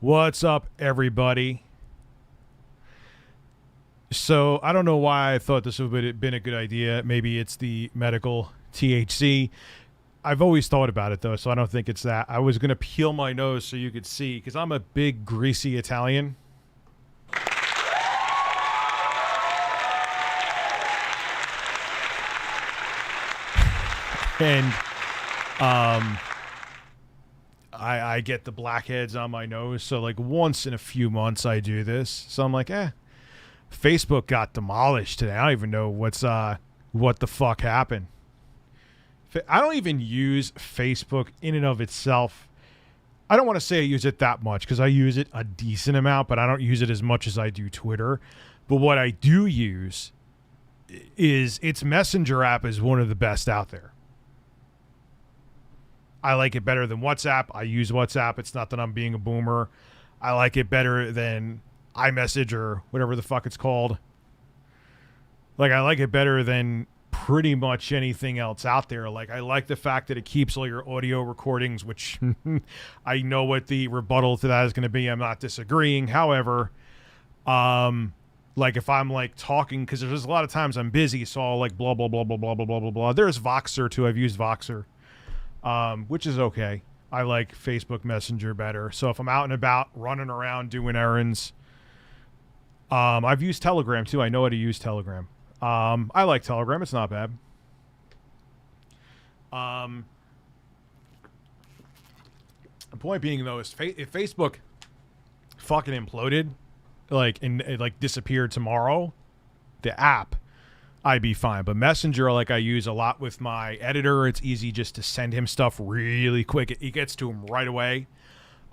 What's up, everybody? So, I don't know why I thought this would have been a good idea. Maybe it's the medical THC. I've always thought about it, though, so I don't think it's that. I was going to peel my nose so you could see, because I'm a big, greasy Italian. And I get the blackheads on my nose, so like once in a few months I do this. So I'm like, Facebook got demolished today. I don't even know what the fuck happened. I don't even use Facebook in and of itself. I don't want to say I use it that much because I use it a decent amount, but I don't use it as much as I do Twitter. But what I do use is its messenger app is one of the best out there. I like it better than WhatsApp. I use WhatsApp. It's not that I'm being a boomer. I like it better than iMessage or whatever the fuck it's called. Like, I like it better than pretty much anything else out there. Like, I like the fact that it keeps all your audio recordings, which I know what the rebuttal to that is going to be. I'm not disagreeing. However, like if I'm like talking, because there's a lot of times I'm busy, so I'll like blah, blah, blah, blah, blah, blah, blah, blah, blah. There's Voxer too. I've used Voxer, which is okay. I like Facebook Messenger better. So if I'm out and about, running around, doing errands, I've used Telegram too. I know how to use Telegram. I like Telegram. It's not bad. The point being, though, is if Facebook fucking imploded, like, and it like disappeared tomorrow, the app, I'd be fine. But Messenger, like, I use a lot with my editor. It's easy just to send him stuff really quick. It gets to him right away.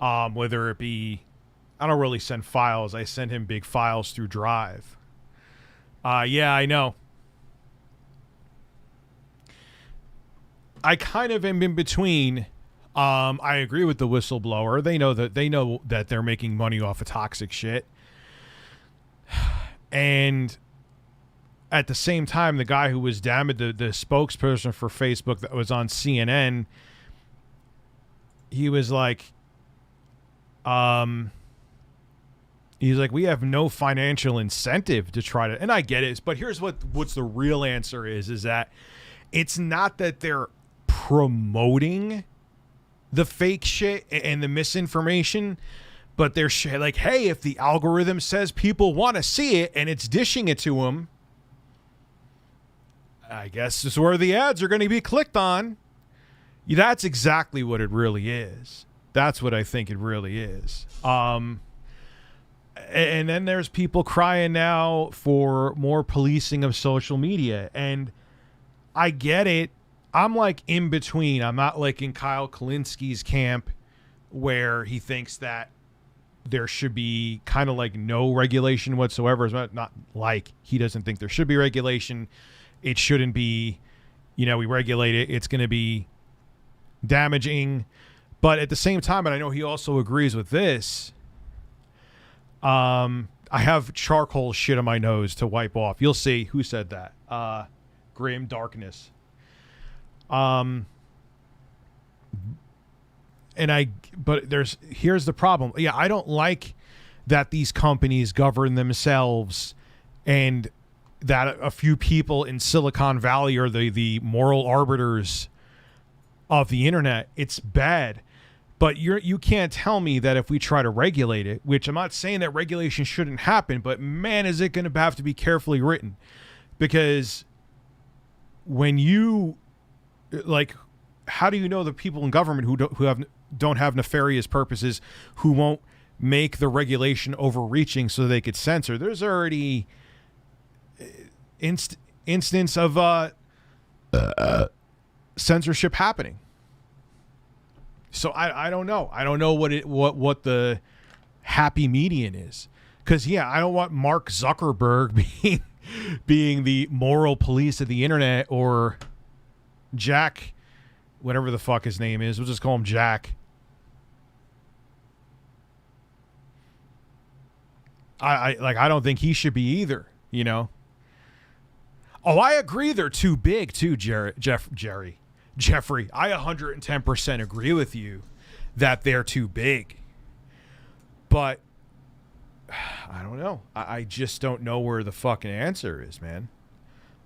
Whether it be, I don't really send files. I send him big files through Drive. Yeah, I know. I kind of am in between. I agree with the whistleblower. They know that they're making money off of toxic shit. And at the same time, the guy who was damaged, the spokesperson for Facebook that was on CNN, he was like, he's like, we have no financial incentive to try to, and I get it, but here's what's the real answer is that it's not that they're promoting the fake shit and the misinformation, but they're like, hey, if the algorithm says people want to see it and it's dishing it to them, I guess this is where the ads are going to be clicked on. That's exactly what it really is. That's what I think it really is. And then there's people crying now for more policing of social media. And I get it. I'm like in between. I'm not like in Kyle Kalinski's camp where he thinks that there should be kind of like no regulation whatsoever. It's not like he doesn't think there should be regulation. It shouldn't be, we regulate it. It's going to be damaging. But at the same time, and I know he also agrees with this, I have charcoal shit on my nose to wipe off. You'll see. Who said that? Grim Darkness. But here's the problem. Yeah, I don't like that these companies govern themselves and that a few people in Silicon Valley are the moral arbiters of the internet. It's bad. But you can't tell me that if we try to regulate it, which I'm not saying that regulation shouldn't happen, but man, is it going to have to be carefully written. Because when you, like, how do you know the people in government who don't have nefarious purposes, who won't make the regulation overreaching so they could censor? There's already instance of censorship happening. So I don't know. I don't know what the happy median is. Because, yeah, I don't want Mark Zuckerberg being the moral police of the internet, or Jack, whatever the fuck his name is. We'll just call him Jack. I don't think he should be either, Oh, I agree they're too big too, Jeffrey. I 110% agree with you that they're too big. But I don't know. I just don't know where the fucking answer is, man.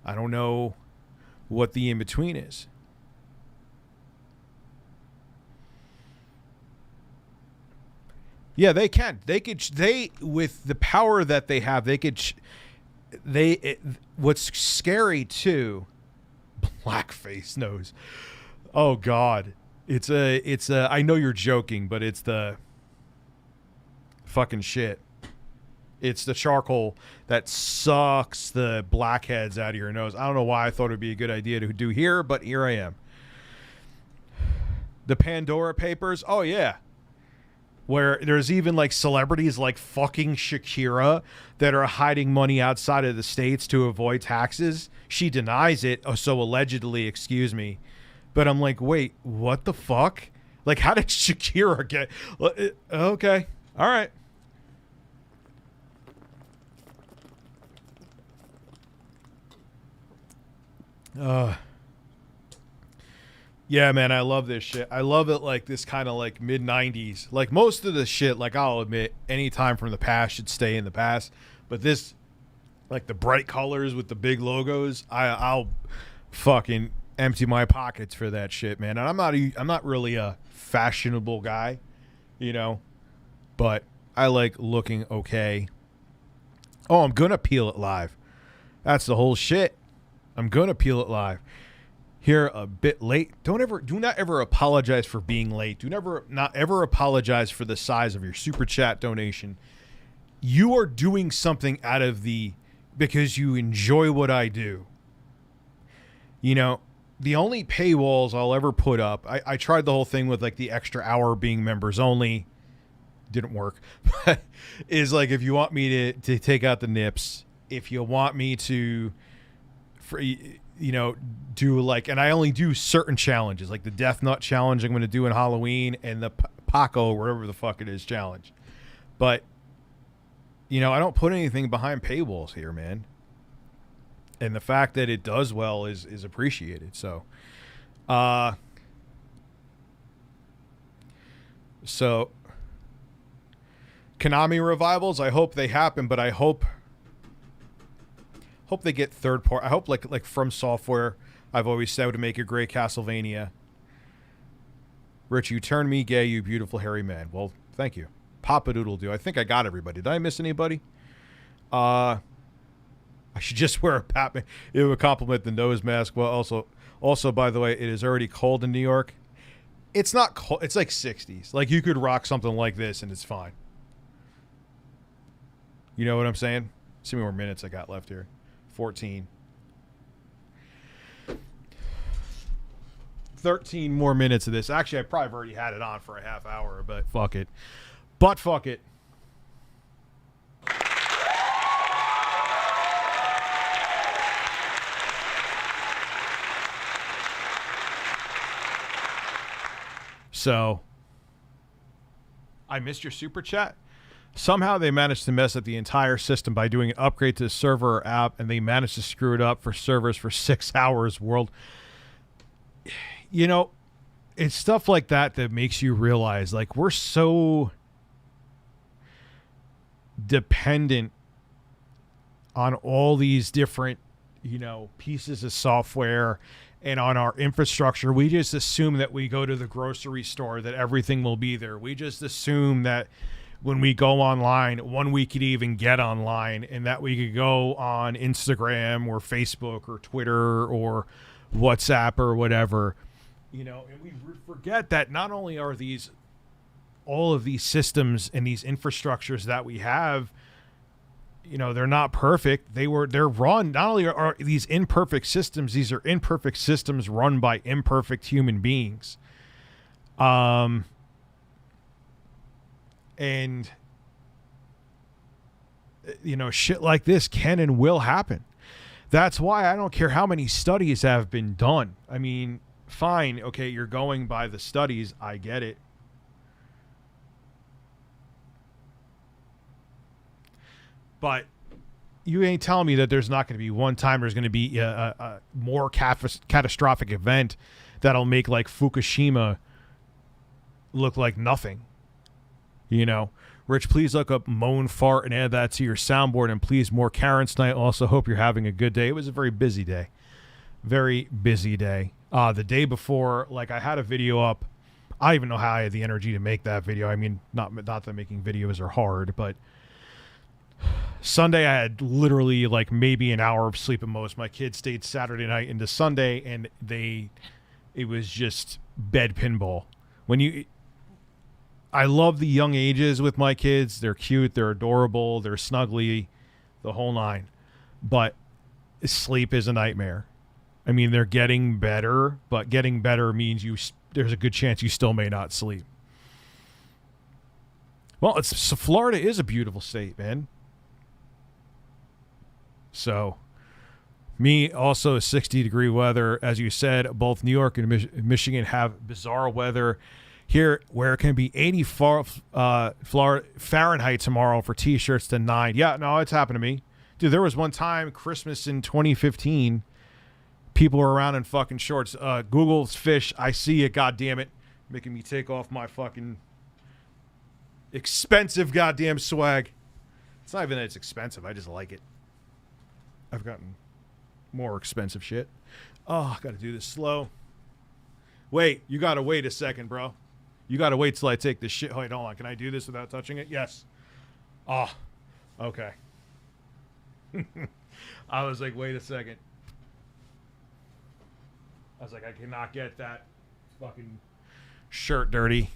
I don't know what the in-between is. Yeah, they can. They with the power that they have, they could. What's scary too? Blackface nose. Oh God, it's a. I know you're joking, but it's the fucking shit. It's the charcoal that sucks the blackheads out of your nose. I don't know why I thought it would be a good idea to do here, but here I am. The Pandora Papers. Oh yeah. Where there's even like celebrities like fucking Shakira that are hiding money outside of the States to avoid taxes. She denies it. Oh, so allegedly, excuse me. But I'm like, wait, what the fuck? Like, how did Shakira get... Okay. All right. Yeah, man, I love this shit. I love it like this kind of like mid-90s. Like most of the shit, like I'll admit, any time from the past should stay in the past. But this, like the bright colors with the big logos, I'll fucking empty my pockets for that shit, man. And I'm not really a fashionable guy, you know, but I like looking okay. Oh, I'm gonna peel it live. That's the whole shit. I'm gonna peel it live. Here a bit late. Do not ever apologize for being late. Not ever apologize for the size of your super chat donation. You are doing something because you enjoy what I do. You know, the only paywalls I'll ever put up, I tried the whole thing with like the extra hour being members only. Didn't work. But is like if you want me to take out the nips, if you want me to do like, and I only do certain challenges, like the Death Nut challenge I'm going to do in Halloween and the Paco, whatever the fuck it is, challenge. But, you know, I don't put anything behind paywalls here, man. And the fact that it does well is appreciated. So, Konami revivals, I hope they happen, but I hope they get third part. I hope like From Software, I've always said, would make a great Castlevania. Rich, you turn me gay, you beautiful hairy man. Well, thank you. Papa Doodle do. I think I got everybody. Did I miss anybody? I should just wear a Batman. It would compliment the nose mask. Well, also, by the way, it is already cold in New York. It's not cold. It's like 60s. Like you could rock something like this and it's fine. You know what I'm saying? See how many more minutes I got left here. 14. 13 more minutes of this. Actually, I probably already had it on for a half hour, but fuck it. Fuck it. So, I missed your super chat. Somehow they managed to mess up the entire system by doing an upgrade to the server or app, and they managed to screw it up for servers for 6 hours world. You know, it's stuff like that that makes you realize, like, we're so dependent on all these different, you know, pieces of software and on our infrastructure. We just assume that we go to the grocery store, that everything will be there. We just assume that when we go online, one, we could even get online, and that we could go on Instagram or Facebook or Twitter or WhatsApp or whatever, you know, and we forget that not only are all of these systems and these infrastructures that we have, you know, they're not perfect. They're run, not only are these imperfect systems, these are imperfect systems run by imperfect human beings. And, you know, shit like this can and will happen. That's why I don't care how many studies have been done. I mean, fine. Okay, you're going by the studies. I get it. But you ain't telling me that there's not going to be one time there's going to be a more catastrophic event that'll make like Fukushima look like nothing. You know, Rich, please look up Moan Fart and add that to your soundboard. And please, more Karens tonight. Also, hope you're having a good day. It was a very busy day. Very busy day. The day before, like, I had a video up. I don't even know how I had the energy to make that video. I mean, not that making videos are hard, but Sunday I had literally like maybe an hour of sleep at most. My kids stayed Saturday night into Sunday, and it was just bed pinball. I love the young ages with my kids. They're cute, they're adorable, they're snuggly, the whole nine. But sleep is a nightmare. I mean, they're getting better, but getting better means there's a good chance you still may not sleep. Well, Florida is a beautiful state, man. So, me also 60-degree weather. As you said, both New York and Michigan have bizarre weather. Here, where it can be 84 Fahrenheit tomorrow for T-shirts to 9. Yeah, no, it's happened to me. Dude, there was one time, Christmas in 2015, people were around in fucking shorts. Google's fish, I see it, goddammit. Making me take off my fucking expensive goddamn swag. It's not even that it's expensive, I just like it. I've gotten more expensive shit. Oh, I gotta do this slow. Wait, you gotta wait a second, bro. You gotta wait till I take this shit. Wait, hold on. Can I do this without touching it? Yes. Oh, okay. I was like, wait a second. I was like, I cannot get that fucking shirt dirty.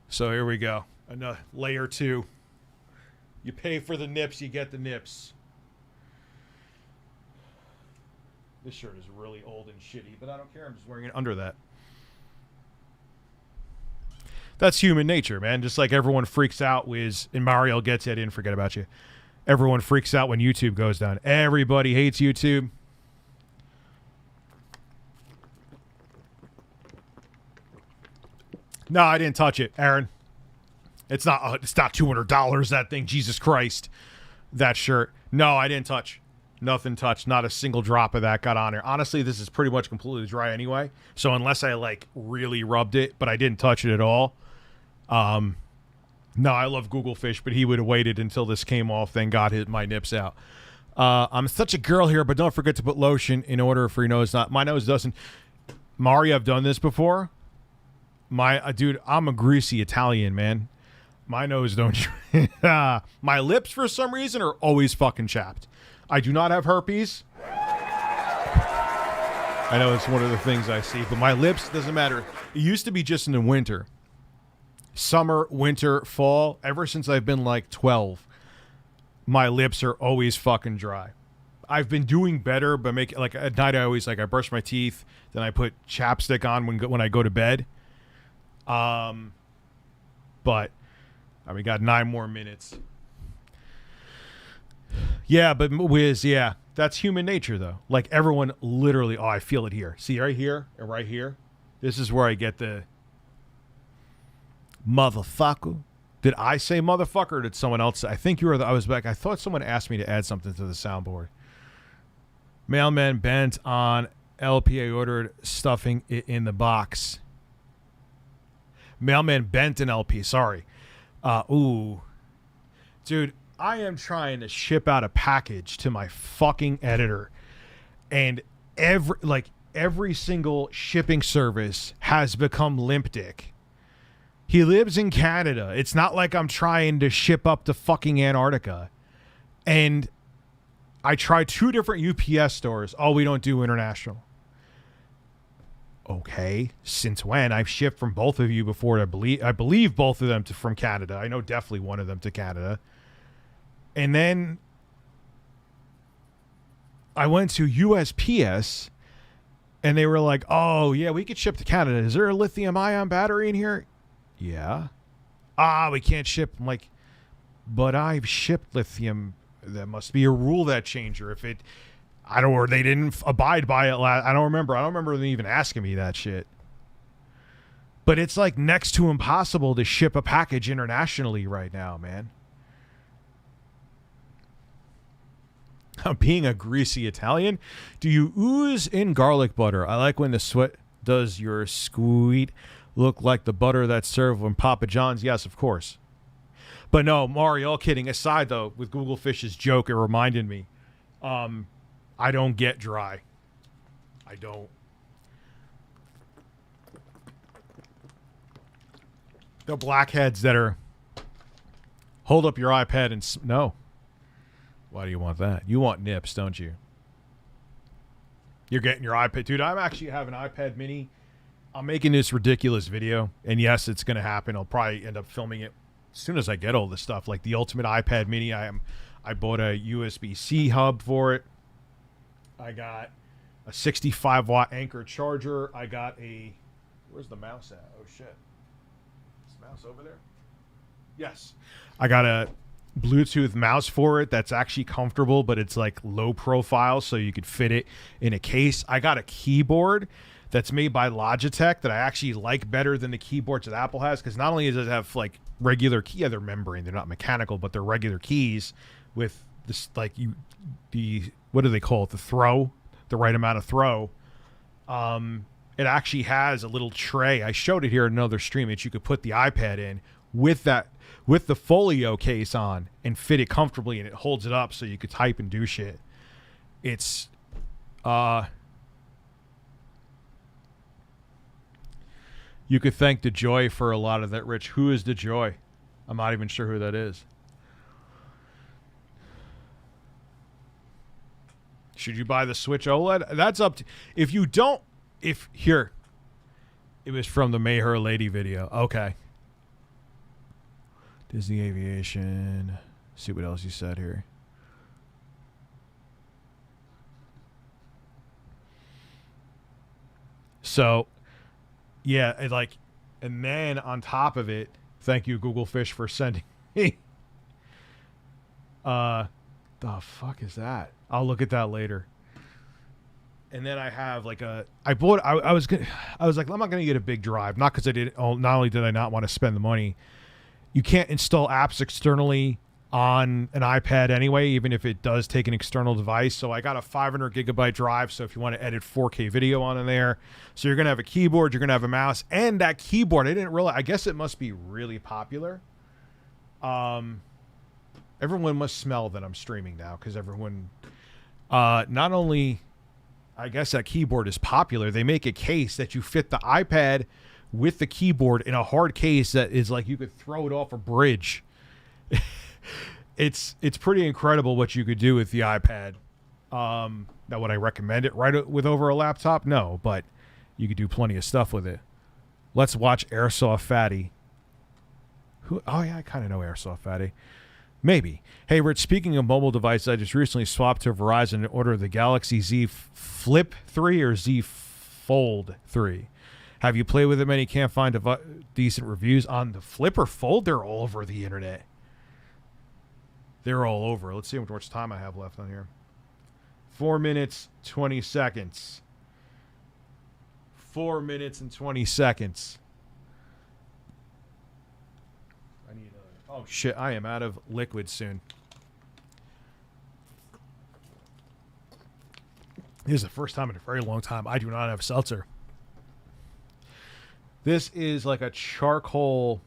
So here we go. Another layer 2. You pay for the nips, you get the nips. This shirt is really old and shitty, but I don't care. I'm just wearing it under that. That's human nature, man. Just like everyone freaks out and Mario gets it, I didn't forget about you. Everyone freaks out when YouTube goes down. Everybody hates YouTube. No, I didn't touch it, Aaron. It's not $200, that thing. Jesus Christ. That shirt. No, I didn't touch. Nothing touched. Not a single drop of that got on there. Honestly, this is pretty much completely dry anyway. So unless I like really rubbed it, but I didn't touch it at all. No, I love Google Fish, but he would have waited until this came off, then got my nips out. I'm such a girl here, but don't forget to put lotion in order for your nose not. My nose doesn't. Mario, I've done this before. Dude, I'm a greasy Italian, man. My nose don't. My lips, for some reason, are always fucking chapped. I do not have herpes. I know it's one of the things I see, but my lips, doesn't matter. It used to be just in the winter. Summer, winter, fall, ever since I've been like 12, my lips are always fucking dry. I've been doing better, but like at night I brush my teeth, then I put chapstick on when I go to bed. But we got 9 more minutes. Yeah, but Wiz, yeah, that's human nature though. Like everyone literally, I feel it here. See, right here and right here. This is where I get the motherfucker. Did I say motherfucker or did someone else say? I think you were. I thought someone asked me to add something to the soundboard. Mailman bent on LP. I ordered stuffing it in the box. Mailman bent an LP. Sorry. Ooh. Dude, I am trying to ship out a package to my fucking editor. And every single shipping service has become limp dick. He lives in Canada. It's not like I'm trying to ship up to fucking Antarctica. And I tried 2 different UPS stores. Oh, we don't do international. Okay. Since when? I've shipped from both of you before. I believe both of them from Canada. I know definitely one of them to Canada. And then I went to USPS and they were like, oh, yeah, we could ship to Canada. Is there a lithium ion battery in here? Yeah. We can't ship. I'm like, but I've shipped lithium. That must be a rule that changer. If it, or they didn't abide by it. I don't remember. I don't remember them even asking me that shit. But it's like next to impossible to ship a package internationally right now, man. Being a greasy Italian, do you ooze in garlic butter? I like when the sweat does your sweet look like the butter that's served when Papa John's? Yes, of course. But no, Mari, all kidding aside, though, with Google Fish's joke, it reminded me, I don't get dry. I don't. The blackheads that are hold up your iPad and no. Why do you want that? You want nips, don't you? You're getting your iPad. Dude, I'm actually having an iPad mini. I'm making this ridiculous video. And yes, it's going to happen. I'll probably end up filming it as soon as I get all this stuff. Like the ultimate iPad mini. I bought a USB-C hub for it. I got a 65-watt Anchor charger. I got a... Where's the mouse at? Oh, shit. Is the mouse over there? Yes. I got a Bluetooth mouse for it that's actually comfortable, but it's like low profile, so you could fit it in a case. I got a keyboard that's made by Logitech that I actually like better than the keyboards that Apple has, because not only does it have like regular key, yeah, they're membrane, they're not mechanical, but they're regular keys with this like what do they call it? The right amount of throw. It actually has a little tray. I showed it here in another stream that you could put the iPad in with the folio case on and fit it comfortably, and it holds it up so you could type and do shit. It's you could thank DeJoy for a lot of that, Rich. Who is DeJoy? I'm not even sure who that is. Should you buy the Switch OLED? That's up to... If you don't... Here. It was from the May Her Lady video. Okay. Disney Aviation. See what else you said here. So, yeah, and then on top of it, thank you, Google Fish, for sending me. The fuck is that? I'll look at that later. And then I have like I was like, I'm not gonna get a big drive, not because I did. Not only did I not want to spend the money, you can't install apps externally on an iPad anyway, even if it does take an external device. So I got a 500 gigabyte drive. So if you want to edit 4K video on in there, so you're gonna have a keyboard, you're gonna have a mouse, and that keyboard. I didn't realize. I guess it must be really popular. Everyone must smell that I'm streaming now, because everyone, not only, I guess that keyboard is popular, they make a case that you fit the iPad with the keyboard in a hard case that is like you could throw it off a bridge. It's pretty incredible what you could do with the iPad. Now, would I recommend it right with over a laptop? No, but you could do plenty of stuff with it. Let's watch Airsoft Fatty. Oh yeah, I kind of know Airsoft Fatty. Maybe. Hey, Rich, speaking of mobile devices, I just recently swapped to Verizon in order of the Galaxy Z Flip 3 or Z Fold 3. Have you played with it? Many can't find decent reviews on the Flip or Fold. They're all over the internet. They're all over. Let's see how much time I have left on here. 4 minutes, 20 seconds. 4 minutes and 20 seconds. Oh, shit. I am out of liquid soon. This is the first time in a very long time I do not have seltzer. This is like a charcoal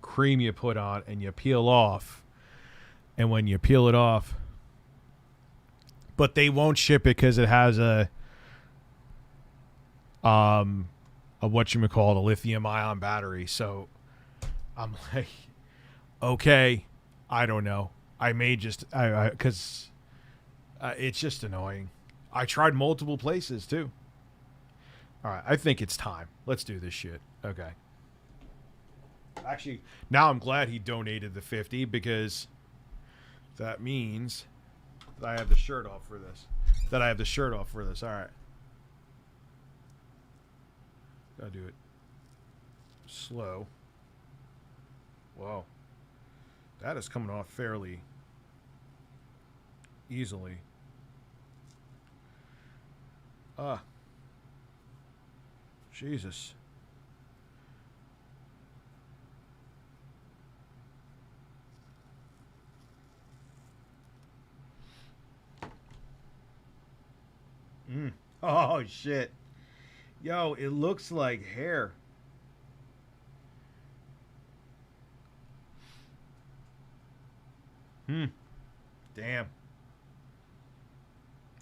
cream you put on and you peel off. And when you peel it off... But they won't ship it because it has a whatchamacallit, a lithium-ion battery. So... I'm like, okay, I don't know. I may just, because it's just annoying. I tried multiple places too. All right, I think it's time. Let's do this shit. Okay. Actually, now I'm glad he donated the 50 because that means that I have the shirt off for this. All right. Gotta do it slow. Whoa. That is coming off fairly easily. Jesus. Oh, shit. Yo, it looks like hair. Damn.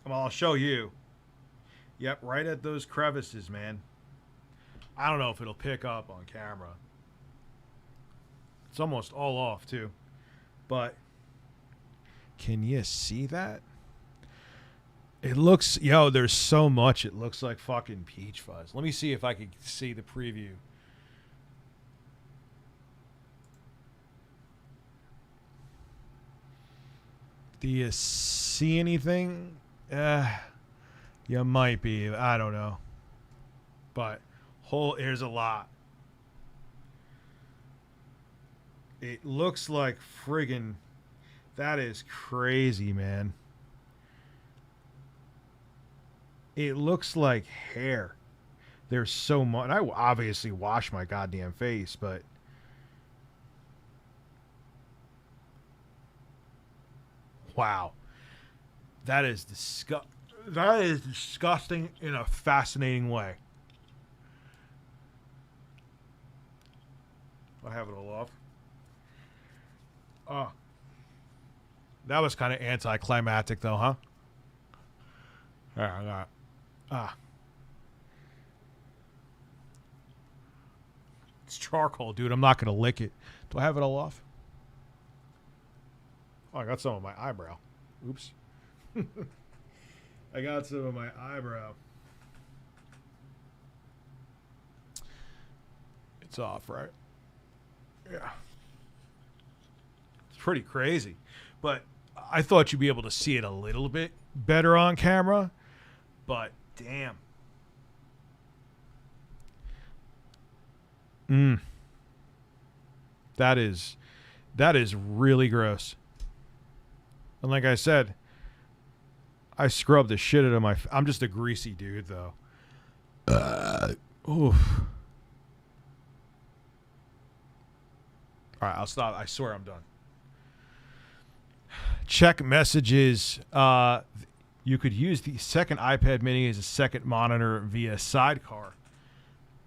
Well, I'll show you. Yep, right at those crevices, man. I don't know if it'll pick up on camera. It's almost all off, too. But can you see that? It looks, yo, there's so much. It looks like fucking peach fuzz. Let me see if I can see the preview. Do you see anything? You might be. I don't know. But here's a lot. It looks like friggin'. That is crazy, man. It looks like hair. There's so much. I obviously wash my goddamn face, but wow. That is disgusting in a fascinating way. I have it all off. Oh. That was kind of anticlimactic though, huh? All right. It's charcoal, dude. I'm not going to lick it. Do I have it all off? Oh, I got some on my eyebrow. Oops. I got some on my eyebrow. It's off, right? Yeah. It's pretty crazy. But I thought you'd be able to see it a little bit better on camera. But damn. That is really gross. And like I said, I scrubbed the shit out of my... I'm just a greasy dude, though. Oof. All right, I'll stop. I swear I'm done. Check messages. You could use the second iPad mini as a second monitor via sidecar.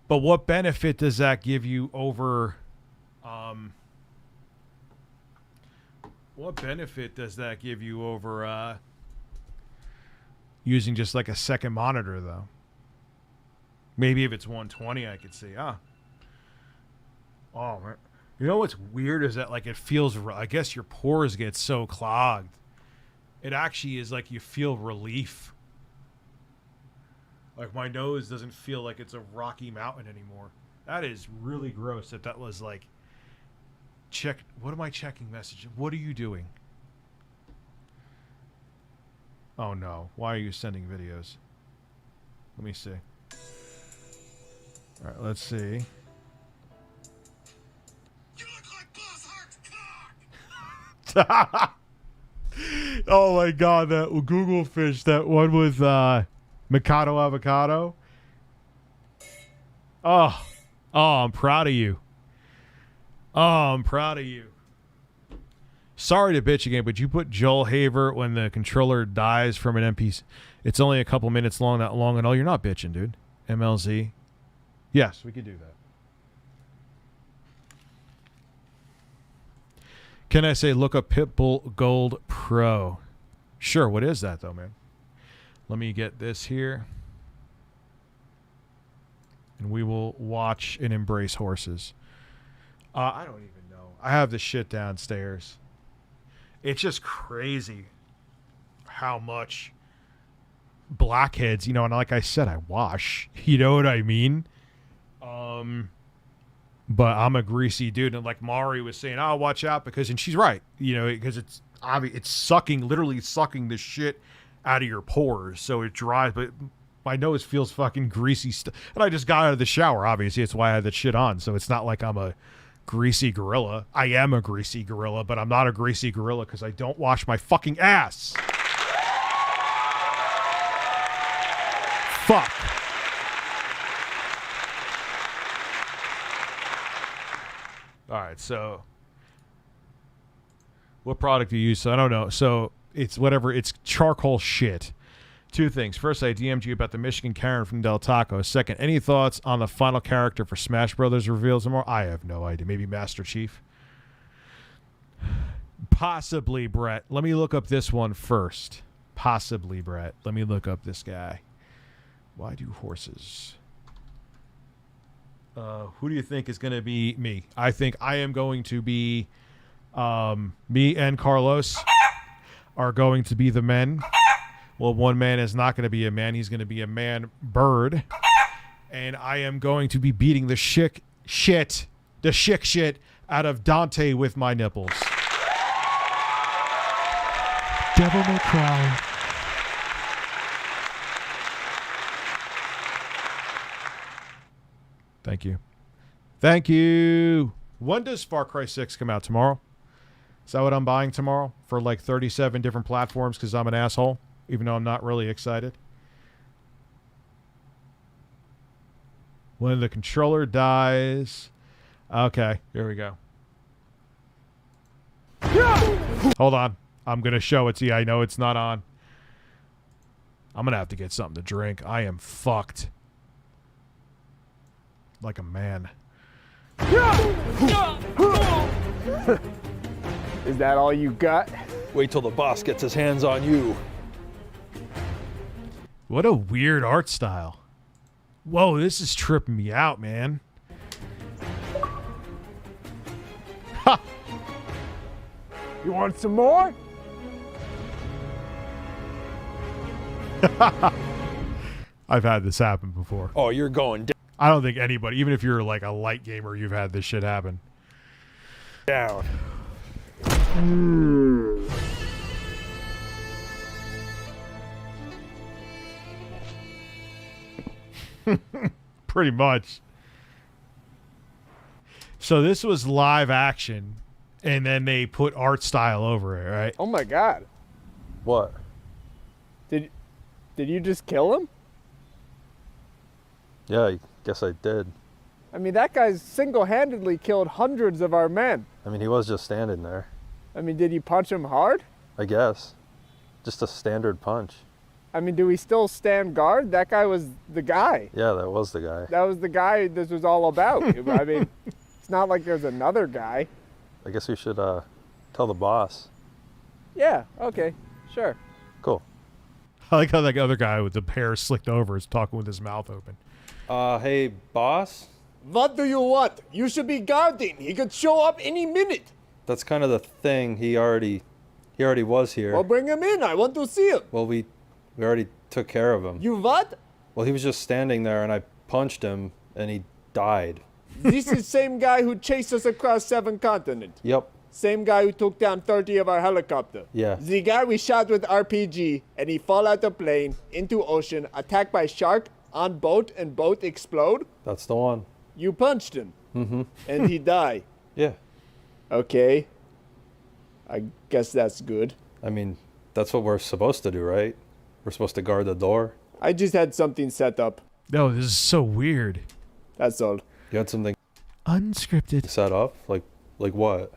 But what benefit does that give you over... what benefit does that give you over using just like a second monitor, though? Maybe if it's 120, I could see. Oh, man. You know what's weird is that, like, it feels... I guess your pores get so clogged. It actually is like you feel relief. Like, my nose doesn't feel like it's a rocky mountain anymore. That is really gross that was like... Check. What am I checking messages? What are you doing? Oh no. Why are you sending videos? Let me see. Alright, let's see. You look like Boss Hart's cock! Oh my god, that Google fish, that one with Mikado Avocado. Oh, I'm proud of you. Oh, I'm proud of you. Sorry to bitch again, but you put Joel Haver when the controller dies from an NPC. It's only a couple minutes long, not long at all. You're not bitching, dude. MLZ. Yes, we could do that. Can I say look up Pitbull Gold Pro? Sure, what is that though, man? Let me get this here. And we will watch and embrace horses. I don't even know. I have the shit downstairs. It's just crazy how much blackheads, you know, and like I said, I wash. You know what I mean? But I'm a greasy dude, and like Mari was saying, oh, watch out, because, and she's right, you know, because it's obvious, it's sucking, literally sucking the shit out of your pores, so it dries, but my nose feels fucking greasy and I just got out of the shower, obviously, it's why I had that shit on, so it's not like I'm a greasy gorilla. I am a greasy gorilla, but I'm not a greasy gorilla because I don't wash my fucking ass. Fuck. All right, so what product do you use? So I don't know. So it's whatever. It's charcoal shit. Two things. First, I DM'd you about the Michigan Karen from Del Taco. Second, any thoughts on the final character for Smash Brothers reveals tomorrow? I have no idea. Maybe Master Chief? Possibly, Brett. Let me look up this one first. Possibly, Brett. Let me look up this guy. Why do horses? Who do you think is going to be me? I think I am going to be... me and Carlos are going to be the men. Well, one man is not going to be a man. He's going to be a man bird. And I am going to be beating the shit out of Dante with my nipples. Devil May Cry. Thank you. Thank you. When does Far Cry 6 come out? Tomorrow? Is that what I'm buying tomorrow? For like 37 different platforms because I'm an asshole? Even though I'm not really excited. When the controller dies. Okay, here we go. Hold on. I'm going to show it to you. I know it's not on. I'm going to have to get something to drink. I am fucked. Like a man. Is that all you got? Wait till the boss gets his hands on you. What a weird art style. Whoa, this is tripping me out, man. Ha! You want some more? I've had this happen before. Oh, you're going I don't think anybody, even if you're like a light gamer, you've had this shit happen. down. Pretty much. So this was live action, and then they put art style over it, right? Oh my god. What? Did you just kill him? Yeah, I guess I did. I mean, that guy's single-handedly killed hundreds of our men. I mean, he was just standing there. I mean, did you punch him hard? I guess. Just a standard punch. I mean, do we still stand guard? That guy was the guy. Yeah, that was the guy. That was the guy this was all about. I mean, it's not like there's another guy. I guess we should tell the boss. Yeah, okay, sure. Cool. I like how that other guy with the hair slicked over is talking with his mouth open. Hey, boss? What do you want? You should be guarding. He could show up any minute. That's kind of the thing. He already was here. Well, bring him in. I want to see him. Well, we already took care of him. You what? Well, he was just standing there, and I punched him, and he died. This is same guy who chased us across 7 continents. Yep. Same guy who took down 30 of our helicopter. Yeah. The guy we shot with RPG, and he fall out the plane, into ocean, attacked by shark, on boat, and boat explode. That's the one. You punched him. Mm-hmm. And he died. Yeah. Okay. I guess that's good. I mean, that's what we're supposed to do, right? We're supposed to guard the door. I just had something set up. No, this is so weird. That's all. You had something Unscripted. set up? Like what?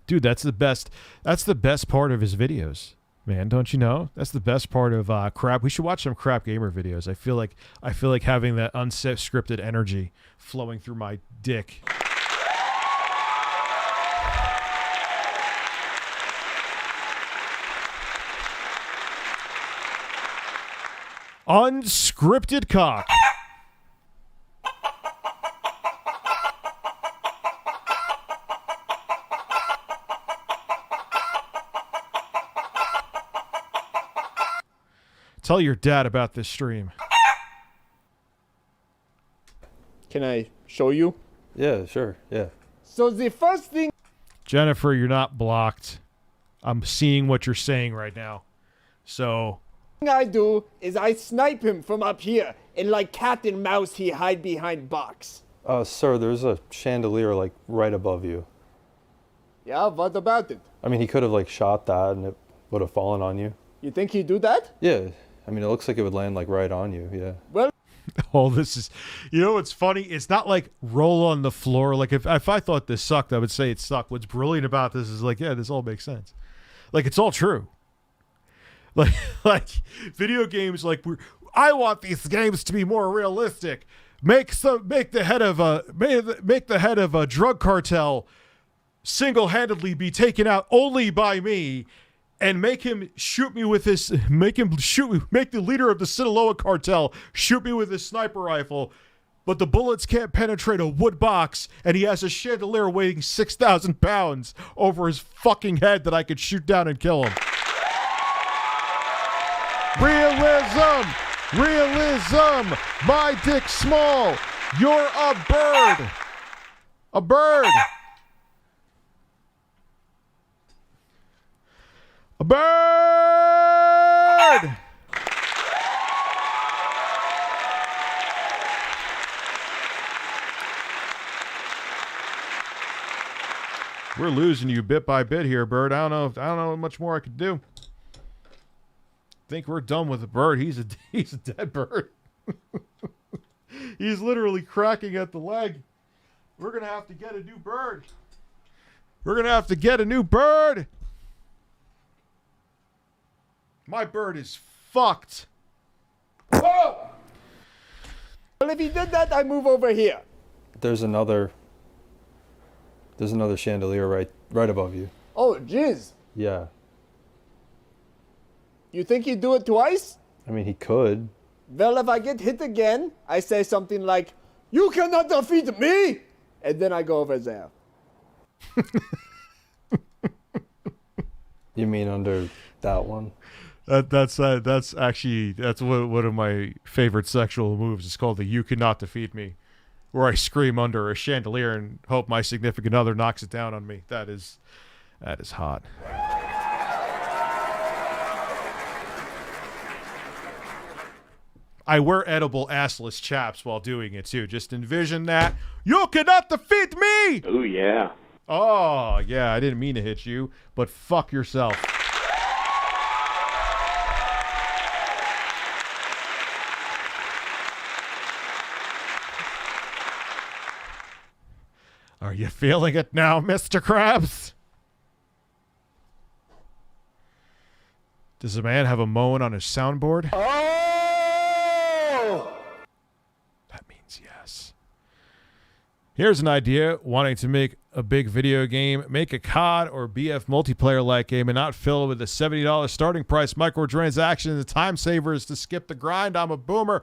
Dude, that's the best. That's the best part of his videos, man. Don't you know? That's the best part of crap. We should watch some crap gamer videos. I feel like having that unscripted energy flowing through my dick. Unscripted cock. Tell your dad about this stream. Can I show you? Yeah, sure. Yeah. So the first thing Jennifer, you're not blocked. I'm seeing what you're saying right now. So I do is I snipe him from up here, and like cat and mouse, he hide behind box. Sir, there's a chandelier like right above you. Yeah, what about it? I mean, he could have like shot that and it would have fallen on you. You think he'd do that? Yeah. I mean, it looks like it would land like right on you. Yeah. Well, all this is, you know what's funny? It's not like roll on the floor. Like if I thought this sucked, I would say it sucked. What's brilliant about this is like, yeah, this all makes sense. Like it's all true. Like video games, like I want these games to be more realistic. Make the head of a drug cartel single-handedly be taken out only by me, and make the leader of the Sinaloa cartel shoot me with his sniper rifle, but the bullets can't penetrate a wood box, and he has a chandelier weighing 6,000 pounds over his fucking head that I could shoot down and kill him. Realism! My dick's small! You're a bird! A bird! A bird! We're losing you bit by bit here, bird. I don't know how much more I could do. Think we're done with the bird. He's a dead bird. He's literally cracking at the leg. We're gonna have to get a new bird. My bird is fucked. Whoa! Well, if he did that, I move over here. There's another chandelier right above you. Oh, jeez. Yeah. You think he'd do it twice? I mean, he could. Well, if I get hit again, I say something like, "You cannot defeat me!" And then I go over there. You mean under that one? That's one of my favorite sexual moves. It's called the "You Cannot Defeat Me," where I scream under a chandelier and hope my significant other knocks it down on me. That is hot. I wear edible assless chaps while doing it too. Just envision that. You cannot defeat me! Oh, yeah. Oh, yeah, I didn't mean to hit you, but fuck yourself. Are you feeling it now, Mr. Krabs? Does the man have a moan on his soundboard? Oh! That means yes. Here's an idea. Wanting to make a big video game, make a COD or BF multiplayer-like game and not fill it with a $70 starting price, microtransactions, and time savers to skip the grind. I'm a boomer.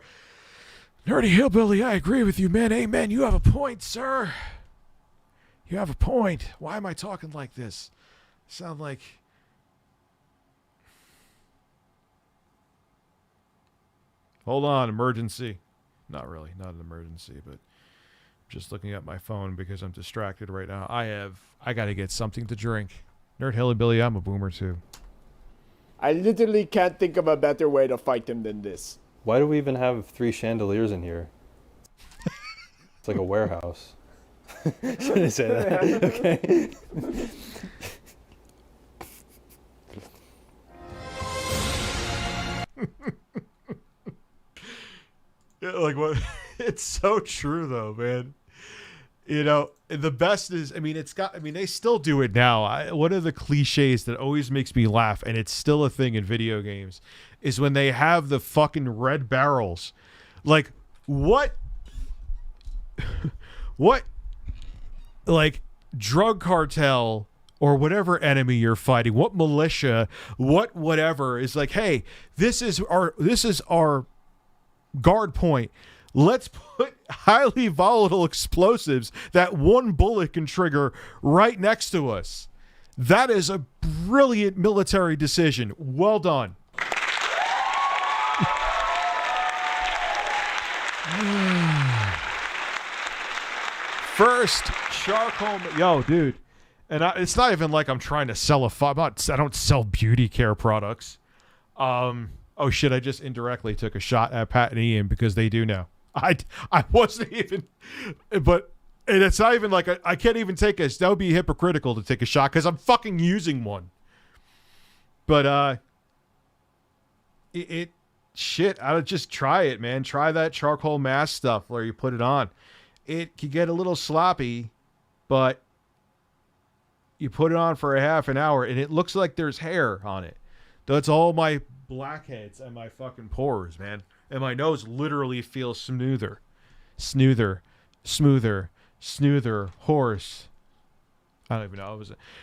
Nerdy Hillbilly, I agree with you, man. Amen. You have a point, sir. You have a point. Why am I talking like this? I sound like... Hold on, emergency. Not really, not an emergency, but just looking at my phone because I'm distracted right now. I got to get something to drink. Nerd Hillbilly, I'm a boomer too. I literally can't think of a better way to fight him than this. Why do we even have 3 chandeliers in here? It's like a warehouse. Should I say that? Okay. Yeah, like what? It's so true though, man. You know, the best is, they still do it now. One of the cliches that always makes me laugh, and it's still a thing in video games, is when they have the fucking red barrels. Like, what, like, drug cartel or whatever enemy you're fighting, what militia, whatever, is like, hey, this is our guard point. Let's put highly volatile explosives that one bullet can trigger right next to us. That is a brilliant military decision. Well done. First, charcoal. Yo, dude. And it's not even like I'm trying to sell I don't sell beauty care products. Oh shit, I just indirectly took a shot at Pat and Ian because they do now. I wasn't even, but and it's not even like I can't even take that would be hypocritical to take a shot because I'm fucking using one. But shit, I would just try it, man. Try that charcoal mask stuff where you put it on. It can get a little sloppy, but you put it on for a half an hour and it looks like there's hair on it. That's all my blackheads and my fucking pores, man. And my nose literally feels smoother. Smoother. Horse. I don't even know.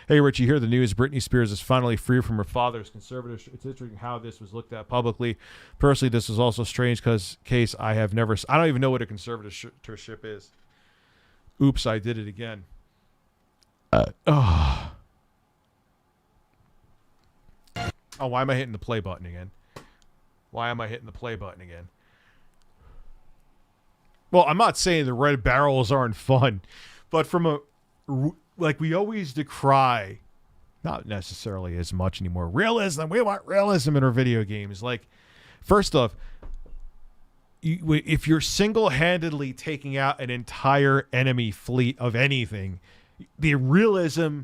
Hey, Rich, you hear the news? Britney Spears is finally free from her father's conservatorship. It's interesting how this was looked at publicly. Personally, this is also strange because I don't even know what a conservatorship is. Oops, I did it again. Oh, why am I hitting the play button again? Well, I'm not saying the red barrels aren't fun, but we always decry, not necessarily as much anymore, realism. We want realism in our video games. Like, first off, if you're single-handedly taking out an entire enemy fleet of anything, the realism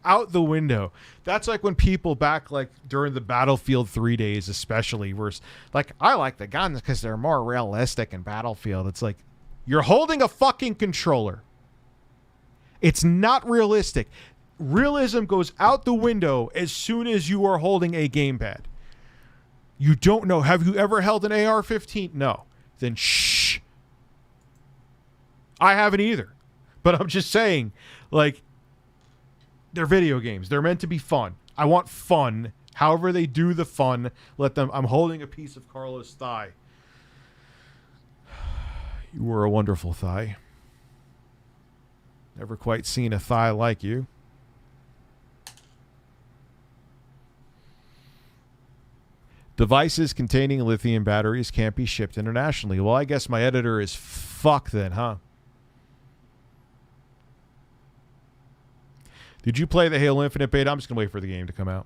out the window. That's like when people back, like during the Battlefield 3 days especially, were like, I like the guns because they're more realistic in Battlefield. It's like, you're holding a fucking controller. It's not realistic. Realism goes out the window as soon as you are holding a gamepad. You don't know. Have you ever held an AR-15? No. Then shh. I haven't either. But I'm just saying, like, they're video games. They're meant to be fun. I want fun. However they do the fun, let them. I'm holding a piece of Carlos' thigh. You were a wonderful thigh. Never quite seen a thigh like you. Devices containing lithium batteries can't be shipped internationally. Well, I guess my editor is fucked then, huh? Did you play the Halo Infinite beta? I'm just going to wait for the game to come out.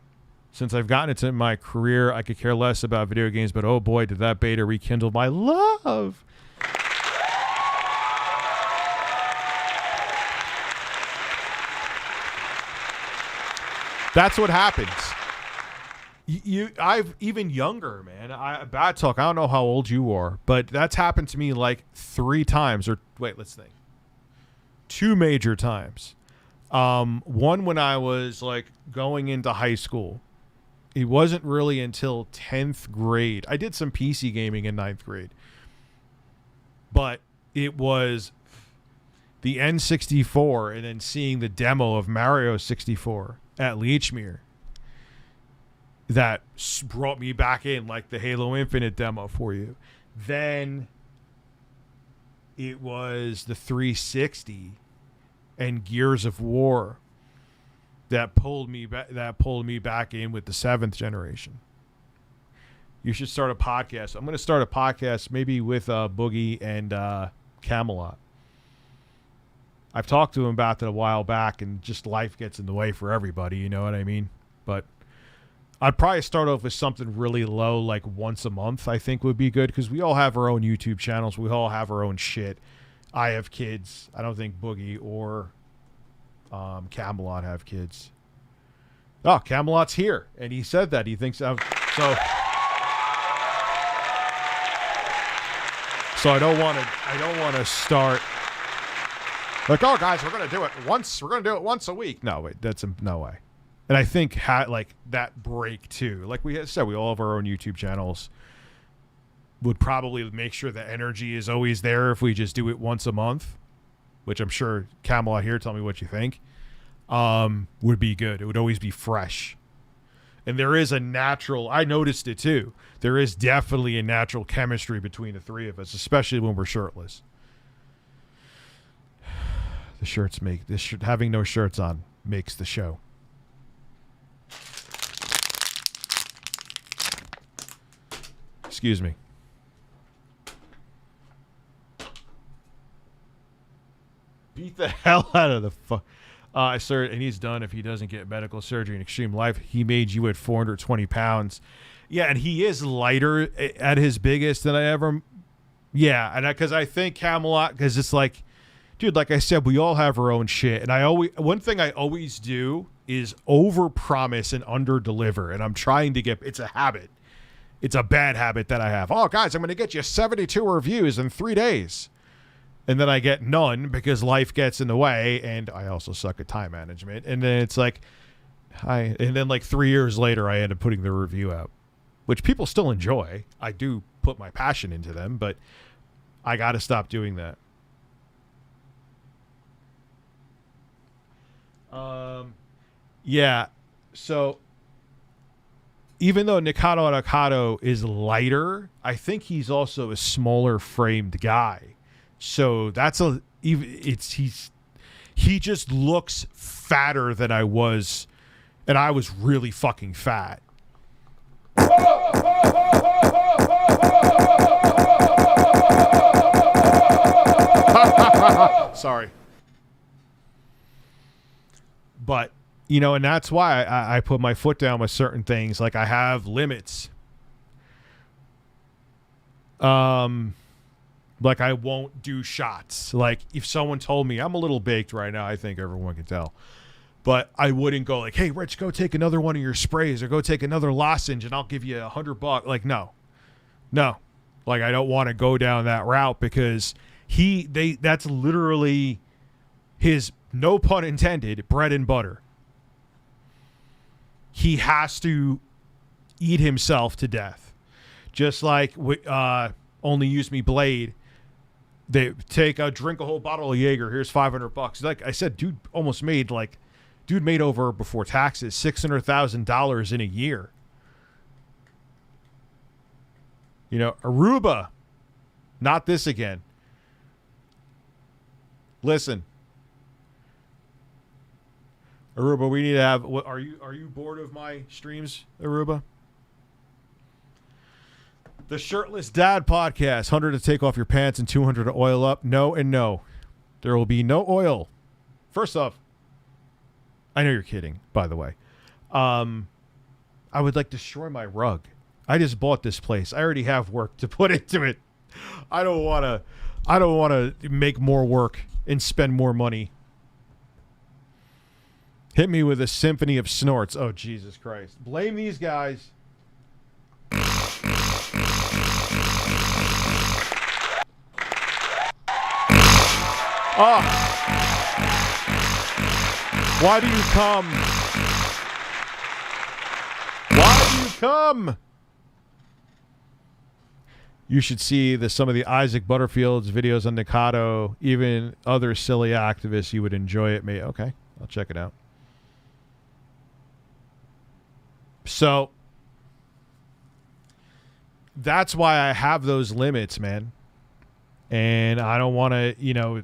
Since I've gotten into my career, I could care less about video games, but oh boy, did that beta rekindle my love. That's what happens. I've even younger, man. Bad talk. I don't know how old you are, but that's happened to me like 3 times. Or wait, let's think. 2 major times. One when I was like going into high school. It wasn't really until 10th grade. I did some PC gaming in 9th grade. But it was the N64 and then seeing the demo of Mario 64 at Leechmere that brought me back in, like the Halo Infinite demo for you. Then it was the 360 and Gears of War that pulled me back in with the 7th generation. You should start a podcast. I'm going to start a podcast maybe with Boogie and Camelot. I've talked to him about that a while back, and just life gets in the way for everybody, you know what I mean? But I'd probably start off with something really low, like once a month, I think would be good, because we all have our own YouTube channels. We all have our own shit. I have kids. I don't think Boogie or Camelot have kids. Oh, Camelot's here, and he said that. He thinks so. So I don't want to start like, oh guys, we're gonna do it once a week. No, wait, that's no way. And I think like that break too, like we said, we all have our own YouTube channels. Would probably make sure the energy is always there if we just do it once a month, which I'm sure Camelot here, tell me what you think, would be good. It would always be fresh. And there is a natural, I noticed it too, there is definitely a natural chemistry between the three of us, especially when we're shirtless. The shirts having no shirts on makes the show. Excuse me. Beat the hell out of the fuck. Sir, and he's done if he doesn't get medical surgery in extreme life. He made you at 420 pounds. Yeah, and he is lighter at his biggest than I ever. Yeah, and because I think Camelot, because it's like, dude, like I said, we all have our own shit. And one thing I always do is overpromise and underdeliver. And I'm trying to it's a habit. It's a bad habit that I have. Oh, guys, I'm going to get you 72 reviews in 3 days. And then I get none because life gets in the way. And I also suck at time management. And then it's like, And then like 3 years later, I ended up putting the review out, which people still enjoy. I do put my passion into them, but I got to stop doing that. Yeah. So even though Nikado Avocado is lighter, I think he's also a smaller framed guy. So he just looks fatter than I was, and I was really fucking fat. Sorry. But, you know, and that's why I put my foot down with certain things. Like, I have limits. Like, I won't do shots. Like, if someone told me, I'm a little baked right now, I think everyone can tell. But I wouldn't go like, hey, Rich, go take another one of your sprays or go take another lozenge and I'll give you $100. Like, no. Like, I don't want to go down that route because that's literally his, no pun intended, bread and butter. He has to eat himself to death. Just like Only Use Me Blade. They drink a whole bottle of Jaeger. Here's $500. Like I said, dude made over, before taxes, $600,000 in a year. You know, Aruba, not this again. Listen, Aruba, we need to have. Are you bored of my streams, Aruba? The Shirtless Dad Podcast, 100 to take off your pants and 200 to oil up. No and no. There will be no oil. First off, I know you're kidding, by the way. I would like to destroy my rug. I just bought this place. I already have work to put into it. I don't want to make more work and spend more money. Hit me with a symphony of snorts. Oh, Jesus Christ. Blame these guys. Oh. Why do you come? Why do you come? You should see some of the Isaac Butterfield's videos on Nikado. Even other silly activists, you would enjoy it. Okay, I'll check it out. So that's why I have those limits, man. And I don't want to,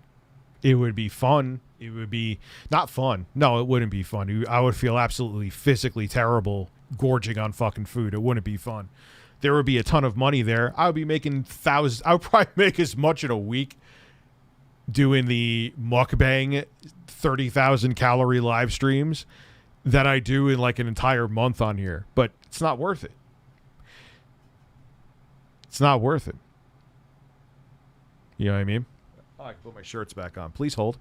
it would be fun. It would be not fun. No, it wouldn't be fun. I would feel absolutely physically terrible gorging on fucking food. It wouldn't be fun. There would be a ton of money there. I would be making thousands. I would probably make as much in a week doing the mukbang 30,000 calorie live streams that I do in like an entire month on here. But it's not worth it. It's not worth it. You know what I mean? Oh, I can put my shirts back on. Please hold.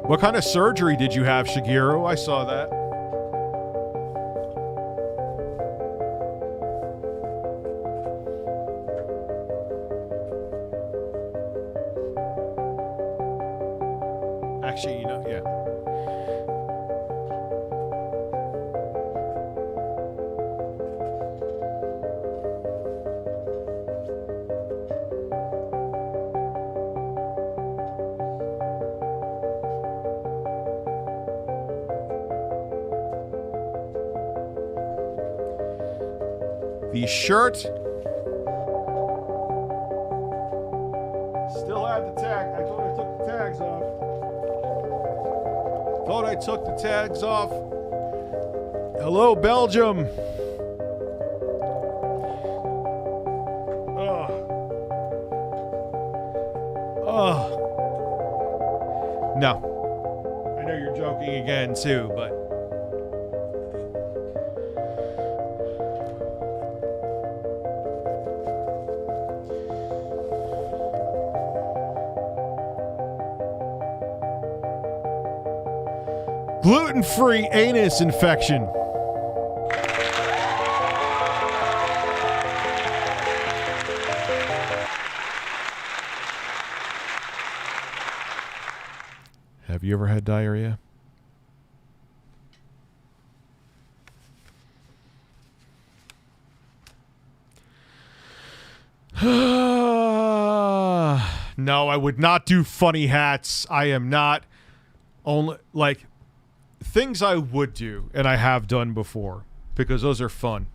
What kind of surgery did you have, Shigeru? I saw that. Actually, yeah. The shirt still had the tag. I thought I took the tags off. Thought I took the tags off. Hello, Belgium. No. I know you're joking again, too, but Gluten-free anus infection. Have you ever had diarrhea? No, I would not do funny hats. I am not only like things I would do and I have done before because those are fun.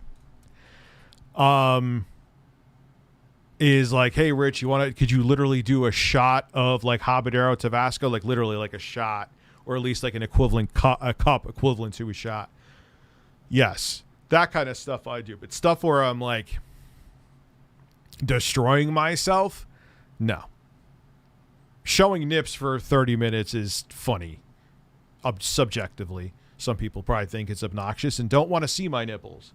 Is like, hey Rich, could you literally do a shot of like habanero Tabasco, like literally like a shot, or at least like an equivalent a cup equivalent to a shot? Yes, that kind of stuff I do, but stuff where I'm like destroying myself, no. Showing nips for 30 minutes is funny, subjectively. Some people probably think it's obnoxious and don't want to see my nipples.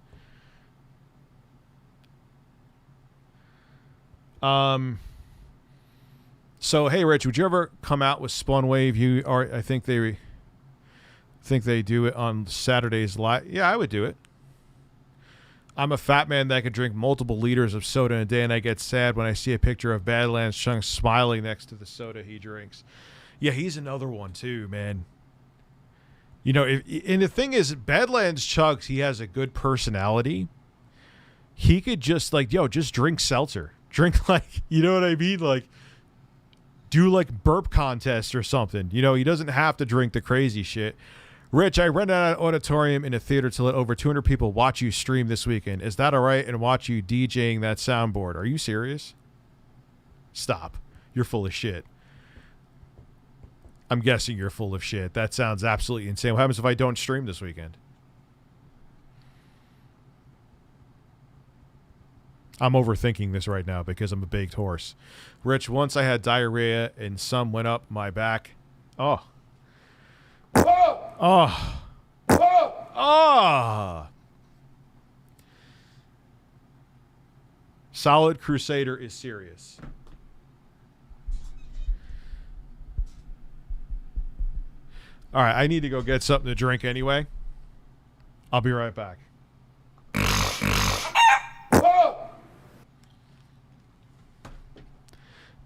So hey Rich, would you ever come out with Spawnwave? I think they do it on Saturdays live. Yeah, I would do it. I'm a fat man that can drink multiple liters of soda in a day, and I get sad when I see a picture of Badlands Chunk smiling next to the soda he drinks. Yeah, he's another one too, man. You know, and the thing is, Badlands Chugs, he has a good personality. He could just like, just drink seltzer. Drink like, you know what I mean? Like, do like burp contest or something. You know, he doesn't have to drink the crazy shit. Rich, I rented out an auditorium in a theater to let over 200 people watch you stream this weekend. Is that all right? And watch you DJing that soundboard. Are you serious? Stop. You're full of shit. I'm guessing you're full of shit. That sounds absolutely insane. What happens if I don't stream this weekend? I'm overthinking this right now because I'm a baked horse. Rich, once I had diarrhea and some went up my back. Oh. Oh. Oh. Solid Crusader is serious. All right, I need to go get something to drink anyway. I'll be right back.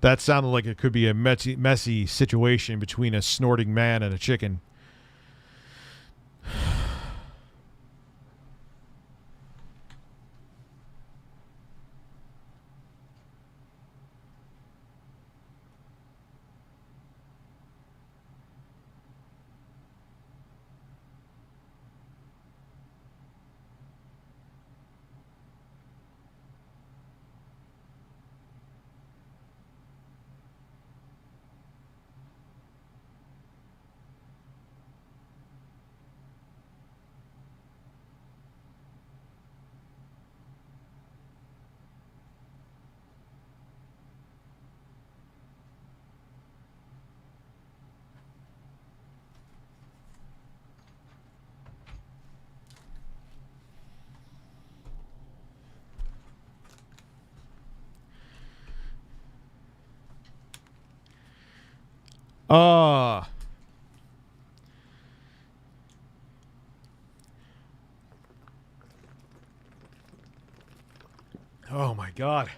That sounded like it could be a messy situation between a snorting man and a chicken. Oh my God.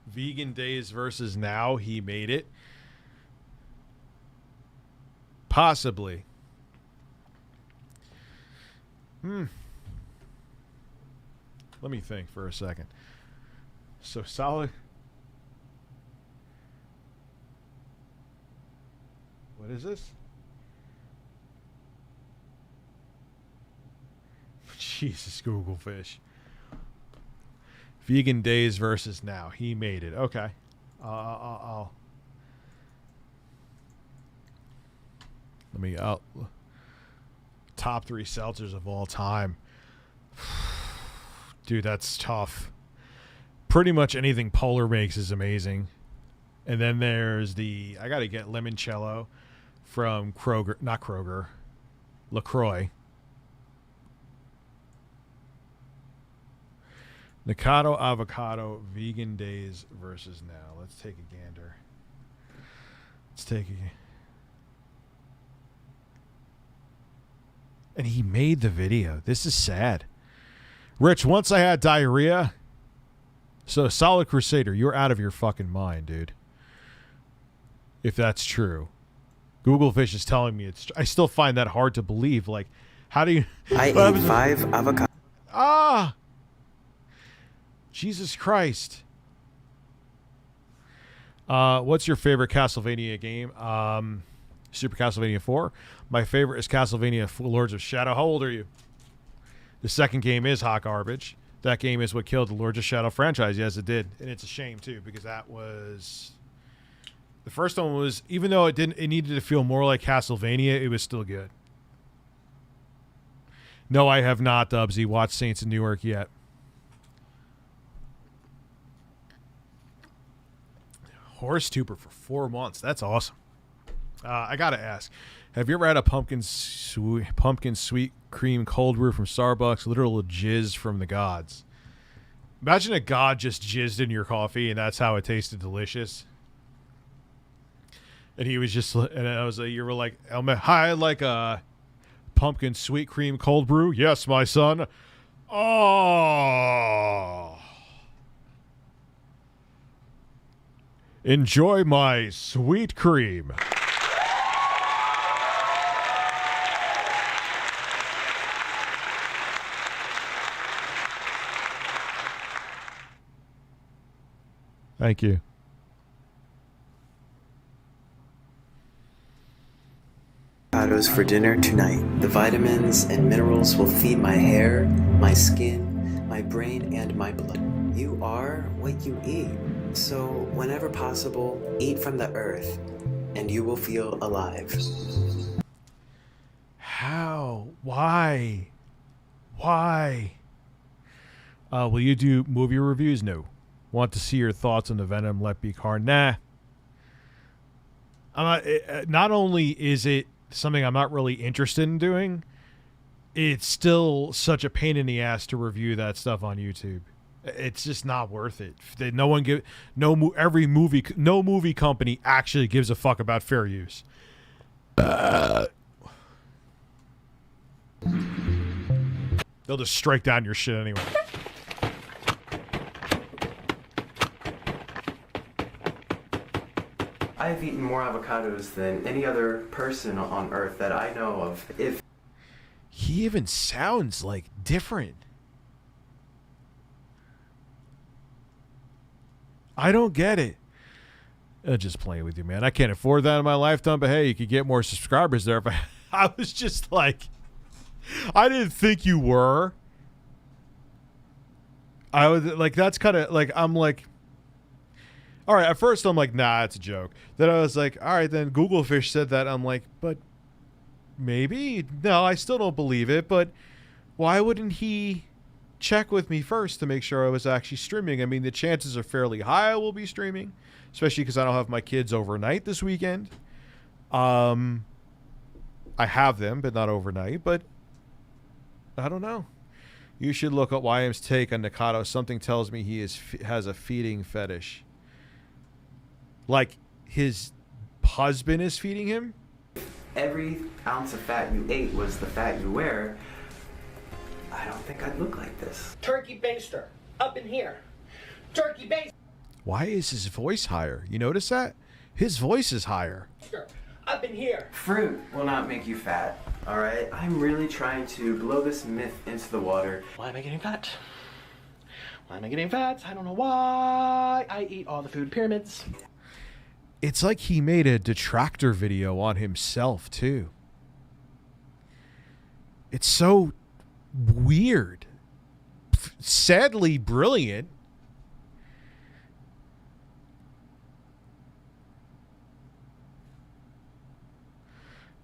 Vegan days versus now, he made it. Possibly. Let me think for a second. So solid. What is this? Jesus, Google fish. Vegan days versus now. He made it. Okay. Let me out. Top 3 seltzers of all time. Dude, that's tough. Pretty much anything Polar makes is amazing. And then there's I got to get limoncello from Kroger. Not Kroger. LaCroix. Nikado avocado vegan days versus now. Let's take a gander. And he made the video. This is sad. Rich, once I had diarrhea. So, Solid Crusader, you're out of your fucking mind, dude. If that's true. Google Fish is telling me it's... I still find that hard to believe. Like, how do you... I ate 5 avocado. Ah! Jesus Christ. What's your favorite Castlevania game? Super Castlevania 4. My favorite is Castlevania Lords of Shadow. How old are you? The second game is hot garbage. That game is what killed the Lords of Shadow franchise. Yes, it did. And it's a shame, too, because that was... The first one was, even though it needed to feel more like Castlevania, it was still good. No, I have not, Dubsy, watched Saints in Newark yet. Horse tuber for 4 months. That's awesome. I gotta ask, have you ever had a pumpkin sweet cream cold brew from Starbucks? Literal jizz from the gods. Imagine a god just jizzed in your coffee, and that's how it tasted delicious. And he was just, and I was like, you were like, hi, like a pumpkin sweet cream cold brew. Yes, my son. Oh. Enjoy my sweet cream. Thank you. Avocados for dinner tonight. The vitamins and minerals will feed my hair, my skin, my brain, and my blood. You are what you eat. So whenever possible, eat from the earth, and you will feel alive. How? Why? Why? Will you do movie reviews? No. Want to see your thoughts on the Venom Let Be car? Nah. Not only is it something I'm not really interested in doing, it's still such a pain in the ass to review that stuff on YouTube. It's just not worth it. No movie company actually gives a fuck about fair use. They'll just strike down your shit anyway. I've eaten more avocados than any other person on earth that I know of. He even sounds like different. I don't get it. I'm just playing with you, man. I can't afford that in my lifetime, but hey, you could get more subscribers there. If I was just like, I didn't think you were. I was like, that's kind of like, I'm like, all right, at first I'm like, nah, it's a joke. Then I was like, all right, then Google Fish said that. I'm like, but maybe. No, I still don't believe it, but why wouldn't he check with me first to make sure I was actually streaming? I mean, the chances are fairly high I will be streaming, especially because I don't have my kids overnight this weekend. I have them, but not overnight, but I don't know. You should look up YM's take on Nikado. Something tells me he has a feeding fetish. Like his husband is feeding him? Every ounce of fat you ate was the fat you wear. I don't think I'd look like this. Turkey baster, up in here. Turkey baster, Why is his voice higher? You notice that? His voice is higher. up in here. Fruit will not make you fat, alright? I'm really trying to blow this myth into the water. Why am I getting fat? Why am I getting fat? I don't know why. I eat all the food pyramids. It's like he made a detractor video on himself, too. It's so weird. Sadly brilliant.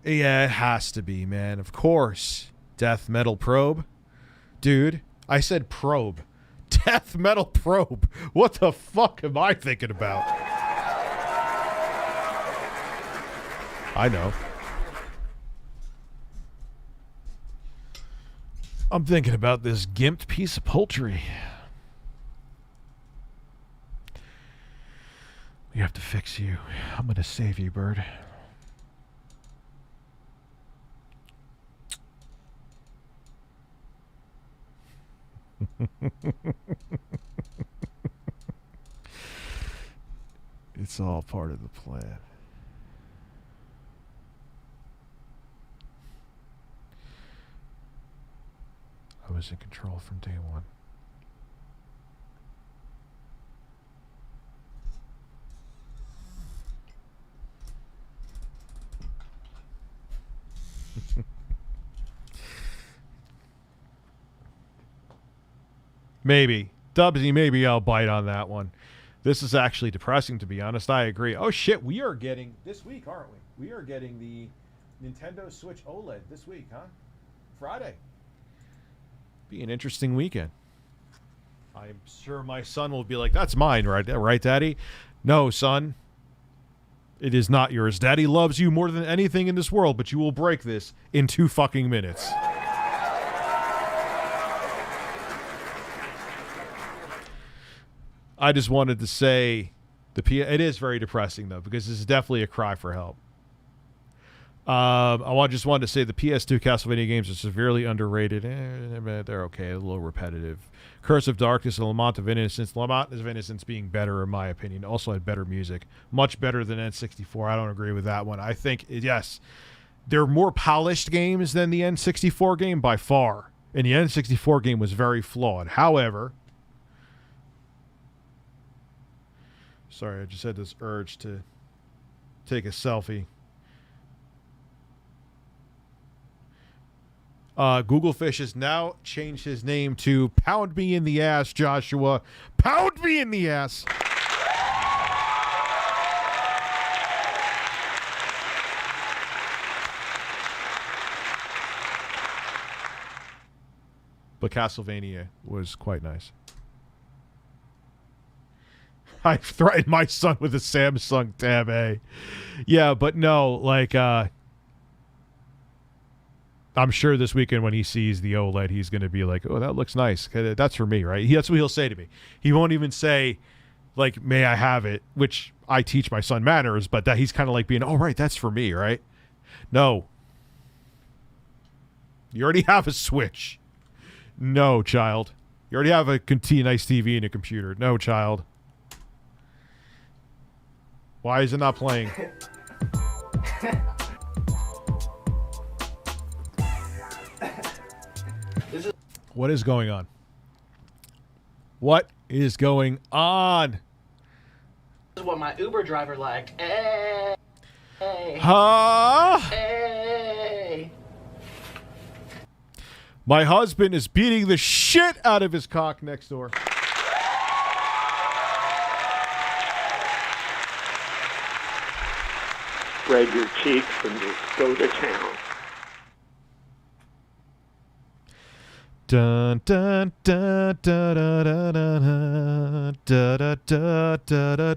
Yeah, it has to be, man. Of course. Death metal probe. Dude, I said probe. Death metal probe. What the fuck am I thinking about? I know. I'm thinking about this gimped piece of poultry. We have to fix you. I'm gonna save you, bird. It's all part of the plan. I was in control from day one. Maybe. Dubsy, maybe I'll bite on that one. This is actually depressing, to be honest. I agree. Oh, shit. We are getting, this week, aren't we? We are getting the Nintendo Switch OLED this week, huh? Friday. Be an interesting weekend. I'm sure my son will be like, that's mine, right, Daddy? No, son. It is not yours. Daddy loves you more than anything in this world, but you will break this in 2 fucking minutes. I just wanted to say it is very depressing, though, because this is definitely a cry for help. Just wanted to say the PS2 Castlevania games are severely underrated. They're okay, a little repetitive. Curse of Darkness and Lamont of Innocence. Lamont of Innocence being better, in my opinion. Also had better music. Much better than N64. I don't agree with that one. I think, yes, they're more polished games than the N64 game by far. And the N64 game was very flawed. However... Sorry, I just had this urge to take a selfie. Google Fish has now changed his name to Pound Me in the Ass, Joshua. Pound me in the ass. But Castlevania was quite nice. I threatened my son with a Samsung Tab A. Yeah, but no, like, I'm sure this weekend when he sees the OLED, he's going to be like, oh, that looks nice. That's for me, right? That's what he'll say to me. He won't even say, like, may I have it, which I teach my son manners, but that he's kind of like being, oh, right, that's for me, right? No. You already have a Switch. No, child. You already have a nice TV and a computer. No, child. Why is it not playing? What is going on? What is going on? This is what my Uber driver liked. Hey. Huh? Hey. My husband is beating the shit out of his cock next door. Spread your cheeks and just go to town. Dun dun dun dun dun dun dun dun dun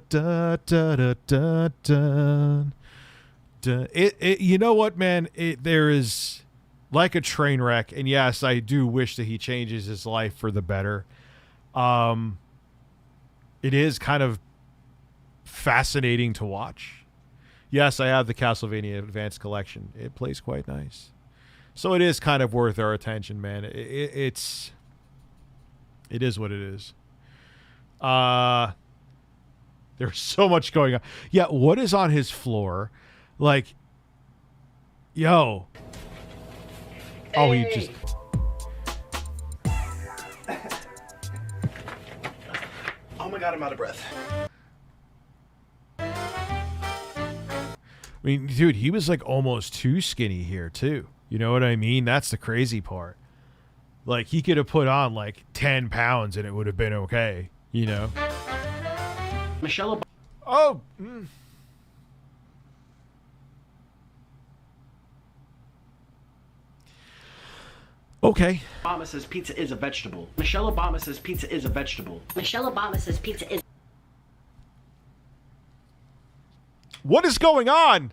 dun dun dun. You know what, man? There is like a train wreck, and yes, I do wish that he changes his life for the better. It is kind of fascinating to watch. Yes, I have the Castlevania Advanced Collection. It plays quite nice. So it is kind of worth our attention, man. It is what it is. There's so much going on. Yeah, what is on his floor? Like, yo. Oh, he just... Oh my god, I'm out of breath. I mean, dude, he was like almost too skinny here, too. You know what I mean? That's the crazy part. Like, he could have put on like 10 pounds and it would have been okay, you know? Michelle Obama. Oh! Okay. Obama says pizza is a vegetable. Michelle Obama says pizza is a vegetable. Michelle Obama says pizza is... What is going on?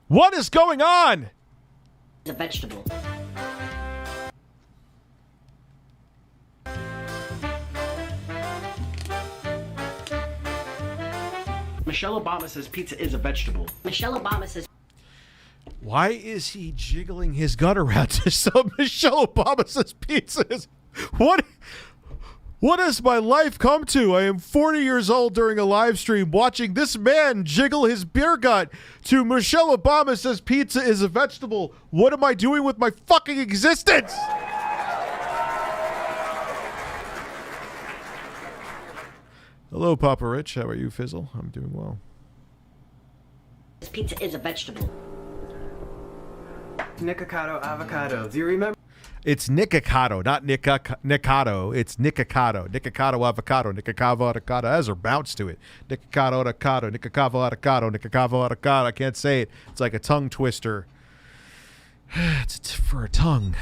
What is going on? a vegetable. Michelle Obama says pizza is a vegetable. Michelle Obama says Why is he jiggling his gut around to so Michelle Obama says pizza is... What has my life come to? I am 40 years old during a live stream watching this man jiggle his beer gut to Michelle Obama says pizza is a vegetable. What am I doing with my fucking existence? Hello, Papa Rich. How are you, Fizzle? I'm doing well. pizza is a vegetable. Nikocado avocado. Do you remember? It's Nikocado, not Nikocado. It's Nikocado. Nikocado avocado. Nikocado avocado. Has a bounce to it. Nikocado avocado. Nikocado avocado. Nikocado avocado. I can't say it. It's like a tongue twister. It's for a tongue.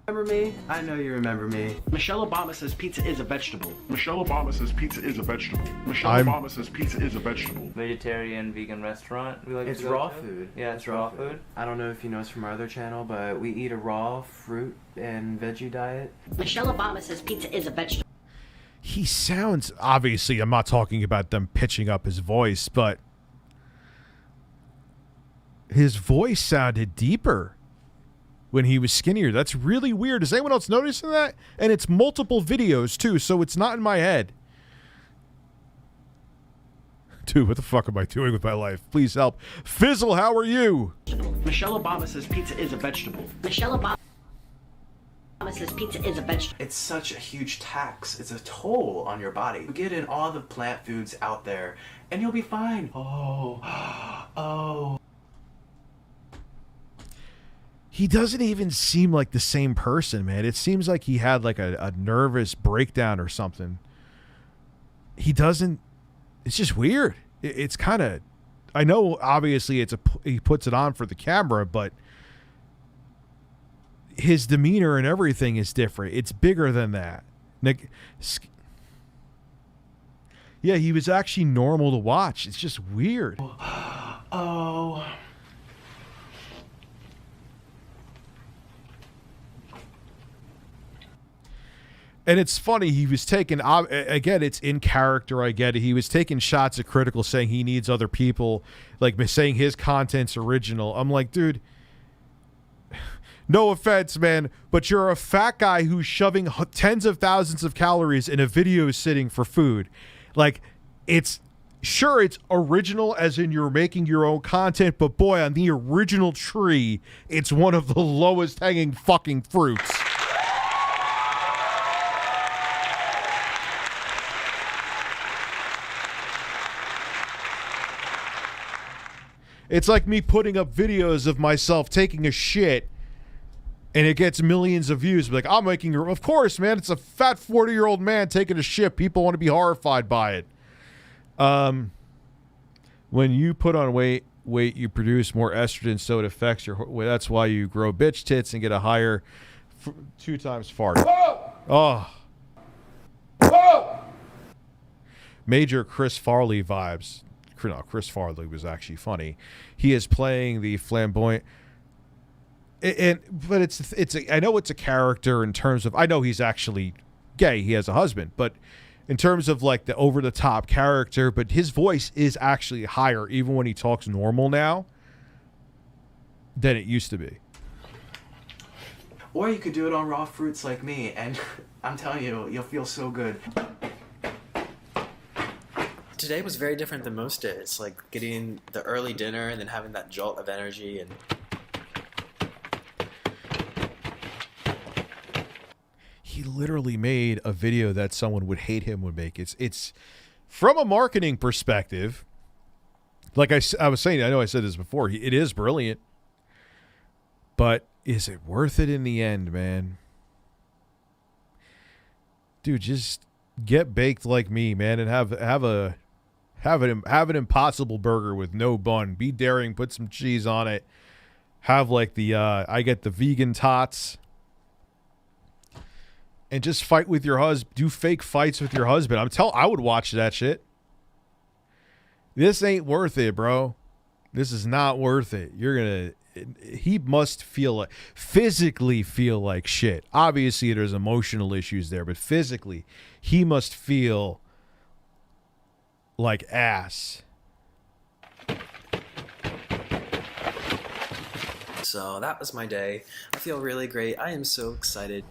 Remember me? I know you remember me. Michelle Obama says pizza is a vegetable. Michelle Obama says pizza is a vegetable. Michelle Obama says pizza is a vegetable. Vegetarian, vegan restaurant. We like It's to go raw to. food. Yeah, it's raw food. I don't know if you know us from our other channel, but we eat a raw fruit and veggie diet. Michelle Obama says pizza is a vegetable. He sounds, obviously, I'm not talking about them pitching up his voice, but his voice sounded deeper when he was skinnier. That's really weird. Is anyone else noticing that? And it's multiple videos, too, so it's not in my head. Dude, what the fuck am I doing with my life? Please help. Fizzle, how are you? Michelle Obama says pizza is a vegetable. Michelle Obama says pizza is a vegetable. It's such a huge tax. It's a toll on your body. Get in all the plant foods out there, and you'll be fine. Oh. He doesn't even seem like the same person, man. It seems like he had like a nervous breakdown or something. He doesn't... It's just weird. It's kind of... I know, obviously, he puts it on for the camera, but his demeanor and everything is different. It's bigger than that. Yeah, he was actually normal to watch. It's just weird. Oh. And it's funny, he was taking, again, it's in character, I get it. He was taking shots at Critical saying he needs other people, like saying his content's original. I'm like, dude, no offense, man, but you're a fat guy who's shoving tens of thousands of calories in a video sitting for food. Like, it's original as in you're making your own content, but boy, on the original tree, it's one of the lowest hanging fucking fruits. It's like me putting up videos of myself taking a shit and it gets millions of views. Like, I'm making your... Of course, man. It's a fat 40-year-old man taking a shit. People want to be horrified by it. When you put on weight, you produce more estrogen, so it affects your... That's why you grow bitch tits and get a higher 2 times fart. Oh. Major Chris Farley vibes. No, Chris Farley was actually funny. He is playing the flamboyant, but it's I know it's a character in terms of, I know he's actually gay. He has a husband, but in terms of like the over the top character, but his voice is actually higher even when he talks normal now than it used to be. Or you could do it on raw fruits like me, and I'm telling you, you'll feel so good. Today was very different than most days, like getting the early dinner and then having that jolt of energy. And he literally made a video that someone would hate him would make. It's from a marketing perspective, like I was saying, I know I said this before, it is brilliant, but is it worth it in the end, man? Dude, just get baked like me, man, and have an Impossible Burger with no bun. Be daring, put some cheese on it. Have like the I get the vegan tots. And just fight with your husband. Do fake fights with your husband. I would watch that shit. This ain't worth it, bro. This is not worth it. He must physically feel like shit. Obviously, there's emotional issues there, but physically, he must feel like ass. So that was my day. I feel really great. I am so excited.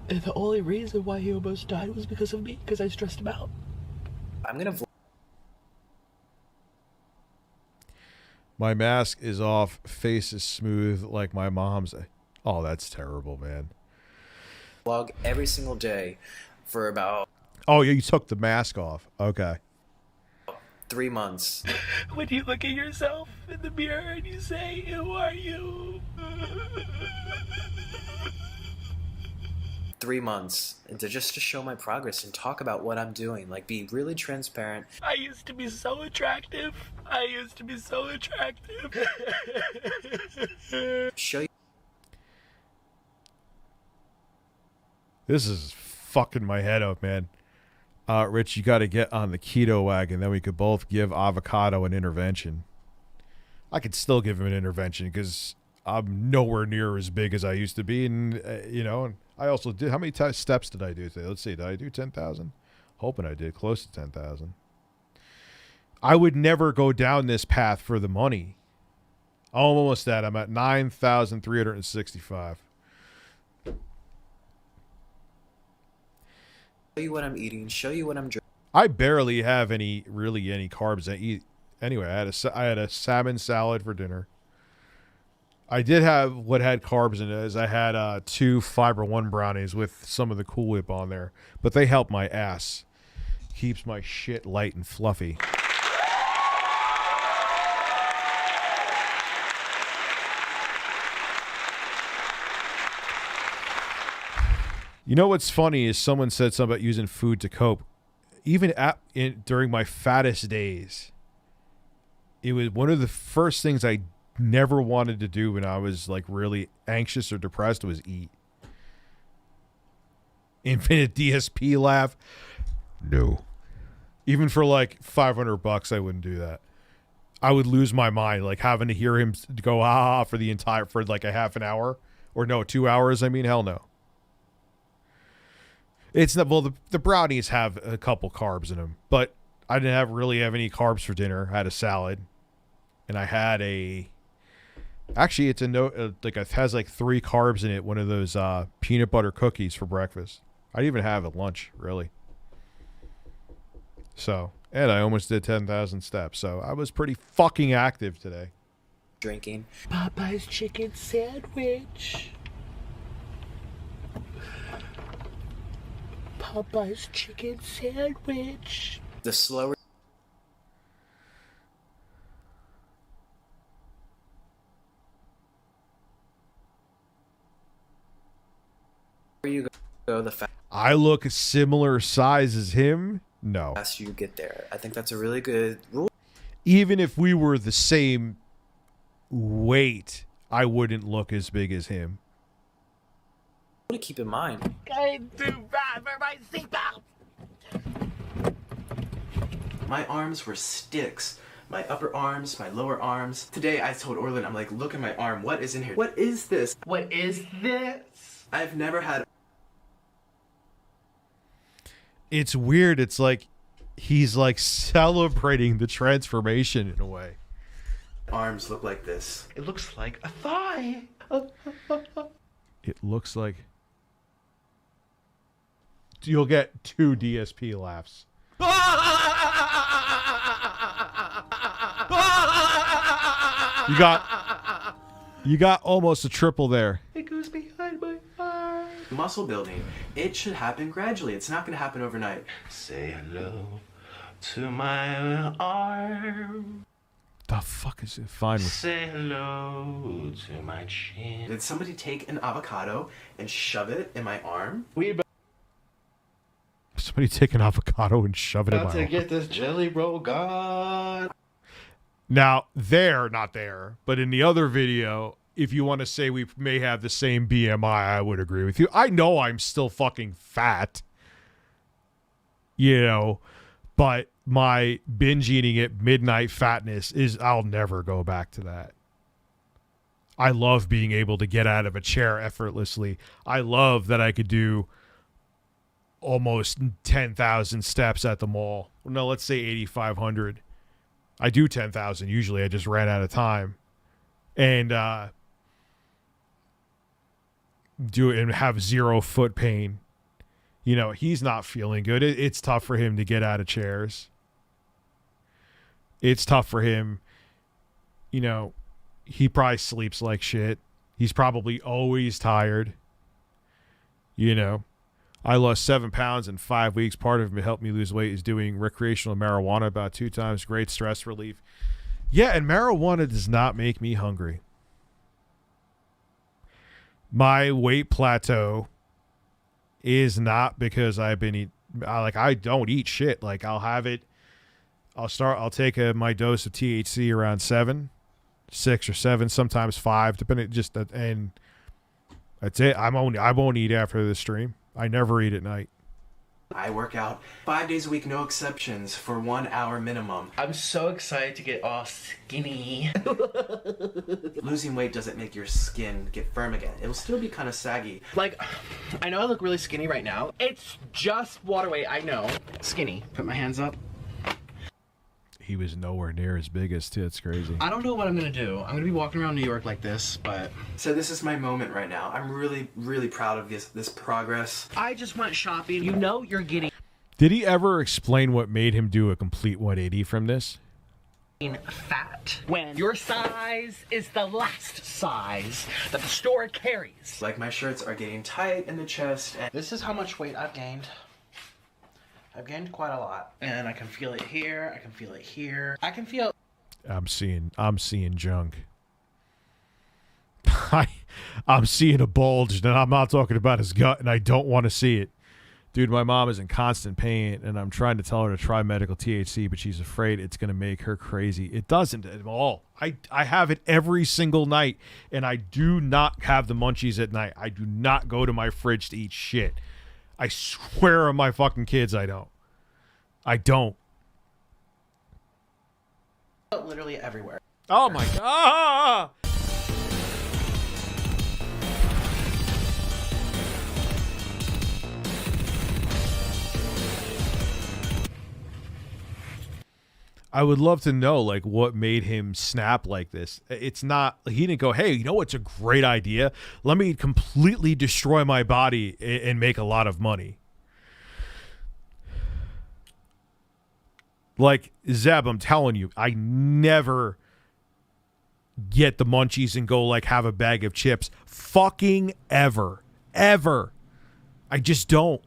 And the only reason why he almost died was because of me, because I stressed him out. I'm gonna My mask is off, face is smooth like my mom's. Oh, that's terrible, man. vlog every single day for about Oh, you took the mask off. Okay. 3 months. When you look at yourself in the mirror and you say, "Who are you?" 3 months, and to show my progress and talk about what I'm doing, like be really transparent. I used to be so attractive. Show you. This is fucking my head up, man. Rich, you got to get on the keto wagon. Then we could both give Avocado an intervention. I could still give him an intervention because I'm nowhere near as big as I used to be. And, and I also did. How many steps did I do today? Let's see. Did I do 10,000? Hoping I did. Close to 10,000. I would never go down this path for the money. I'm almost at. I'm at 9,365. Show you what I'm eating. Show you what I'm drinking. I barely have any carbs I eat. Anyway, I had a salmon salad for dinner. I did have what had carbs in it. Is I had 2 Fiber One brownies with some of the Cool Whip on there, but they help my ass. Keeps my shit light and fluffy. You know what's funny is someone said something about using food to cope. Even during my fattest days, it was one of the first things I never wanted to do when I was like really anxious or depressed was eat. Infinite DSP laugh. No. Even for like $500, I wouldn't do that. I would lose my mind, like having to hear him go for like a half an hour or no, 2 hours. I mean, hell no. It's not, well, the brownies have a couple carbs in them, but I didn't really have any carbs for dinner. I had a salad, and I had actually, it's it has like 3 carbs in it. One of those peanut butter cookies for breakfast. I didn't even have at lunch, really. So, and I almost did 10,000 steps. So I was pretty fucking active today. Drinking. Popeye's chicken sandwich. Popeye's chicken sandwich. The slower you go, the I look a similar size as him. No. faster you get there. I think that's a really good rule. Even if we were the same weight, I wouldn't look as big as him. To keep in mind. I'm too bad for my seatbelt. My arms were sticks. My upper arms, my lower arms. Today I told Orlin, I'm like, look at my arm. What is in here? What is this? What is this? I've never had. It's weird. It's like he's like celebrating the transformation in a way. Arms look like this. It looks like a thigh. It looks like you'll get 2 DSP laughs. You got almost a triple there. It goes behind my arm. Muscle building. It should happen gradually. It's not going to happen overnight. Say hello to my arm. The fuck is it? Fine. Say hello to my chin. Did somebody take an avocado and shove it in my arm? Somebody take an avocado and shove it in my About to arm. get this jelly roll gone. Now, not there, but in the other video, if you want to say we may have the same BMI, I would agree with you. I know I'm still fucking fat, but my binge eating at midnight fatness I'll never go back to that. I love being able to get out of a chair effortlessly. I love that I could do almost 10,000 steps at the mall. No, let's say 8,500. I do 10,000 usually. I just ran out of time. And do it and have 0 foot pain. You know, he's not feeling good. It's tough for him to get out of chairs. It's tough for him. You know, he probably sleeps like shit. He's probably always tired. You know, I lost 7 pounds in 5 weeks. Part of it helped me lose weight is doing recreational marijuana about 2 times. Great stress relief. Yeah, and marijuana does not make me hungry. My weight plateau is not because I've been I don't eat shit. Like I'll take my dose of THC around 6 or 7, sometimes 5, depending and that's it. I won't eat after the stream. I never eat at night. I work out 5 days a week, no exceptions, for 1 hour minimum. I'm so excited to get all skinny. Losing weight doesn't make your skin get firm again. It'll still be kind of saggy. Like, I know I look really skinny right now. It's just water weight, I know. Skinny. Put my hands up. He was nowhere near as big as tits. Crazy. I don't know what I'm gonna do. I'm gonna be walking around New York like this, but... So this is my moment right now. I'm really, really proud of this progress. I just went shopping. You know you're getting... Did he ever explain what made him do a complete 180 from this? Fat when your size is the last size that the store carries. Like my shirts are getting tight in the chest, and this is how much weight I've gained. I've gained quite a lot, and I can feel it here. I can feel it here. I can feel. I'm seeing junk. I'm seeing a bulge, and I'm not talking about his gut, and I don't want to see it. Dude, my mom is in constant pain, and I'm trying to tell her to try medical THC, but she's afraid it's going to make her crazy. It doesn't at all. I have it every single night, and I do not have the munchies at night. I do not go to my fridge to eat shit. I swear on my fucking kids I don't. I don't. Literally everywhere. Oh my God. I would love to know, like, what made him snap like this. It's not, he didn't go, hey, you know what's a great idea? Let me completely destroy my body and make a lot of money. Like, Zeb, I'm telling you, I never get the munchies and go, like, have a bag of chips. Fucking ever. Ever. I just don't.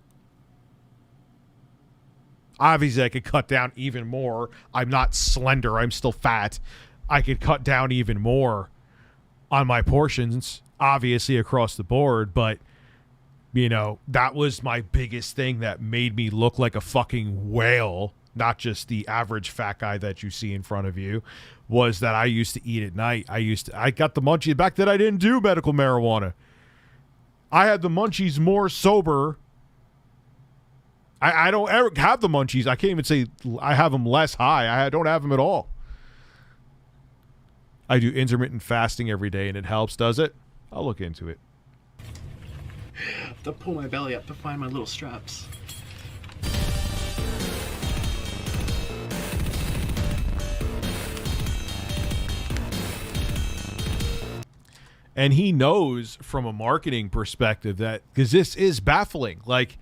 Obviously, I could cut down even more. I'm not slender. I'm still fat. I could cut down even more on my portions, obviously, across the board. But, you know, that was my biggest thing that made me look like a fucking whale, not just the average fat guy that you see in front of you, was that I used to eat at night. I got the munchies. Back then, I didn't do medical marijuana. I had the munchies more sober. I don't ever have the munchies. I can't even say I have them less high. I don't have them at all. I do intermittent fasting every day, and it helps, does it? I'll look into it. I have to pull my belly up to find my little straps. And he knows from a marketing perspective that, because this is baffling, like,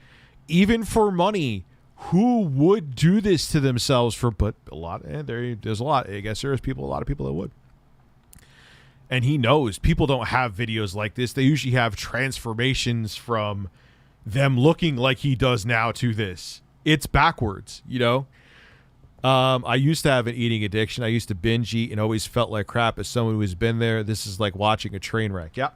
even for money, who would do this to themselves for, but a lot, and there's a lot, I guess there's a lot of people that would. And he knows people don't have videos like this. They usually have transformations from them looking like he does now to this. It's backwards, you know? I used to have an eating addiction. I used to binge eat and always felt like crap. As someone who's been there, this is like watching a train wreck. Yeah.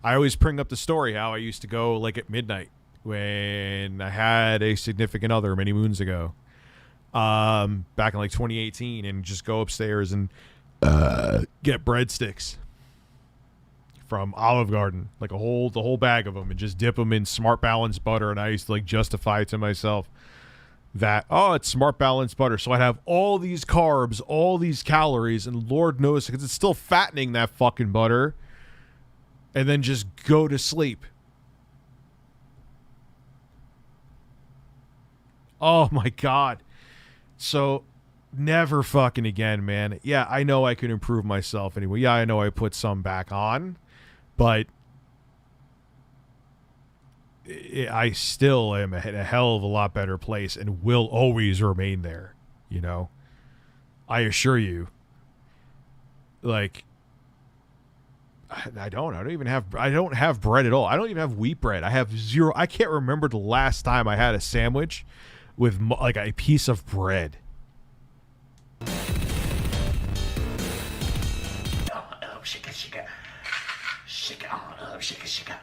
I always bring up the story how I used to go like at midnight when I had a significant other many moons ago, back in like 2018, and just go upstairs and get breadsticks from Olive Garden, like the whole bag of them, and just dip them in Smart Balance butter. And I used to like justify it to myself that, oh, it's Smart Balance butter, so I'd have all these carbs, all these calories, and Lord knows, because it's still fattening, that fucking butter, and then just go to sleep. Oh my God. So never fucking again, man. Yeah, I know I can improve myself anyway. Yeah, I know I put some back on, but I still am in a hell of a lot better place and will always remain there, you know? I assure you. Like, I don't have bread at all. I don't even have wheat bread. I have zero. I can't remember the last time I had a sandwich with like a piece of bread. Shake it, shake it. Shake it on, shake it, shake it.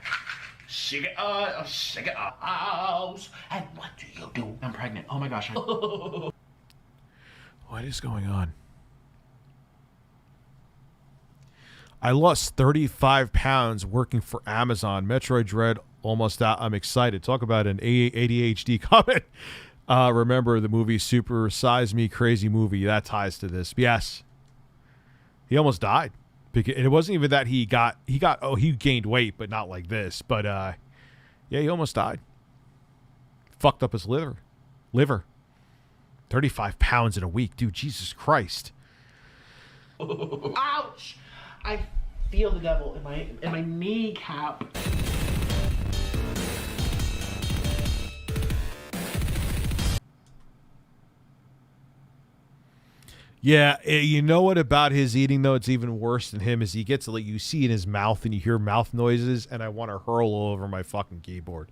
Shake it on, shake it on. And what do you do? I'm pregnant. Oh my gosh. What is going on? I lost 35 pounds working for Amazon. Metroid Dread almost out. I'm excited. Talk about an ADHD comment. Remember the movie Super Size Me Crazy Movie. That ties to this. Yes. He almost died. Because it wasn't even that he gained weight, but not like this. But yeah, he almost died. Fucked up his liver. 35 pounds in a week. Dude, Jesus Christ. Ouch! I feel the devil in my kneecap. Yeah, you know what about his eating, though? It's even worse than him is he gets, like, you see in his mouth and you hear mouth noises, and I want to hurl all over my fucking keyboard.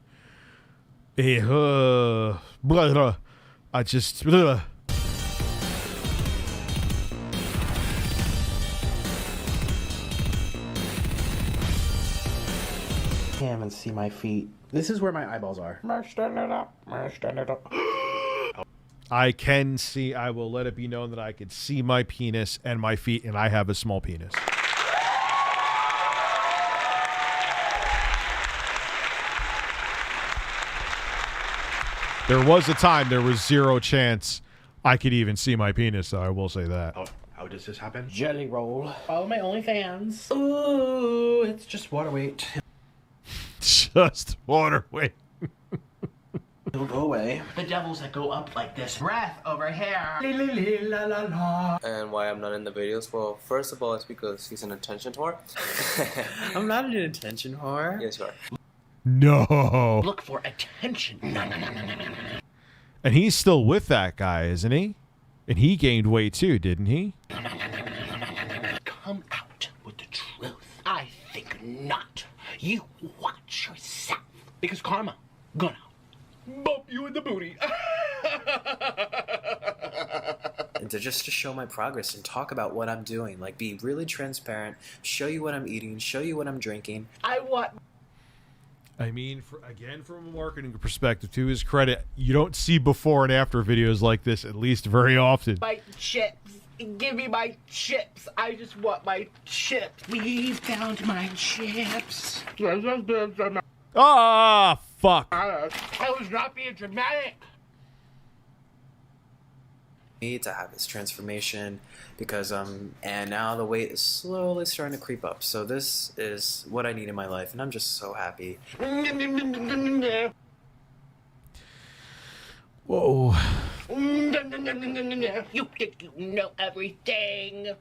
Blah, blah. I just... Blah. Cam and see my feet. This is where my eyeballs are. Stand it up. Stand it up. I can see, I will let it be known that I can see my penis and my feet, and I have a small penis. There was a time there was zero chance I could even see my penis, though, I will say that. Oh, how does this happen? Jelly roll. Follow my OnlyFans. Ooh, it's just water weight. Just water weight. It'll go away. The devils that go up like this. Breath over here. La, la, la. And why I'm not in the videos? Well, first of all, it's because he's an attention whore. I'm not an attention whore. Yes, you are. No. Look for attention. No. And he's still with that guy, isn't he? And he gained weight too, didn't he? Come out with the truth. I think not. You watch yourself. Because karma gonna bump you in the booty. And to show my progress and talk about what I'm doing. Like, be really transparent, show you what I'm eating, show you what I'm drinking. I mean, from a marketing perspective, to his credit, you don't see before and after videos like this, at least very often. My chips. Give me my chips. I just want my chips. We found my chips. Ah, fuck. I was not being dramatic. Me to have this transformation because and now the weight is slowly starting to creep up. So this is what I need in my life, and I'm just so happy. Whoa. You think you know everything.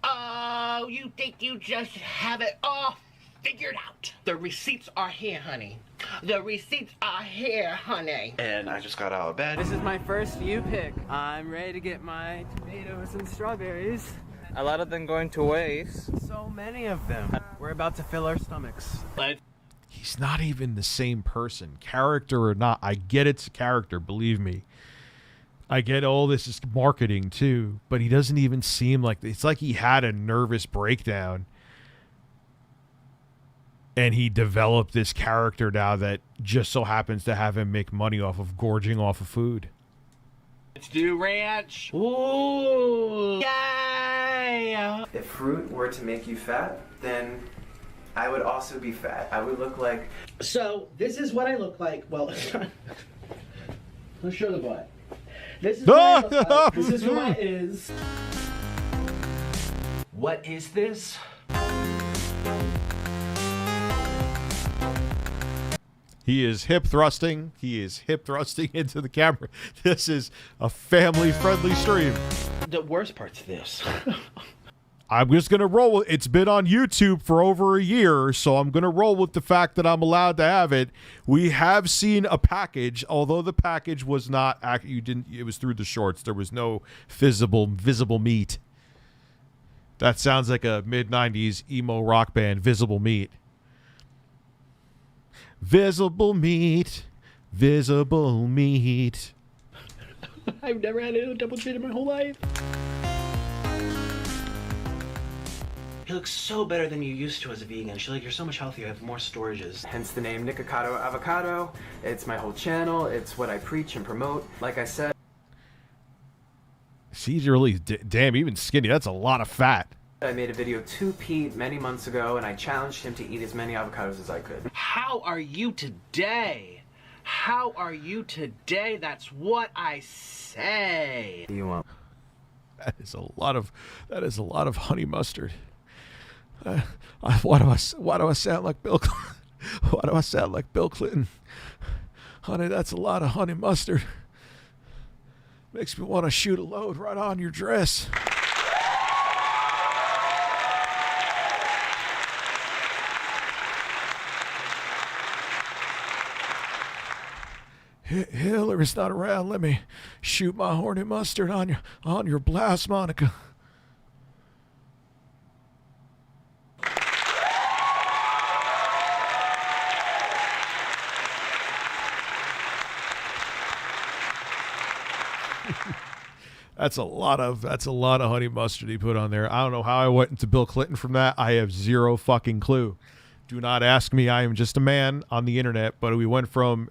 Oh, you think you just have it all figured out. The receipts are here, honey. The receipts are here, honey. And I just got out of bed. This is my first view pick. I'm ready to get my tomatoes and strawberries. A lot of them going to waste. So many of them. We're about to fill our stomachs. He's not even the same person, character or not. I get it's a character, believe me. I get all this is marketing too, but he doesn't even seem like it's like he had a nervous breakdown and he developed this character now that just so happens to have him make money off of gorging off of food. Let's do ranch. Ooh, yay! If fruit were to make you fat, then I would also be fat. I would look like... So, this is what I look like. Well, let's show the butt. This is what I look like. This is who I is. What is this? He is hip thrusting. He is hip thrusting into the camera. This is a family-friendly stream. The worst part's this. I'm just going to roll with it. It's been on YouTube for over a year, so I'm going to roll with the fact that I'm allowed to have it. We have seen a package, although the package was not, it was through the shorts. There was no visible meat. That sounds like a mid-90s emo rock band, Visible Meat. Visible meat, visible meat. I've never had a double chin in my whole life. You look so better than you used to as a vegan. You're so much healthier. You have more storages. Hence the name Nikocado Avocado. It's my whole channel. It's what I preach and promote. Like I said. She's really, damn, even skinny. That's a lot of fat. I made a video to Pete many months ago, and I challenged him to eat as many avocados as I could. How are you today? How are you today? That's what I say. Do you want? That is a lot of honey mustard. Why do I sound like Bill? Why do I sound like Bill Clinton? Honey, that's a lot of honey mustard. Makes me want to shoot a load right on your dress. Hillary's not around. Let me shoot my horny mustard on your blouse, Monica. That's a lot of honey mustard he put on there. I don't know how I went into Bill Clinton from that. I have zero fucking clue. Do not ask me. I am just a man on the internet. But we went from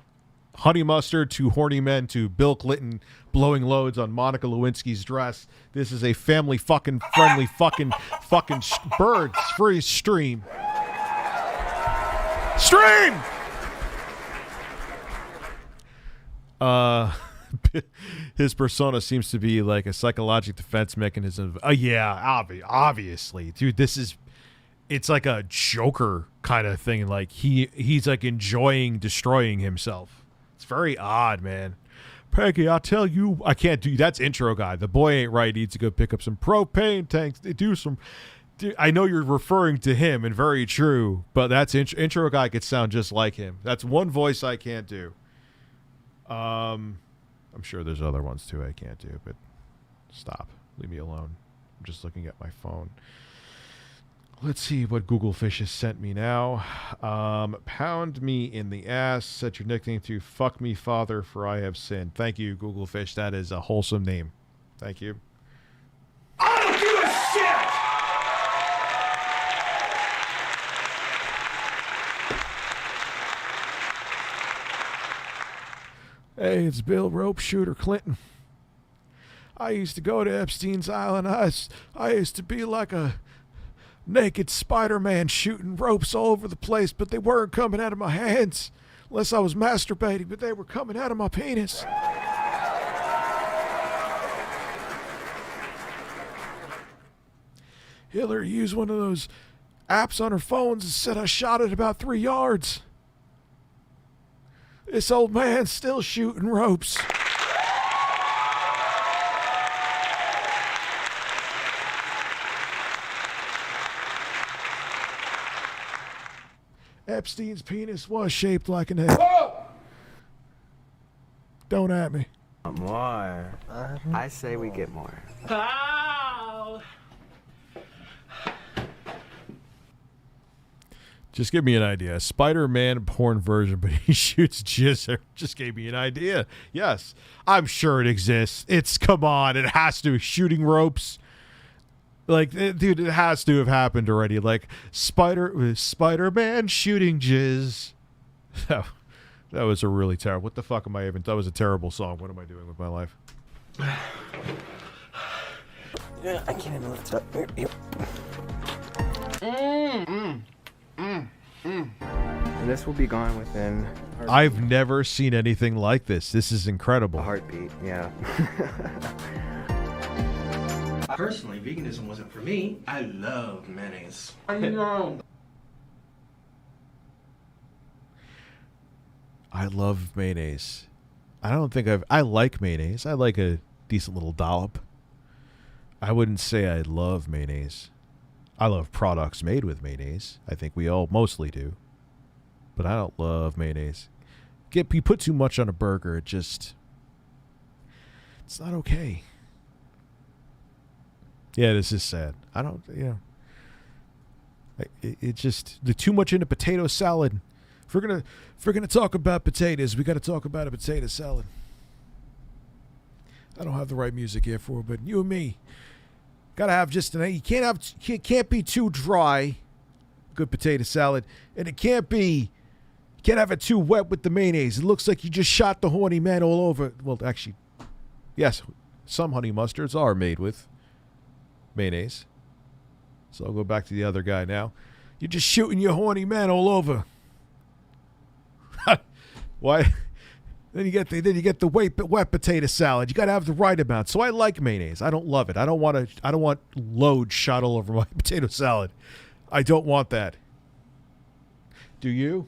honey mustard to horny men to Bill Clinton blowing loads on Monica Lewinsky's dress. This is a family fucking friendly fucking birds free stream. Stream. His persona seems to be like a psychological defense mechanism. Yeah, obviously, dude. It's like a Joker kind of thing. Like he's like enjoying destroying himself. It's very odd, man. Peggy, I'll tell you, I can't do. That's intro guy. The boy ain't right. Needs to go pick up some propane tanks. They do some. Dude, I know you're referring to him, and very true. But that's intro guy could sound just like him. That's one voice I can't do. I'm sure there's other ones too I can't do, but stop. Leave me alone. I'm just looking at my phone. Let's see what Google Fish has sent me now. Pound me in the ass. Set your nickname to Fuck Me Father, for I have sinned. Thank you, Google Fish. That is a wholesome name. Thank you. I don't give a shit! Hey, it's Bill Rope Shooter Clinton. I used to go to Epstein's Island. I used to be like a naked Spider-Man shooting ropes all over the place, but they weren't coming out of my hands unless I was masturbating, but they were coming out of my penis. Hillary used one of those apps on her phones and said I shot it about 3 yards. This old man's still shooting ropes. Epstein's penis was shaped like an egg. Don't at me. More. I say we get more. How? Just give me an idea. Spider-Man porn version, but he shoots jizz. Just gave me an idea. Yes, I'm sure it exists. Come on, it has to. Shooting ropes. Like, dude, it has to have happened already. Like, Spider-Man shooting jizz. That was a really terrible. What the fuck am I even? That was a terrible song. What am I doing with my life? Yeah, I can't even lift it up. Here. And this will be gone within. I've never seen anything like this. This is incredible. A heartbeat, yeah. Personally, veganism wasn't for me. I love mayonnaise. I know. I love mayonnaise. I like mayonnaise. I like a decent little dollop. I wouldn't say I love mayonnaise. I love products made with mayonnaise. I think we all mostly do. But I don't love mayonnaise. You put too much on a burger, it's not okay. Yeah, this is sad. I don't, it just, the too much into potato salad. If we're gonna talk about potatoes, we got to talk about a potato salad. I don't have the right music here for it, but you and me gotta have just you can't be too dry. Good potato salad, and you can't have it too wet with the mayonnaise. It looks like you just shot the horny man all over. Well, actually, yes, some honey mustards are made with mayonnaise. So I'll go back to the other guy now. You're just shooting your horny man all over. Why? Then you get the wet potato salad. You got to have the right amount. So I like mayonnaise. I don't love it. I don't want load shot all over my potato salad. I don't want that. Do you?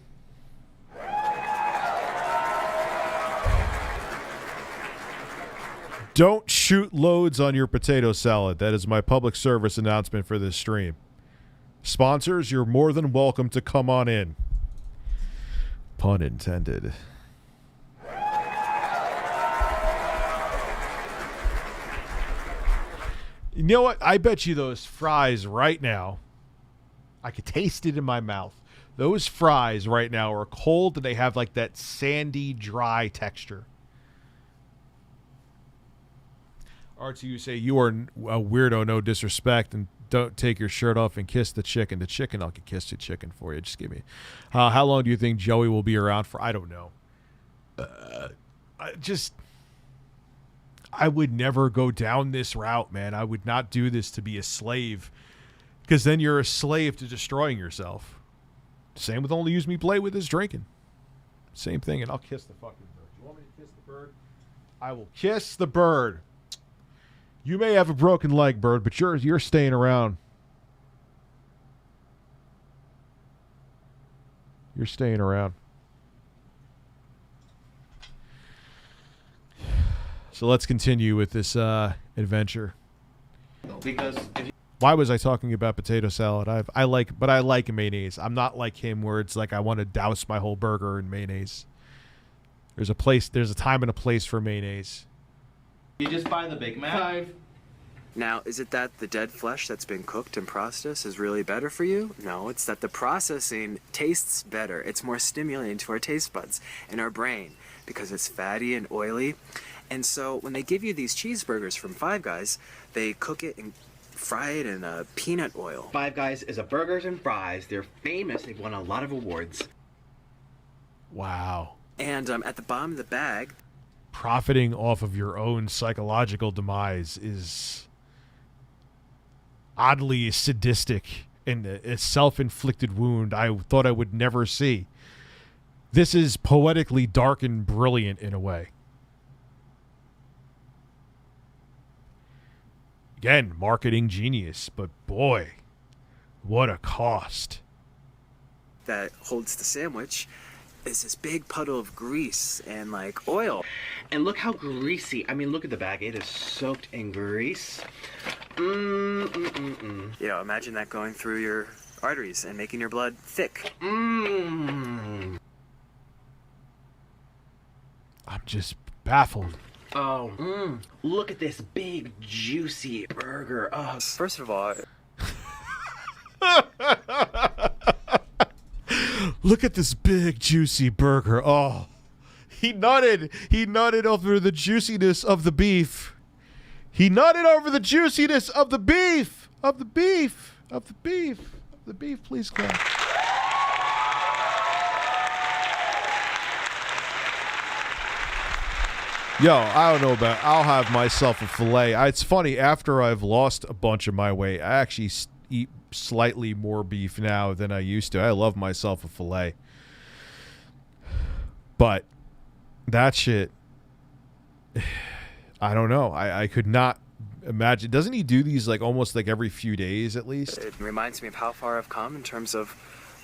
Don't shoot loads on your potato salad. That is my public service announcement for this stream. Sponsors, you're more than welcome to come on in. Pun intended. You know what? I bet you those fries right now, I could taste it in my mouth. Those fries right now are cold and they have like that sandy, dry texture. R2, you say you are a weirdo, no disrespect, and don't take your shirt off and kiss the chicken. The chicken, I'll kiss the chicken for you. Just give me. How long do you think Joey will be around for? I don't know. I would never go down this route, man. I would not do this to be a slave, because then you're a slave to destroying yourself. Same with only use me play with is drinking. Same thing, and I'll kiss the fucking bird. You want me to kiss the bird? I will kiss the bird. You may have a broken leg, bird, but you're staying around. You're staying around. So let's continue with this adventure. Because why was I talking about potato salad? I like mayonnaise. I'm not like him where it's like I want to douse my whole burger in mayonnaise. There's a time and a place for mayonnaise. you just buy the Big Mac. Now, is it that the dead flesh that's been cooked and processed is really better for you? No, it's that the processing tastes better. It's more stimulating to our taste buds and our brain because it's fatty and oily. And so when they give you these cheeseburgers from Five Guys, they cook it and fry it in peanut oil. Five Guys is a burgers and fries. They're famous. They've won a lot of awards. Wow. And at the bottom of the bag, profiting off of your own psychological demise is oddly sadistic and a self-inflicted wound I thought I would never see. This is poetically dark and brilliant in a way. Again, marketing genius, but boy, what a cost. that holds the sandwich is this big puddle of grease and like oil. And look how greasy. I mean, look at the bag. It is soaked in grease. You know, imagine that going through your arteries and making your blood thick. I'm just baffled. Oh, look at this big, juicy burger. Oh. First of all, look at this big, juicy burger. Oh, he nutted. He nutted over the juiciness of the beef. He nutted over the juiciness of the beef. Of the beef. Of the beef. Of the beef, please come. Yo, I don't know about. I'll have myself a filet. It's funny, after I've lost a bunch of my weight, I actually eat slightly more beef now than I used to. I love myself a filet. But that shit, I don't know. I could not imagine. Doesn't he do these like almost like every few days at least? it reminds me of how far I've come in terms of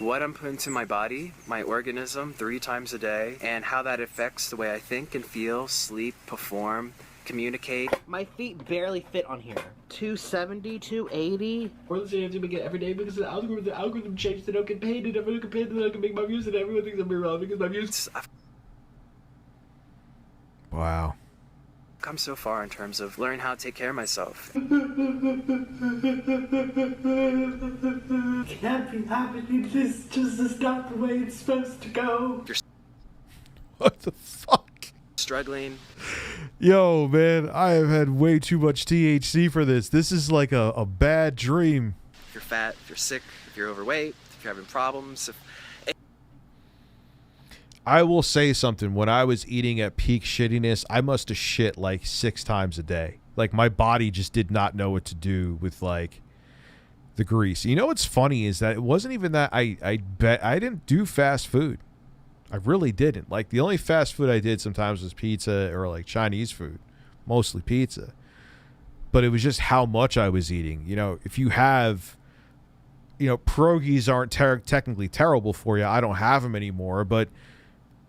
what I'm putting into my body, my organism 3 times a day, and how that affects the way I think and feel, sleep, perform, communicate. My feet barely fit on here. 270, 280. Or let's say I have to make it every day because the algorithm changed and I don't get paid, and if I don't get paid, then I can make my views, and everyone thinks I'm irrelevant because my views. Wow. I've come so far in terms of learning how to take care of myself. Can't be happening. This just is not the way it's supposed to go. What the fuck? Struggling. Yo, man, I have had way too much THC for this. This is like a bad dream. If you're fat, if you're sick, if you're overweight, if you're having problems. I will say something. When I was eating at peak shittiness, I must have shit like 6 times a day. Like, my body just did not know what to do with, like, the grease. You know what's funny is that it wasn't even that I didn't do fast food. I really didn't. Like, the only fast food I did sometimes was pizza or, like, Chinese food. Mostly pizza. But it was just how much I was eating. You know, if you have... You know, pierogies aren't technically terrible for you. I don't have them anymore, but...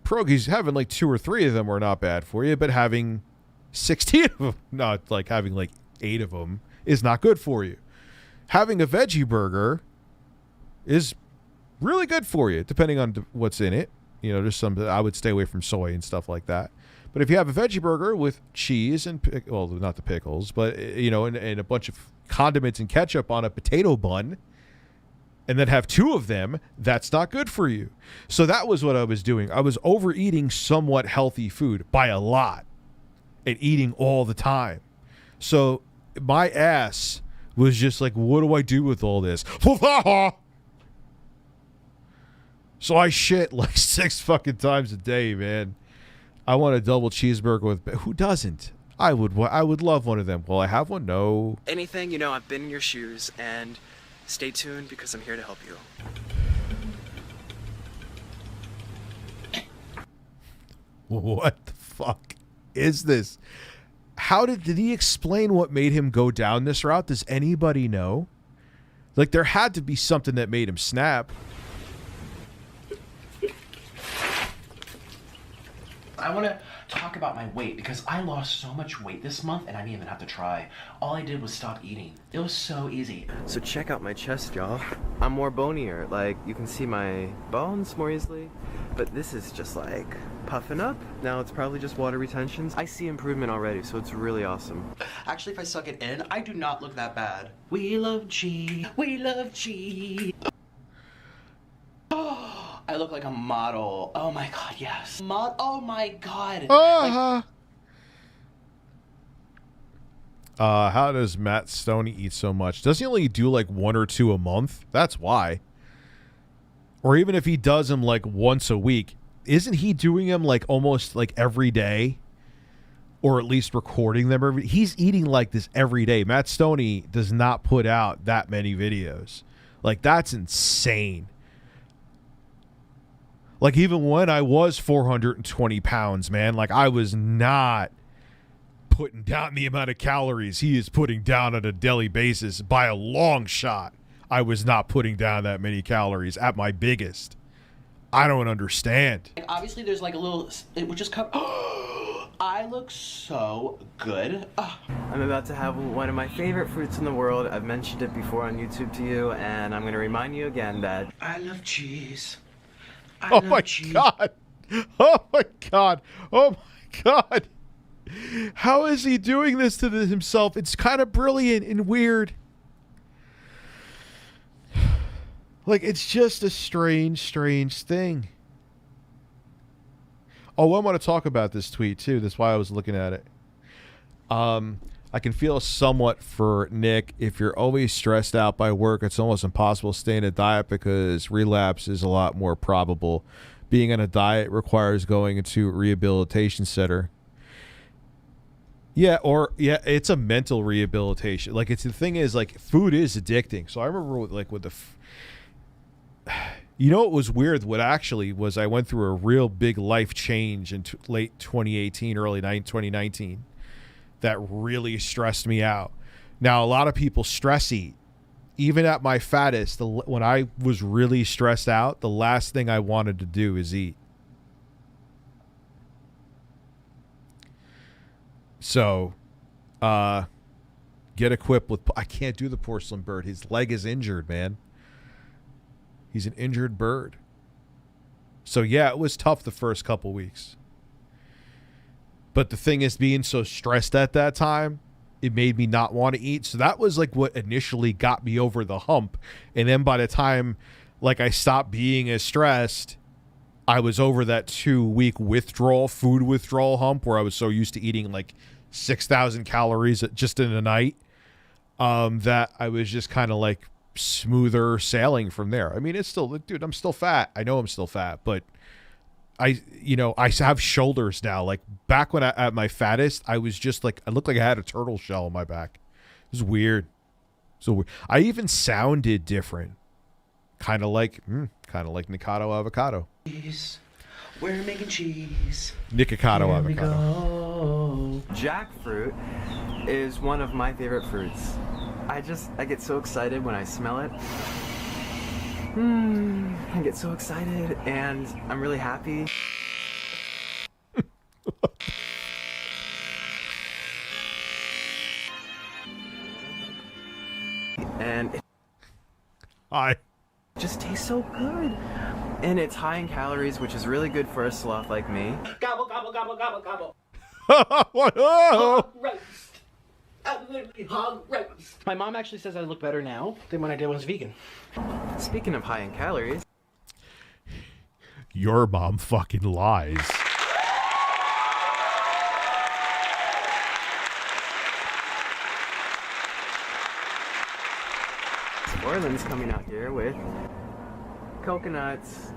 Pierogies, having like 2 or 3 of them are not bad for you, but having 16 of them, not like having like 8 of them, is not good for you. Having a veggie burger is really good for you, depending on what's in it. You know, there's some, I would stay away from soy and stuff like that. But if you have a veggie burger with cheese and, well, not the pickles, but, you know, and a bunch of condiments and ketchup on a potato bun, and then have 2 of them, that's not good for you. So that was what I was doing. I was overeating somewhat healthy food by a lot and eating all the time. So my ass was just like, what do I do with all this? So I shit like 6 fucking times a day, man. I want a double cheeseburger with... Who doesn't? I would love one of them. Will I have one? No. Anything, you know, I've been in your shoes, and... Stay tuned because I'm here to help you. What the fuck is this? How did he explain what made him go down this route? Does anybody know? Like, there had to be something that made him snap. I want to talk about my weight because I lost so much weight this month and I didn't even have to try. All I did was stop eating. It was so easy. So check out my chest, y'all. I'm more bonier. Like, you can see my bones more easily. But this is just like puffing up. Now it's probably just water retentions. I see improvement already, so it's really awesome. Actually, if I suck it in, I do not look that bad. We love G. We love G. I look like a model. Oh my god, yes. Oh my god. How does Matt Stoney eat so much? Does he only do like 1 or 2 a month? That's why. Or even if he does them like once a week, isn't he doing them like almost like every day? Or at least recording them every... He's eating like this every day. Matt Stoney does not put out that many videos. Like, that's insane. Like, even when I was 420 pounds, man, like, I was not putting down the amount of calories he is putting down on a daily basis by a long shot. I was not putting down that many calories at my biggest. I don't understand. Obviously, there's like a little... It would just come... I look so good. I'm about to have one of my favorite fruits in the world. I've mentioned it before on YouTube to you, and I'm going to remind you again that... I love cheese. Oh my god. Oh my god. Oh my god. How is he doing this to himself? It's kind of brilliant and weird. Like, it's just a strange thing. Oh, I want to talk about this tweet too. That's why I was looking at it. I can feel somewhat for Nick. If you're always stressed out by work, it's almost impossible to stay in a diet because relapse is a lot more probable. Being on a diet requires going into a rehabilitation center. Yeah, it's a mental rehabilitation. Like, it's the thing is, like, food is addicting. So I remember with the... You know what was weird? What actually was I went through a real big life change in late 2018, early 2019. That really stressed me out. Now, a lot of people stress eat. even at my fattest, when I was really stressed out, the last thing I wanted to do is eat. So, get equipped with... I can't do the porcelain bird. His leg is injured, man. He's an injured bird. So, yeah, it was tough the first couple weeks. But the thing is, being so stressed at that time, it made me not want to eat. So that was like what initially got me over the hump. And then by the time like I stopped being as stressed, I was over that 2-week food withdrawal hump where I was so used to eating like 6,000 calories just in a night, that I was just kind of like smoother sailing from there. I mean, it's still, dude, I'm still fat. I know I'm still fat, but I have shoulders now. Like back when at my fattest, I was just like, I looked like I had a turtle shell on my back. It was weird. So weird. I even sounded different. Kind of like Nikocado Avocado. We're making cheese. Nikocado Avocado. We go. Jackfruit is one of my favorite fruits. I get so excited when I smell it. I get so excited and I'm really happy. And it just tastes so good. And it's high in calories, which is really good for a sloth like me. Gobble, gobble, gobble, gobble, gobble. What? Hog roast. Absolutely hog roast. My mom actually says I look better now than when I did when I was vegan. Speaking of high in calories. Your mom fucking lies. Orland's coming out here with coconuts.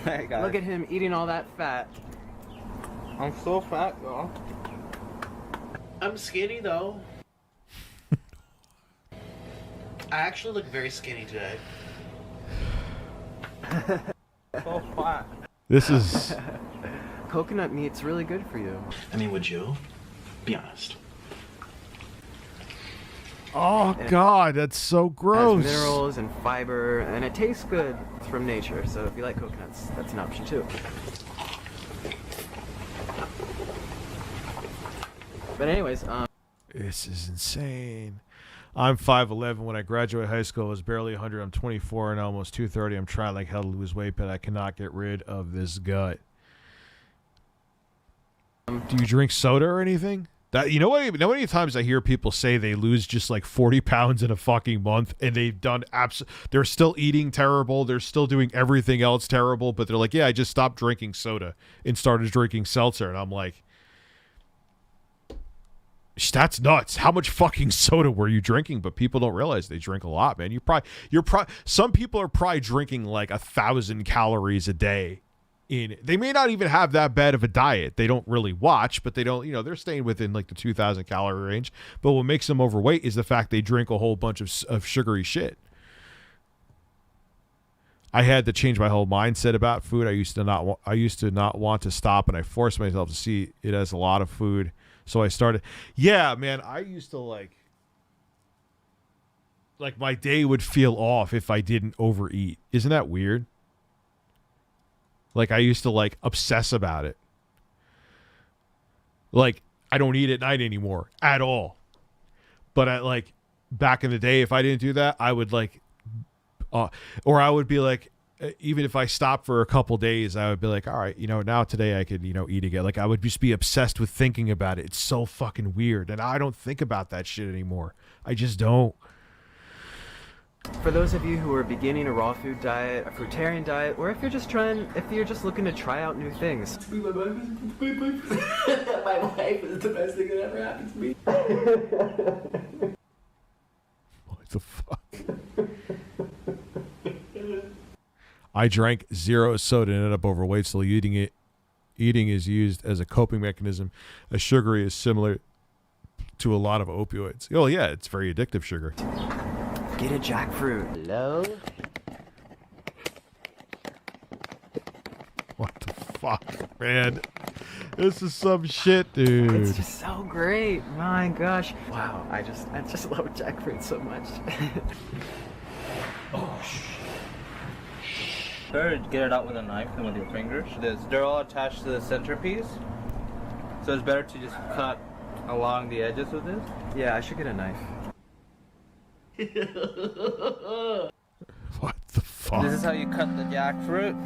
Look at him eating all that fat. I'm so fat, though. I'm skinny though. I actually look very skinny today. So fat. This is... Coconut meat's really good for you. I mean, would you? Be honest. Oh, God, that's so gross. It has minerals and fiber, and it tastes good. It's from nature, so if you like coconuts, that's an option too. But anyways, This is insane. I'm 5'11". When I graduated high school, I was barely 100. I'm 24 and almost 230. I'm trying like hell to lose weight, but I cannot get rid of this gut. Do you drink soda or anything? That you know what? How many times I hear people say they lose just like 40 pounds in a fucking month, and they've done they're still eating terrible. They're still doing everything else terrible, but they're like, yeah, I just stopped drinking soda and started drinking seltzer, and I'm like, that's nuts. How much fucking soda were you drinking? But people don't realize they drink a lot, man. Some people are probably drinking like 1,000 calories a day. They may not even have that bad of a diet. They don't really watch, but they don't, they're staying within like the 2,000 calorie range. But what makes them overweight is the fact they drink a whole bunch of sugary shit. I had to change my whole mindset about food. I used to not want to stop, and I forced myself to see it as a lot of food. So I started, yeah, man, I used to like my day would feel off if I didn't overeat. Isn't that weird? Like I used to like obsess about it. Like I don't eat at night anymore at all. But I like back in the day, if I didn't do that, I would like, or I would be like, even if I stopped for a couple days, I would be like, all right, now today I could, eat again. Like I would just be obsessed with thinking about it. It's so fucking weird. And I don't think about that shit anymore. I just don't. For those of you who are beginning a raw food diet, a fruitarian diet, or if you're just looking to try out new things. My wife is the best thing that ever happened to me. What the fuck? I drank zero soda and ended up overweight, so eating is used as a coping mechanism. A sugary is similar to a lot of opioids. Oh yeah, it's very addictive sugar. Get a jackfruit. Hello? What the fuck, man? This is some shit, dude. It's just so great. My gosh. Wow. I just love jackfruit so much. Oh, Third, get it out with a knife and with your fingers. They're all attached to the centerpiece, so it's better to just cut along the edges with this. Yeah, I should get a knife. What the fuck? This is how you cut the jackfruit.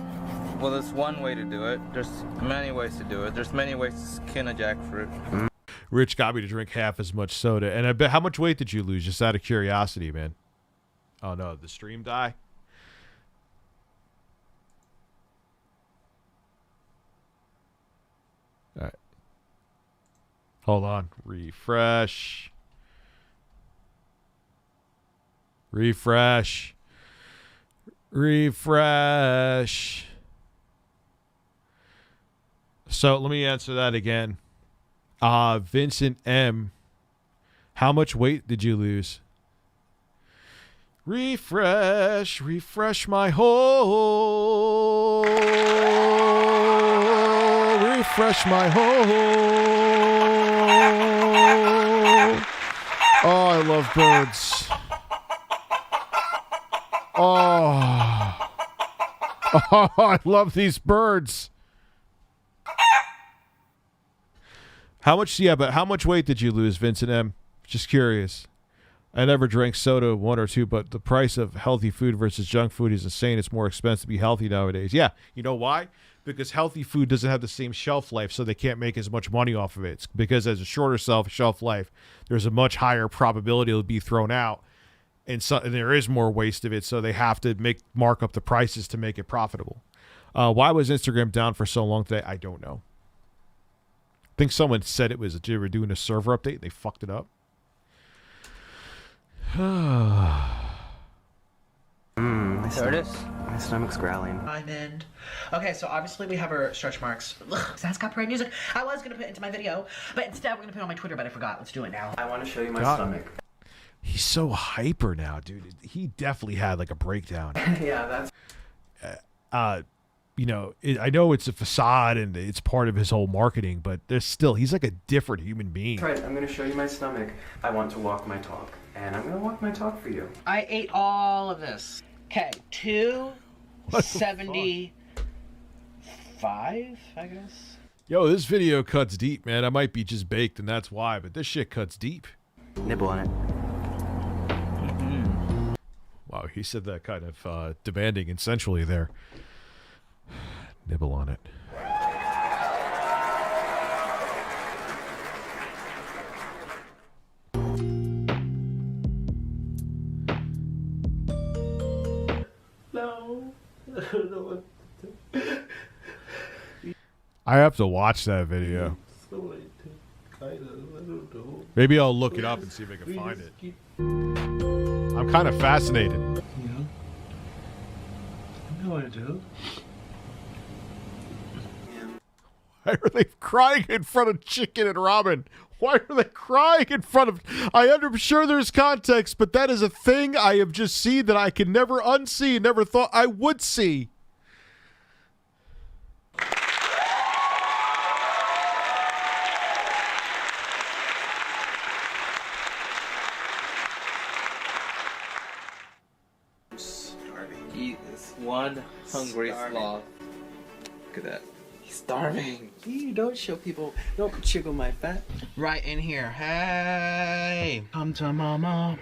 Well, there's one way to do it. There's many ways to do it. There's many ways to skin a jackfruit. Rich got me to drink half as much soda. And I bet, how much weight did you lose? Just out of curiosity, man. Oh no, the stream die? All right. Hold on. Refresh. Refresh. Refresh. So let me answer that again. Vincent M. How much weight did you lose? Refresh. Refresh my whole. Refresh my whole. Oh, I love birds. Oh. Oh, I love these birds. How much, yeah, but how much weight did you lose, Vincent M? Just curious. I never drank soda, one or two, but the price of healthy food versus junk food is insane. It's more expensive to be healthy nowadays. Yeah, you know why? Because healthy food doesn't have the same shelf life, so they can't make as much money off of it. It's because as a shorter shelf life, there's a much higher probability it'll be thrown out, and there is more waste of it, so they have to mark up the prices to make it profitable. Why was Instagram down for so long today? I don't know. I think someone said it was they were doing a server update. They fucked it up. My stomach's growling. Diamond. Okay, so obviously we have our stretch marks. Ugh, that's copyright music. I was gonna put it into my video, but instead we're gonna put it on my Twitter, but I forgot. Let's do it now. I want to show you my stomach. He's so hyper now, dude. He definitely had like a breakdown. Yeah, that's. You know, I know it's a facade and it's part of his whole marketing, but he's like a different human being. Right, I'm going to show you my stomach. I want to walk my talk, and I'm going to walk my talk for you. I ate all of this. Okay, 275, I guess. Yo, this video cuts deep, man. I might be just baked, and that's why, but this shit cuts deep. Nibble on it. Mm-hmm. Wow, he said that kind of demanding and sensually there. Nibble on it. No. I don't know what to do. I have to watch that video. Maybe I'll look it up and see if I can find it. I'm kind of fascinated. Yeah. I know what to do. Why are they crying in front of Chicken and Robin? Why are they crying in front of... I'm sure there's context, but that is a thing I have just seen that I can never unsee, never thought I would see. He is one hungry sloth. Look at that. He's starving. You don't show people. Don't jiggle my fat. Right in here. Hey, come to mama.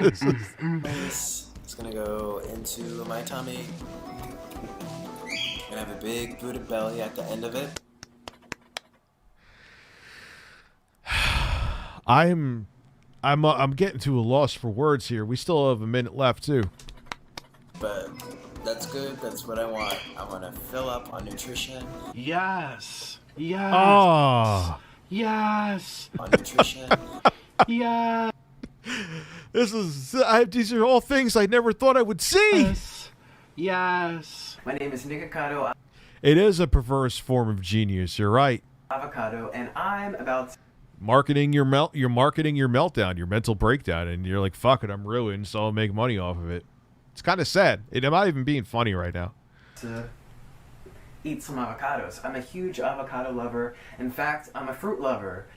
It's gonna go into my tummy. Gonna have a big booted belly at the end of it. I'm getting to a loss for words here. We still have a minute left too. But that's good. That's what I want. I want to fill up on nutrition. Yes. Yes. Oh. Yes. On nutrition. Yeah. These are all things I never thought I would see. Yes. Yes. My name is Avocado. It is a perverse form of genius. You're right. Avocado, and I'm about to marketing your meltdown, your mental breakdown, and you're like, fuck it, I'm ruined, so I'll make money off of it. It's kind of sad. I'm not even being funny right now. eat some avocados. I'm a huge avocado lover. In fact, I'm a fruit lover.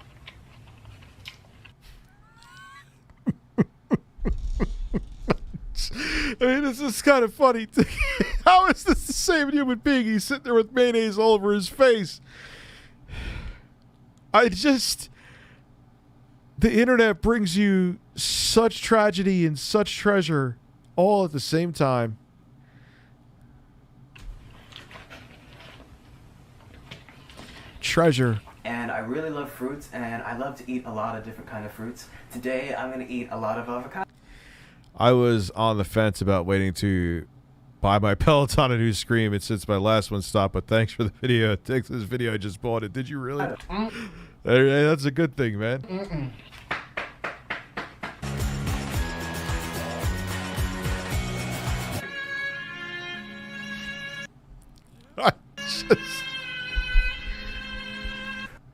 I mean, this is kind of funny. How is this the same human being? He's sitting there with mayonnaise all over his face. The internet brings you such tragedy and such treasure all at the same time. Treasure. And I really love fruits, and I love to eat a lot of different kind of fruits. Today, I'm going to eat a lot of avocado. I was on the fence about waiting to buy my Peloton a new screen, and since my last one stopped, but thanks for the video. Thanks for this video. I just bought it. Did you really? Hey, that's a good thing, man.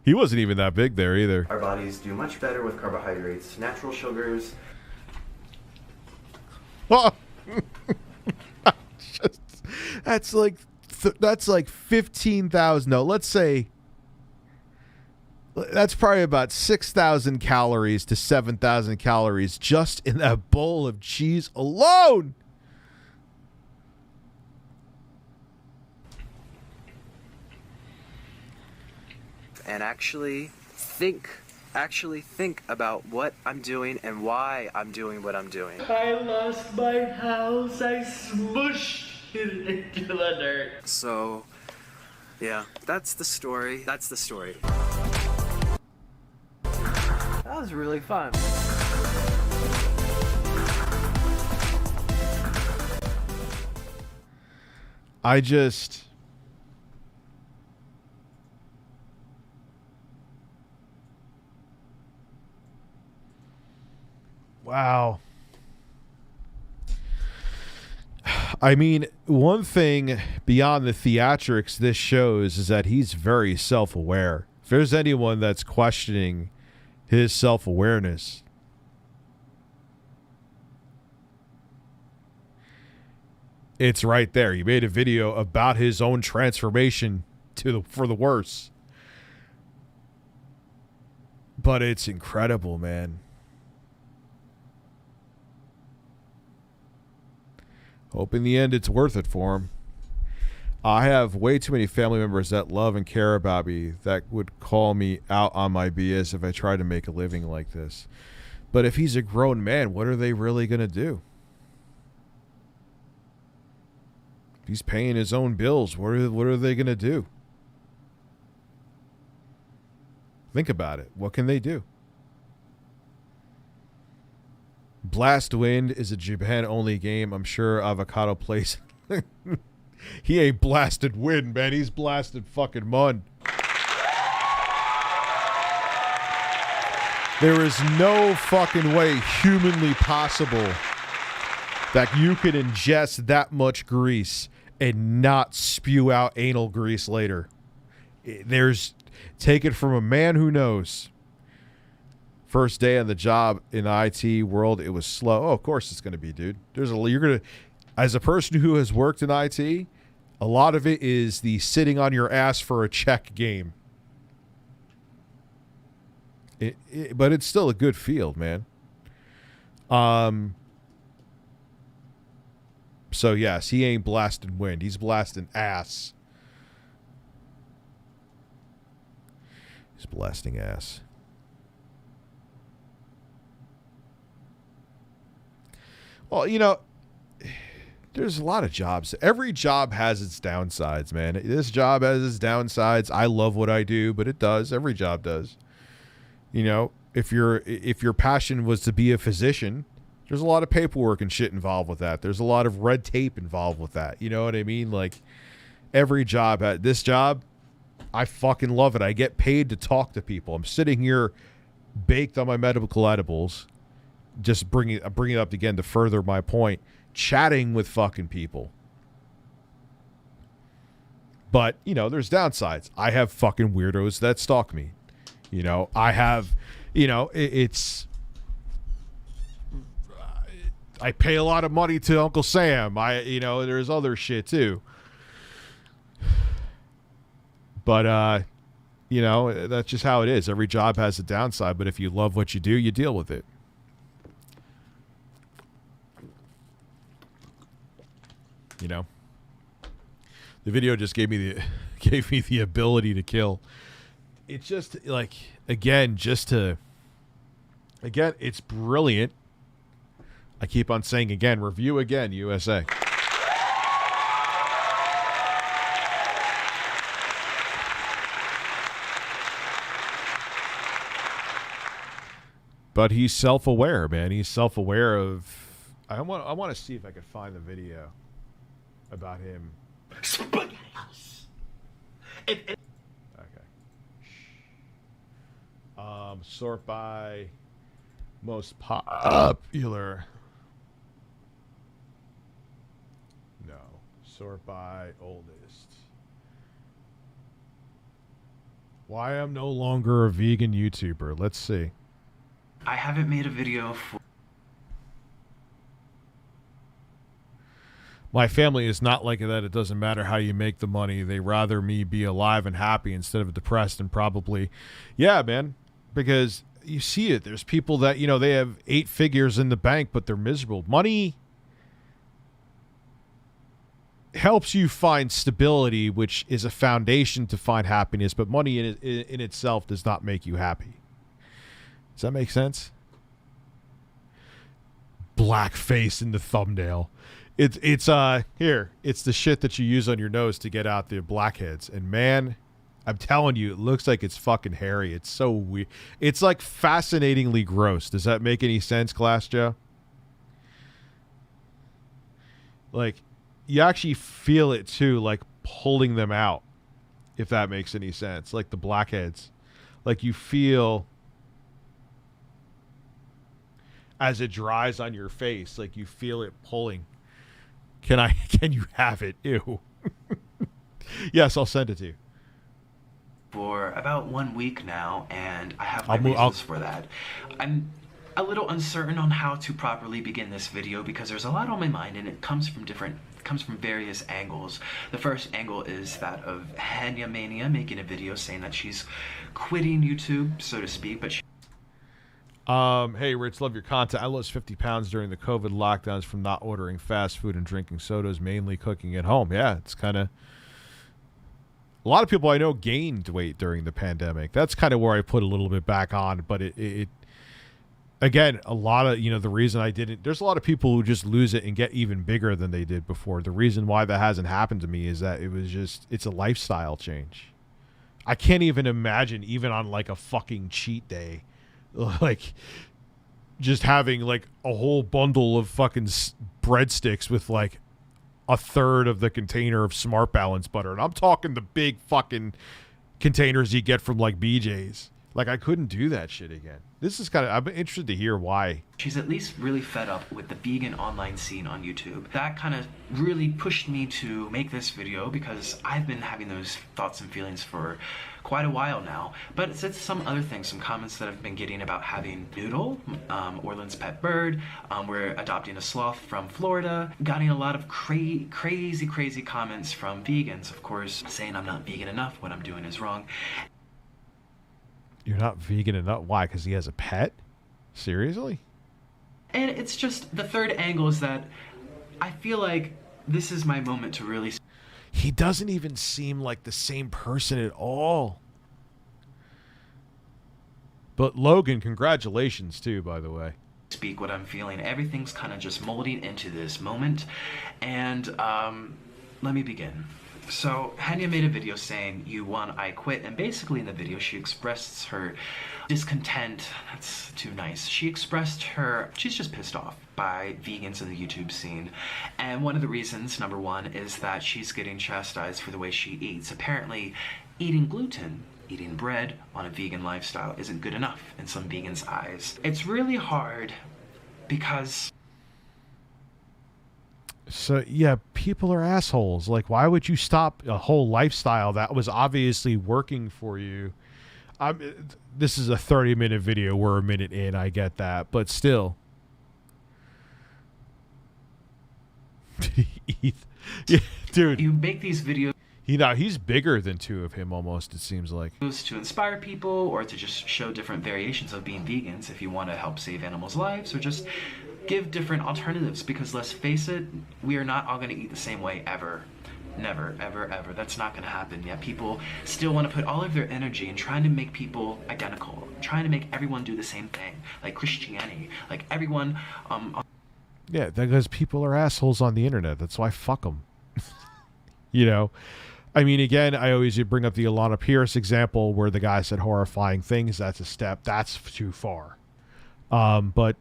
He wasn't even that big there either. Our bodies do much better with carbohydrates, natural sugars. Oh. That's like 15,000. No, let's say that's probably about 6,000 calories to 7,000 calories just in that bowl of cheese alone. And actually think about what I'm doing and why I'm doing what I'm doing. I lost my house. I smushed it into the dirt. So, yeah, that's the story. That's the story. That was really fun. Wow. I mean, one thing beyond the theatrics this shows is that he's very self-aware. If there's anyone that's questioning his self-awareness, it's right there. He made a video about his own transformation for the worse. But it's incredible, man. Hope in the end it's worth it for him. I have way too many family members that love and care about me that would call me out on my BS if I tried to make a living like this. But if he's a grown man, what are they really going to do? If he's paying his own bills, what are they going to do? Think about it. What can they do? Blast Wind is a Japan-only game. I'm sure Avocado plays. He ain't blasted wind, man. He's blasted fucking mud. There is no fucking way humanly possible that you could ingest that much grease and not spew out anal grease later. Take it from a man who knows. First day on the job in the IT world, it was slow. Oh, of course it's going to be, dude. As a person who has worked in IT, a lot of it is the sitting on your ass for a check game. But it's still a good field, man. So yes, he ain't blasting wind. He's blasting ass. He's blasting ass. Well, you know, there's a lot of jobs. Every job has its downsides, man. This job has its downsides. I love what I do, but it does. Every job does. You know, if your passion was to be a physician, there's a lot of paperwork and shit involved with that. There's a lot of red tape involved with that. You know what I mean? Like, every job. This job, I fucking love it. I get paid to talk to people. I'm sitting here baked on my medical edibles, just bring it up again to further my point, chatting with fucking people. But, you know, there's downsides. I have fucking weirdos that stalk me. You know, I have, you know, I pay a lot of money to Uncle Sam. There's other shit too. But, you know, that's just how it is. Every job has a downside, but if you love what you do, you deal with it. You know? The video just gave me the ability to kill. It's just like, again, it's brilliant. I keep on saying again, review again, USA. But he's self-aware, man. He's self-aware of... I want to see if I can find the video about him. Okay. Sort by most popular. No. Sort by oldest. Why I'm no longer a vegan YouTuber. Let's see. I haven't made a video for... My family is not like that. It doesn't matter how you make the money. They rather me be alive and happy instead of depressed and probably... Yeah, man. Because you see it. There's people that, you know, they have 8 figures in the bank, but they're miserable. Money helps you find stability, which is a foundation to find happiness, but money in itself does not make you happy. Does that make sense? Blackface in the thumbnail. It's here. It's the shit that you use on your nose to get out the blackheads. And man, I'm telling you, it looks like it's fucking hairy. It's so weird. It's like fascinatingly gross. Does that make any sense, Glass Joe? Like, you actually feel it too, like pulling them out, if that makes any sense. Like the blackheads. Like you feel... as it dries on your face, like you feel it pulling. Can you have it? Ew. Yes, I'll send it to you. For about 1 week now, and I have my reasons for that. I'm a little uncertain on how to properly begin this video because there's a lot on my mind, and it comes from various angles. The first angle is that of Hanya Mania making a video saying that she's quitting YouTube, so to speak, but hey, Rich, love your content. I lost 50 pounds during the COVID lockdowns from not ordering fast food and drinking sodas, mainly cooking at home. Yeah, it's kind of... A lot of people I know gained weight during the pandemic. That's kind of where I put a little bit back on. But it again, a lot of, you know, the reason I didn't... There's a lot of people who just lose it and get even bigger than they did before. The reason why that hasn't happened to me is that it's a lifestyle change. I can't even imagine, even on like a fucking cheat day, like just having like a whole bundle of fucking breadsticks with like a third of the container of Smart Balance butter. And I'm talking the big fucking containers you get from like BJ's. Like, I couldn't do that shit again. This is kind of... I'm interested to hear why. she's at least really fed up with the vegan online scene on YouTube. That kind of really pushed me to make this video because I've been having those thoughts and feelings for quite a while now. But it's some other things, some comments that I've been getting about having Noodle, Orland's pet bird. We're adopting a sloth from Florida. Getting a lot of crazy comments from vegans, of course, saying I'm not vegan enough, what I'm doing is wrong. You're not vegan enough? Why? Because he has a pet? Seriously? And it's just, the third angle is that I feel like this is my moment to really... He doesn't even seem like the same person at all. But Logan, congratulations too, by the way. Speak what I'm feeling. Everything's kind of just molding into this moment. And let me begin. So Hanya made a video saying, "You won, I quit," and basically in the video she expressed her discontent. That's too nice. She's just pissed off by vegans in the YouTube scene. And one of the reasons, number one, is that she's getting chastised for the way she eats. Apparently, eating gluten, eating bread on a vegan lifestyle isn't good enough in some vegans' eyes. It's really hard because... So, yeah, people are assholes. Like, why would you stop a whole lifestyle that was obviously working for you? This is a 30-minute video. We're a minute in. I get that. But still. Yeah, dude. You make these videos... He's bigger than two of him almost, it seems like. To inspire people or to just show different variations of being vegans if you want to help save animals' lives or just give different alternatives, because let's face it, we are not all going to eat the same way ever. Never, ever, ever. That's not going to happen. Yet people still want to put all of their energy in trying to make people identical, trying to make everyone do the same thing, like Christianity, like everyone. Yeah, because people are assholes on the internet. That's why fuck them. You know? I mean, again, I always bring up the Alana Pierce example where the guy said horrifying things. That's a step. That's too far. But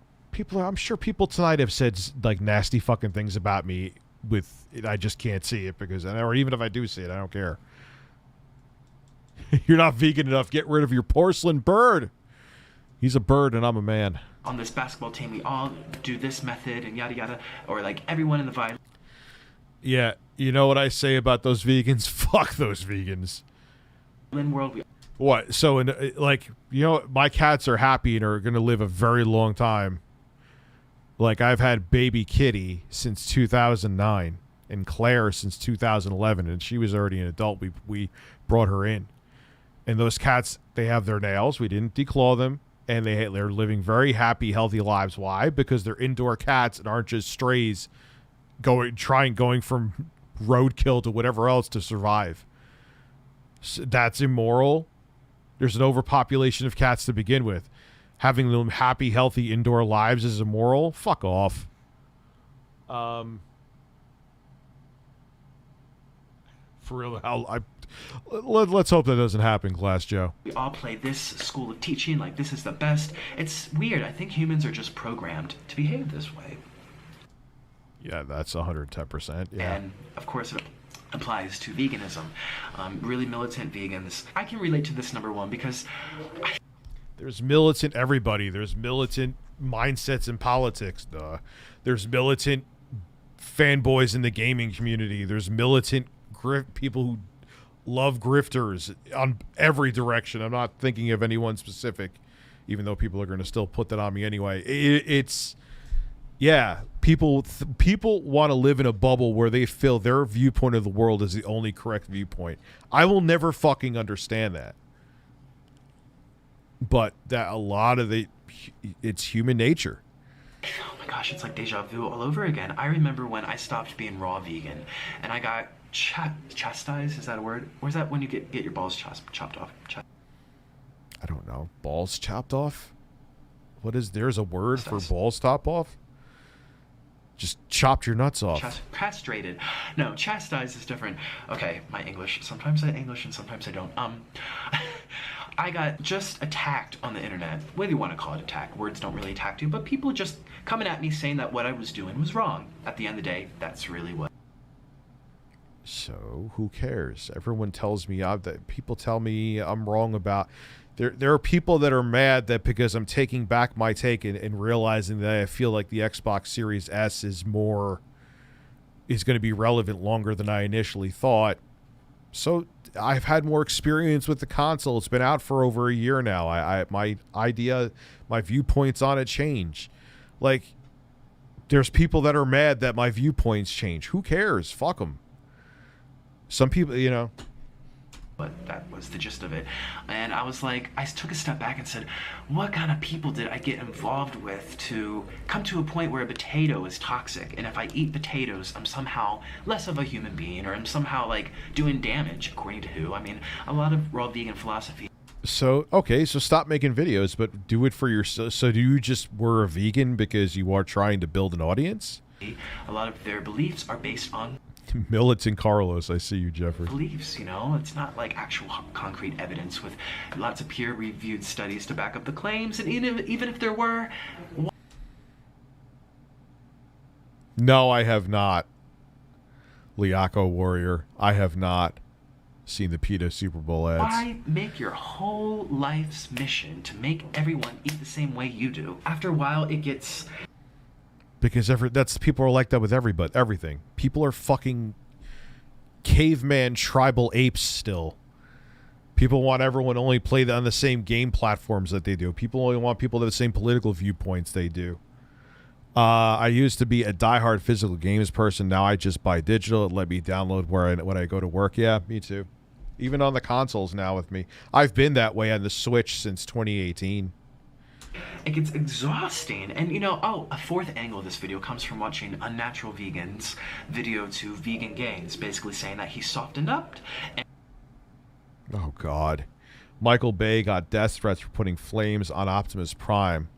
I'm sure people tonight have said like nasty fucking things about me I just can't see it or even if I do see it, I don't care. You're not vegan enough. Get rid of your porcelain bird. He's a bird and I'm a man. On this basketball team, we all do this method and yada yada, or like everyone in the vibe. Yeah, you know what I say about those vegans? Fuck those vegans. World, what? So, my cats are happy and are going to live a very long time. Like, I've had baby Kitty since 2009 and Claire since 2011, and she was already an adult. We brought her in. And those cats, they have their nails. We didn't declaw them. And they're living very happy, healthy lives. Why? Because they're indoor cats and aren't just strays going from roadkill to whatever else to survive. So that's immoral. There's an overpopulation of cats to begin with. Having them happy, healthy indoor lives is immoral. Fuck off. For real, let's hope that doesn't happen, Class Joe. We all play this school of teaching like this is the best. It's weird. I think humans are just programmed to behave this way. Yeah, that's 110%. Yeah. And of course, it applies to veganism. Really militant vegans. I can relate to this, number one, because there's militant everybody. There's militant mindsets in politics. There's militant fanboys in the gaming community. There's militant people who love grifters on every direction. I'm not thinking of anyone specific, even though people are going to still put that on me anyway. Yeah, people want to live in a bubble where they feel their viewpoint of the world is the only correct viewpoint. I will never fucking understand that. But that a lot of it's human nature. Oh my gosh, it's like deja vu all over again. I remember when I stopped being raw vegan and I got chastised. Is that a word? Or is that when you get your balls chopped off? I don't know. Balls chopped off? There's a word for balls top off? Just chopped your nuts off. Castrated. No, chastised is different. Okay, my English. Sometimes I English and sometimes I don't. I got just attacked on the internet. Whether you want to call it attack. Words don't really attack you, but people just coming at me saying that what I was doing was wrong. At the end of the day, that's really what. So who cares? Everyone tells me that people tell me I'm wrong about. There are people that are mad that because I'm taking back my take and realizing that I feel like the Xbox Series S is going to be relevant longer than I initially thought. So I've had more experience with the console. It's been out for over a year now. My viewpoints on it change. Like, there's people that are mad that my viewpoints change. Who cares? Fuck them. Some people, But that was the gist of it. And I was like, I took a step back and said, what kind of people did I get involved with to come to a point where a potato is toxic? And if I eat potatoes, I'm somehow less of a human being, or I'm somehow like doing damage, according to who? I mean, a lot of raw vegan philosophy. So stop making videos, but do it for yourself. So do you just were a vegan because you are trying to build an audience? A lot of their beliefs are based on Militant Carlos, I see you, Jeffrey. Beliefs, it's not like actual concrete evidence with lots of peer-reviewed studies to back up the claims, and even if there were. No, I have not. Liako Warrior, I have not seen the PETA Super Bowl ads. Why make your whole life's mission to make everyone eat the same way you do? After a while, it gets. Because people are like that with everything. People are fucking caveman tribal apes still. People want everyone to only play on the same game platforms that they do. People only want people to have the same political viewpoints they do. I used to be a diehard physical games person. Now I just buy digital. It let me download when I go to work. Yeah, me too. Even on the consoles now with me. I've been that way on the Switch since 2018. It gets exhausting. And you know, a fourth angle of this video comes from watching Unnatural Vegan's video to Vegan Gains, basically saying that he softened up. Oh, God. Michael Bay got death threats for putting flames on Optimus Prime.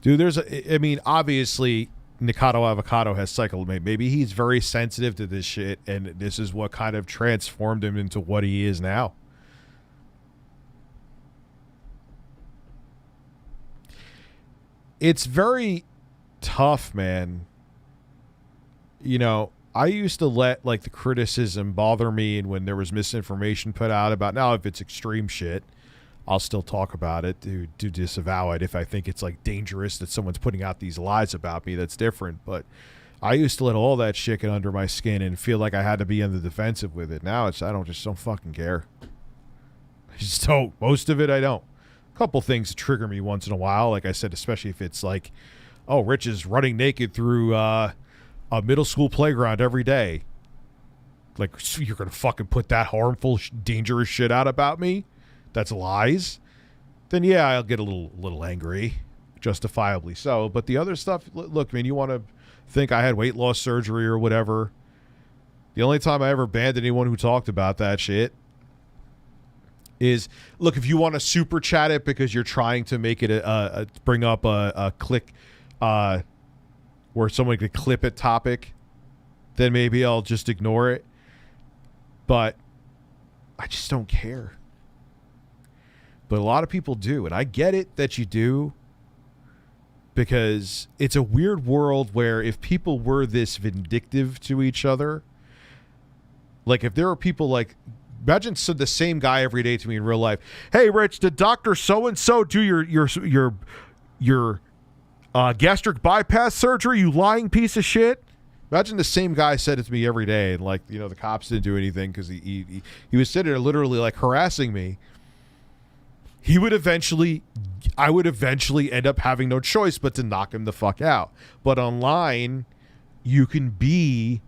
Dude, I mean, obviously, Nikado Avocado has cycled. Maybe he's very sensitive to this shit, and this is what kind of transformed him into what he is now. It's very tough, man. You know, I used to let, like, the criticism bother me, and when there was misinformation put out about, now if it's extreme shit, I'll still talk about it to disavow it. If I think it's, like, dangerous that someone's putting out these lies about me, that's different. But I used to let all that shit get under my skin and feel like I had to be on the defensive with it. Now I don't fucking care. I just don't. Most of it, I don't. A couple things trigger me once in a while. Like I said, especially if it's like, oh, Rich is running naked through a middle school playground every day. Like, you're going to fucking put that harmful, dangerous shit out about me? That's lies? Then yeah, I'll get a little angry, justifiably so. But the other stuff, look, man, you want to think I had weight loss surgery or whatever. The only time I ever banned anyone who talked about that shit is, look, if you want to super chat it because you're trying to make it bring up a click where someone could clip it topic, then maybe I'll just ignore it. But I just don't care. But a lot of people do, and I get it that you do, because it's a weird world where if people were this vindictive to each other, like if there are people like, imagine the same guy every day to me in real life. Hey, Rich, did Dr. So-and-so do your gastric bypass surgery, you lying piece of shit? Imagine the same guy said it to me every day, and like, you know, the cops didn't do anything because he was sitting there literally like harassing me. I would eventually end up having no choice but to knock him the fuck out. But online, you can be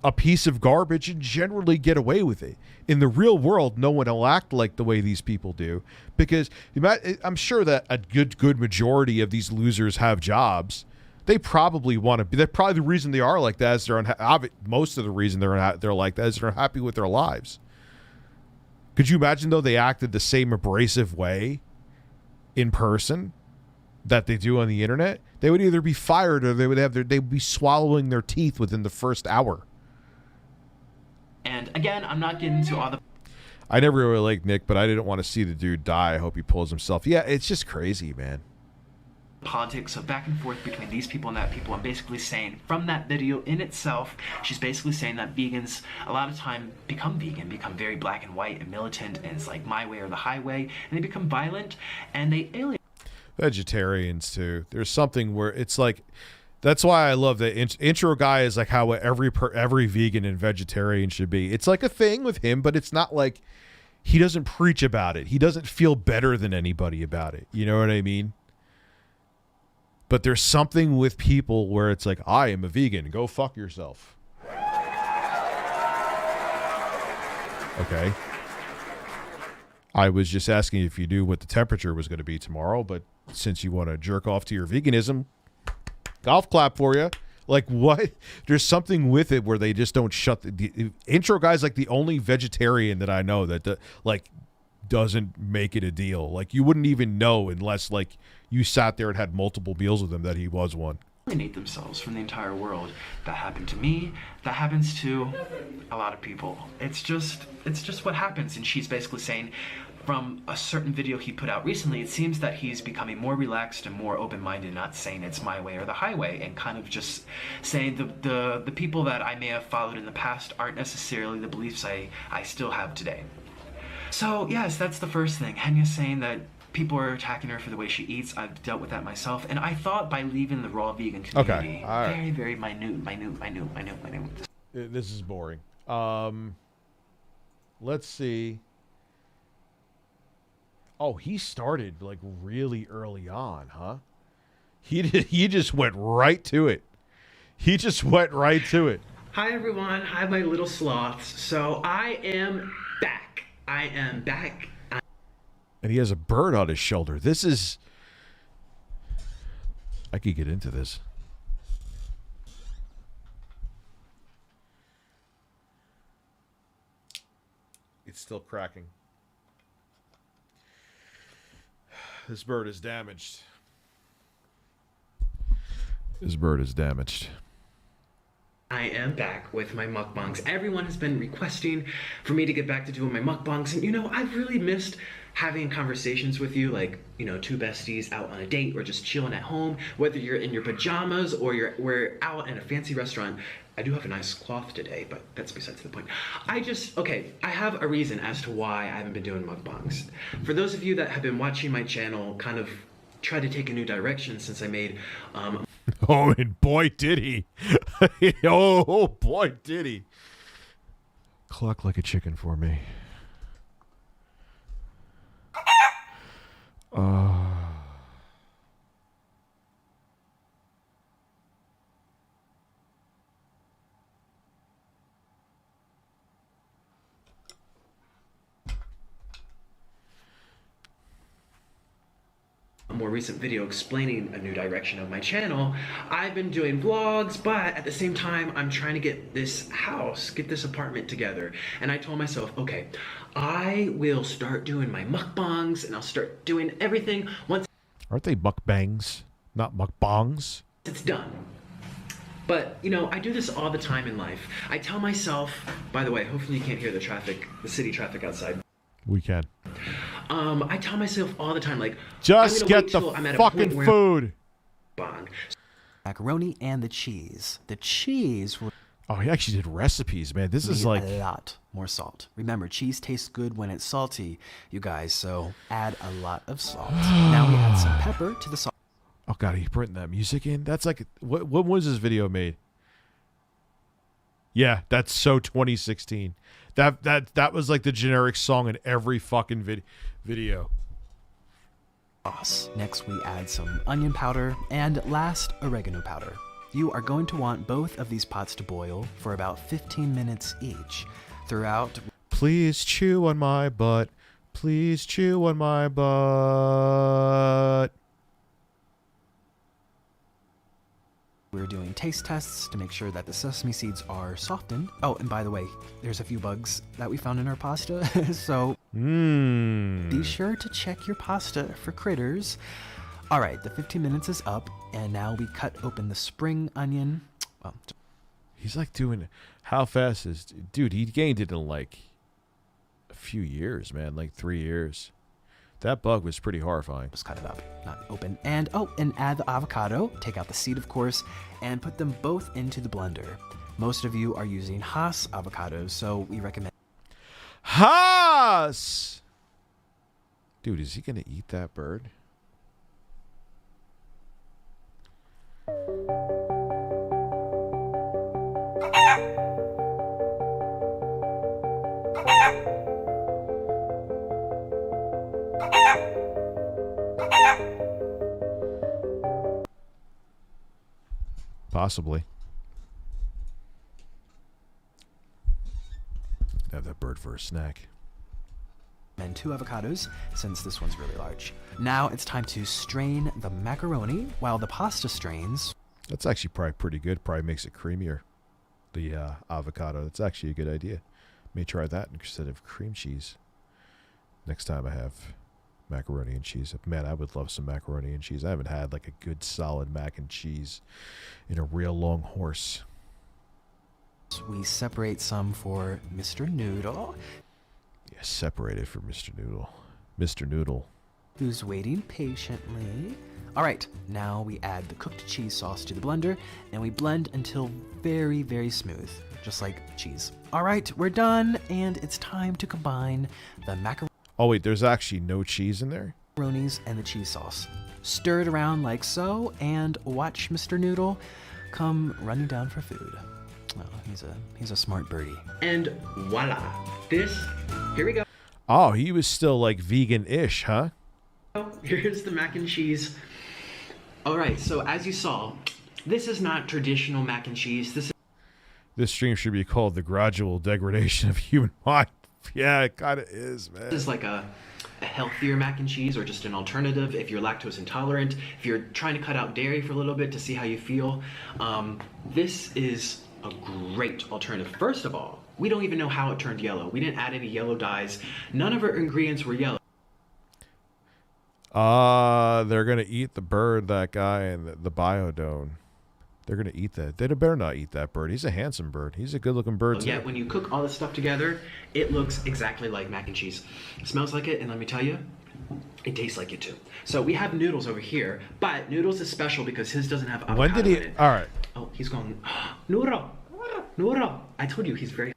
a piece of garbage and generally get away with it. In the real world, no one will act like the way these people do, because I'm sure that a good majority of these losers have jobs. They probably want to be. They're probably the reason they are like that is most of the reason they're like that is they're happy with their lives. Could you imagine, though, they acted the same abrasive way in person that they do on the internet? They would either be fired or they would be swallowing their teeth within the first hour. And again, I'm not getting into all the... I never really liked Nick, but I didn't want to see the dude die. I hope he pulls himself. Yeah, it's just crazy, man. Politics of back and forth between these people and that people. I'm basically saying from that video in itself, she's basically saying that vegans a lot of time become vegan, become very black and white and militant, and it's like my way or the highway, and they become violent and they alienate. Vegetarians too. There's something where it's like, that's why I love the intro guy is like how every vegan and vegetarian should be. It's like a thing with him, but it's not like he doesn't preach about it. He doesn't feel better than anybody about it. You know what I mean? But there's something with people where it's like, I am a vegan. Go fuck yourself. Okay. I was just asking if you knew what the temperature was going to be tomorrow, but since you want to jerk off to your veganism, golf clap for you. Like, what? There's something with it where they just don't shut the intro guy's like the only vegetarian that I know that doesn't make it a deal. Like, you wouldn't even know unless like you sat there and had multiple meals with him that he was one. Alienate themselves from the entire world. That happened to me. That happens to a lot of people. It's just what happens. And she's basically saying, from a certain video he put out recently, it seems that he's becoming more relaxed and more open-minded, not saying it's my way or the highway, and kind of just saying the people that I may have followed in the past aren't necessarily the beliefs I still have today. So yes, that's the first thing. Henya's saying that people are attacking her for the way she eats. I've dealt with that myself, and I thought by leaving the raw vegan community, very, very minute. This is boring. Let's see. Oh, he started like really early on, huh? He just went right to it. He just went right to it. Hi everyone, hi my little sloths. So I am back. I am back. And he has a bird on his shoulder. This is... I could get into this. It's still cracking. This bird is damaged. This bird is damaged. I am back with my mukbangs. Everyone has been requesting for me to get back to doing my mukbangs. And you know, I've really missed having conversations with you, like, you know, two besties out on a date or just chilling at home, whether you're in your pajamas or we're out in a fancy restaurant. I do have a nice cloth today, but that's besides the point. I have a reason as to why I haven't been doing mukbangs. For those of you that have been watching my channel kind of try to take a new direction since I made oh, and boy did he. Oh boy did he. Cluck like a chicken for me. a more recent video explaining a new direction of my channel. I've been doing vlogs, but at the same time, I'm trying to get this house, get this apartment together. And I told myself, okay, I will start doing my mukbangs and I'll start doing everything once. Aren't they mukbangs, not mukbangs? It's done. But, you know, I do this all the time in life. I tell myself, by the way, hopefully you can't hear the traffic, the city traffic outside. We can. I tell myself all the time, like, just get the fucking food. Bong. Macaroni and the cheese. The cheese will... Oh, he actually did recipes, man. This is like a lot more salt. Remember, cheese tastes good when it's salty, you guys, so add a lot of salt. Now we add some pepper to the salt. Oh god, he putting that music in? That's like, when was this video made? Yeah, that's so 2016. That was like the generic song in every fucking video. Next, we add some onion powder, and last, oregano powder. You are going to want both of these pots to boil for about 15 minutes each. Throughout, please chew on my butt. Please chew on my butt. We're doing taste tests to make sure that the sesame seeds are softened. Oh, and by the way, there's a few bugs that we found in our pasta, so be sure to check your pasta for critters. All right, the 15 minutes is up, and now we cut open the spring onion. Well, he's like doing, how fast is, dude, he gained it in like a few years, man, like 3 years. That bug was pretty horrifying. Just cut it up, not open. And, oh, and add the avocado, take out the seed, of course, and put them both into the blender. Most of you are using Haas avocados, so we recommend... Haas! Dude, is he going to eat that bird? Possibly. Have that bird for a snack. And 2 avocados, since this one's really large. Now it's time to strain the macaroni while the pasta strains. That's actually probably pretty good. Probably makes it creamier. The avocado. That's actually a good idea. May try that instead of cream cheese. Next time I have macaroni and cheese. Man, I would love some macaroni and cheese. I haven't had like a good solid mac and cheese in a real long horse. We separate some for Mr. Noodle. Yeah, separate it for Mr. Noodle. Mr. Noodle. Who's waiting patiently. All right, now we add the cooked cheese sauce to the blender, and we blend until very, very smooth, just like cheese. All right, we're done, and it's time to combine the macaroni. Oh wait, there's actually no cheese in there? Macaronis and the cheese sauce. Stir it around like so, and watch Mr. Noodle come running down for food. Oh, he's a smart birdie. And voila. Here we go. Oh, he was still like vegan-ish, huh? Here's the mac and cheese. All right, so as you saw, this is not traditional mac and cheese. This stream should be called The Gradual Degradation of Human Mind. Yeah, it kind of is, man. This is like a healthier mac and cheese, or just an alternative if you're lactose intolerant, if you're trying to cut out dairy for a little bit to see how you feel. This is a great alternative. First of all, we don't even know how it turned yellow. We didn't add any yellow dyes. None of our ingredients were yellow. They're going to eat the bird, that guy, and the biodome. They're going to eat that. They better not eat that bird. He's a handsome bird. He's a good-looking bird, too. Yet when you cook all this stuff together, it looks exactly like mac and cheese. It smells like it, and let me tell you, it tastes like it, too. So we have Noodles over here, but Noodles is special because his doesn't have avocado When did he... in it. All right. Oh, he's going, Noodle, Noodle. I told you, he's very...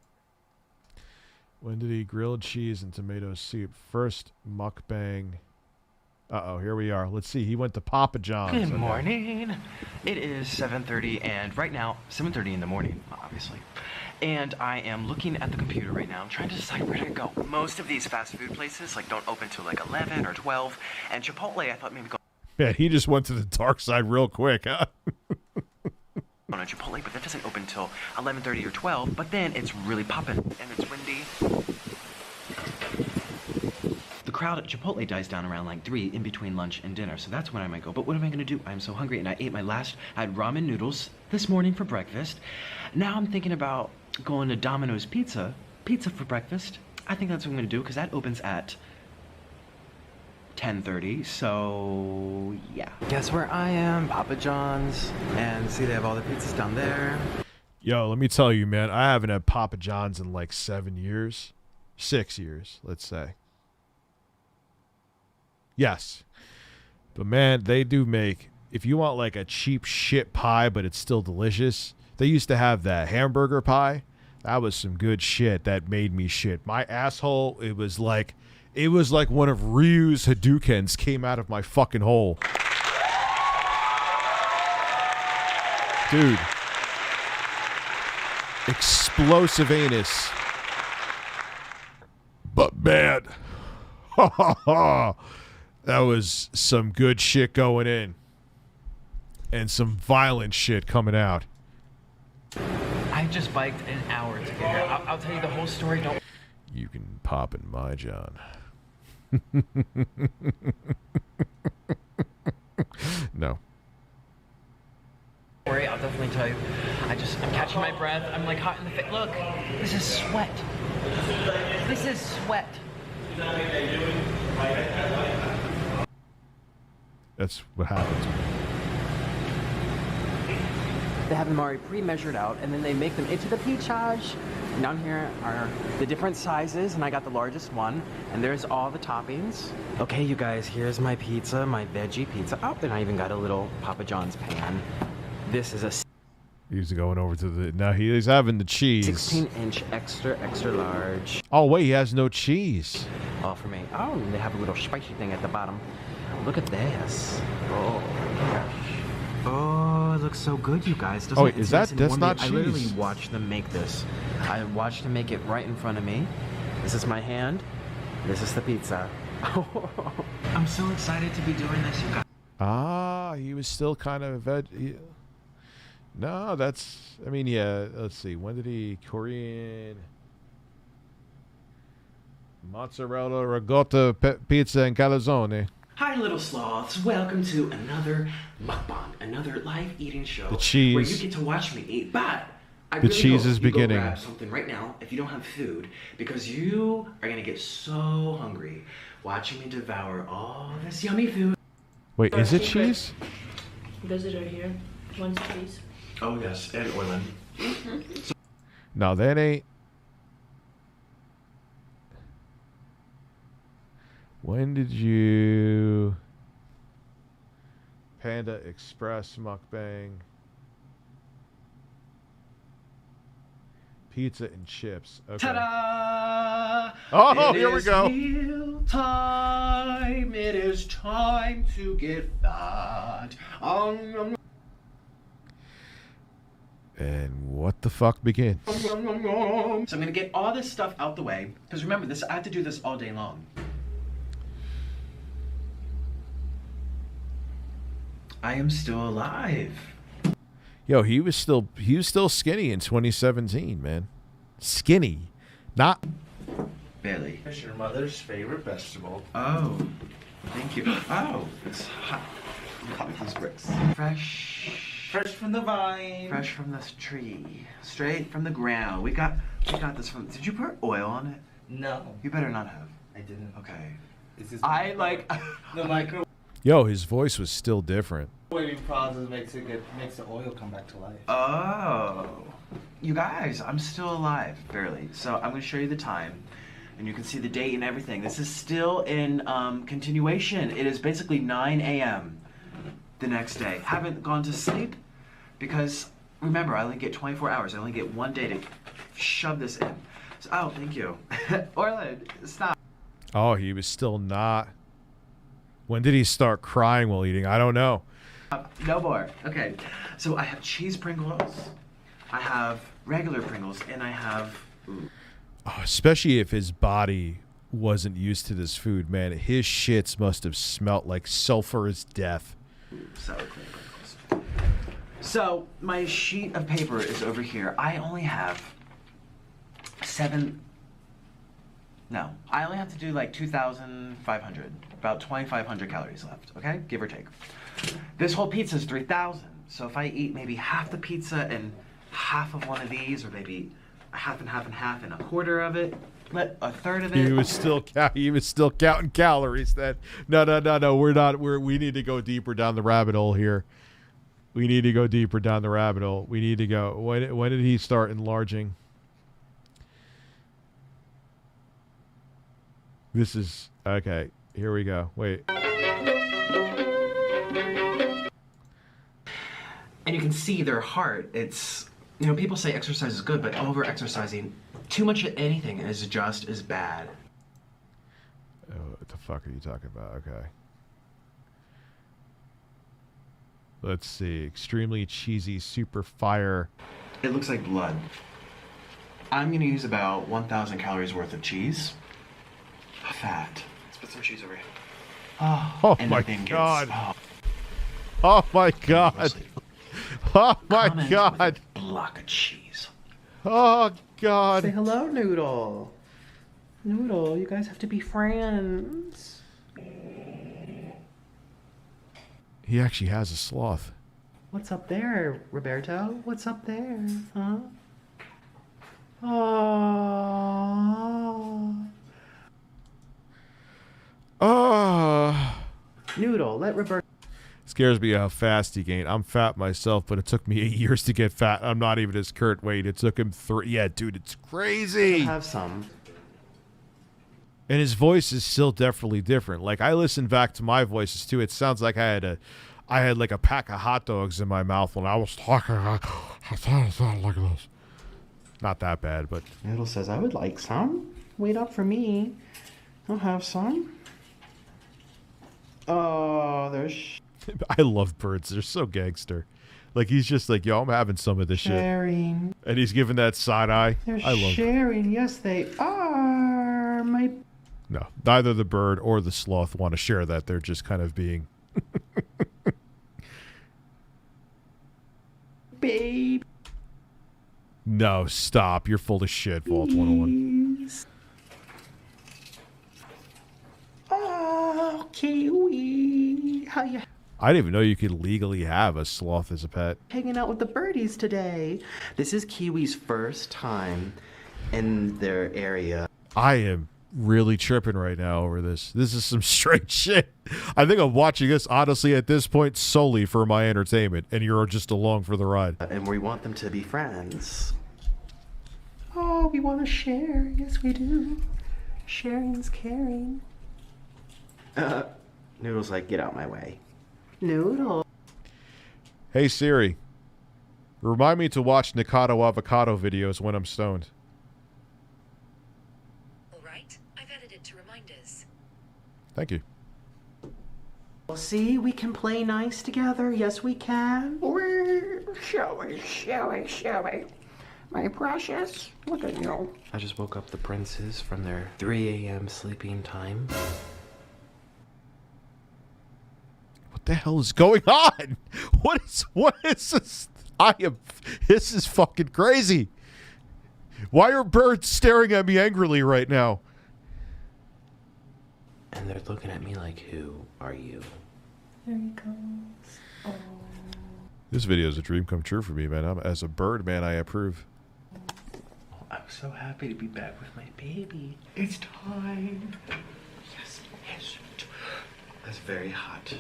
When did he grill cheese and tomato soup? First mukbang... Uh-oh, here we are. Let's see. He went to Papa John's. Good morning. It is 7:30, and right now, 7:30 in the morning, obviously. And I am looking at the computer right now. I'm trying to decide where to go. Most of these fast food places don't open till like 11 or 12. And Chipotle, I thought maybe go... Man, he just went to the dark side real quick, huh? on a Chipotle, but that doesn't open till 11:30 or 12. But then it's really popping, and it's windy. The crowd at Chipotle dies down around like 3 in between lunch and dinner, so that's when I might go. But what am I going to do? I'm so hungry, and I had ramen noodles this morning for breakfast. Now I'm thinking about going to Domino's Pizza for breakfast. I think that's what I'm going to do, because that opens at 10:30, so yeah. Guess where I am? Papa John's. And see, they have all the pizzas down there. Yo, let me tell you, man, I haven't had Papa John's in like 7 years. 6 years, let's say. Yes. But man, they do make, if you want like a cheap shit pie, but it's still delicious, they used to have that hamburger pie. That was some good shit that made me shit. My asshole, it was like one of Ryu's Hadoukens came out of my fucking hole. Dude. Explosive anus. But man. That was some good shit going in. And some violent shit coming out. I just biked an hour to get here. I'll tell you the whole story. Don't. You can pop in my John. No. Worry, I'll definitely tell you. I'm catching my breath. I'm like hot in the face. Look, this is sweat. This is sweat. That's what happens. They have them already pre-measured out, and then they make them into the Outage. Down here are the different sizes, and I got the largest one, and there's all the toppings. Okay, you guys, here's my pizza, my veggie pizza. Oh, and I even got a little Papa John's pan. This is a... He's going over to the... Now he's having the cheese. 16-inch extra large. Oh, wait, he has no cheese. All for me. Oh, and they have a little spicy thing at the bottom. Look at this. Oh, gosh. Oh, it looks so good, you guys. Doesn't it? Is that's not cheese? I literally watched them make this. I watched them make it right in front of me. This is my hand. This is the pizza. I'm so excited to be doing this, you guys. Ah, he was still kind of No, that's... I mean, yeah, let's see. When did he... Korean... Mozzarella, ricotta, pizza, and calzone. Hi, little sloths. Welcome to another mukbang, another live eating show. The cheese. Where you get to watch me eat. But I the really cheese hope is you beginning. Go grab something right now if you don't have food, because you are gonna get so hungry watching me devour all this yummy food. Wait, is it cheese? Visitor here. One's cheese. Oh yes, and Orlin. No, that ain't. When did you... Panda Express mukbang. Pizza and chips. Okay. Ta-da! Oh, here we go. Meal time. It is time to get fat. And what the fuck begins? So I'm going to get all this stuff out the way. Because remember, I have to do this all day long. I am still alive. Yo, he was still skinny in 2017, man. Skinny. Not Barely. It's your mother's favorite vegetable. Oh, thank you. Oh, it's hot. Hot these bricks. Fresh from the vine. Fresh from this tree. Straight from the ground. We got this from. Did you put oil on it? No. You better not have. I didn't. Okay. I like the micro. Yo, his voice was still different. Waiting process makes the oil come back to life. Oh, you guys, I'm still alive, barely. So I'm going to show you the time, and you can see the date and everything. This is still in continuation. It is basically 9 a.m. the next day. Haven't gone to sleep because, remember, I only get 24 hours. I only get one day to shove this in. So, oh, thank you. Orland, stop. Oh, he was still not. When did he start crying while eating? I don't know. No more. Okay, so I have cheese Pringles, I have regular Pringles, and I have... Oh, especially if his body wasn't used to this food, man. His shits must have smelt like sulfurous death. Sour cream Pringles. So, my sheet of paper is over here. I only have I only have to do like 2,500, about 2,500 calories left, okay? Give or take. This whole pizza is 3,000. So if I eat maybe half the pizza and half of one of these, or maybe a half and half and half and a quarter of it, a third of it. He was still counting calories. Then no. We're not. We need to go deeper down the rabbit hole here. We need to go deeper down the rabbit hole. We need to go. When did he start enlarging? This is okay. Here we go. Wait. And you can see their heart. It's, people say exercise is good, but over-exercising, too much of anything is just as bad. Oh, what the fuck are you talking about? Okay. Let's see. Extremely cheesy, super fire. It looks like blood. I'm going to use about 1,000 calories worth of cheese. Fat. Let's put some cheese over here. Oh my god. Oh my god. Oh my god. Block of cheese. Oh god. Say hello, Noodle. Noodle, you guys have to be friends. He actually has a sloth. What's up there, Roberto? What's up there? Huh? Oh. Noodle, let Roberto. Scares me how fast he gained. I'm fat myself, but it took me 8 years to get fat. I'm not even as Kurt. Wait, it took him 3. Yeah, dude, it's crazy. Have some. And his voice is still definitely different. Like, I listen back to my voices too. It sounds like I had like a pack of hot dogs in my mouth when I was talking. I sound like this. Not that bad, but Noodle says, I would like some. Wait up for me. I'll have some. Oh, there's... I love birds. They're so gangster. Like, he's just like, yo, I'm having some of this sharing. Shit. And he's giving that side eye. They're I love sharing. Yes, they are. My... No, neither the bird or the sloth want to share that. They're just kind of being... Babe. No, stop. You're full of shit, Vault 101. Oh, Kiwi. How you I didn't even know you could legally have a sloth as a pet. hanging out with the birdies today? This is Kiwi's first time in their area. I am really tripping right now over this. This is some straight shit. I think I'm watching this, honestly, at this point, solely for my entertainment, and you're just along for the ride. And we want them to be friends. Oh, we want to share. Yes, we do. Sharing's caring. Noodle's like, get out my way. Noodle. Hey, Siri. Remind me to watch Nikado Avocado videos when I'm stoned. All right. I've added it to reminders. Thank you. See, we can play nice together. Yes, we can. Shelly. My precious, look at you. I just woke up the princes from their 3 a.m. sleeping time. What the hell is going on? What is this? This is fucking crazy. Why are birds staring at me angrily right now? And they're looking at me like, who are you? There he goes. Oh. This video is a dream come true for me, man. As a bird, man, I approve. I'm so happy to be back with my baby. It's time. Yes. That's very hot.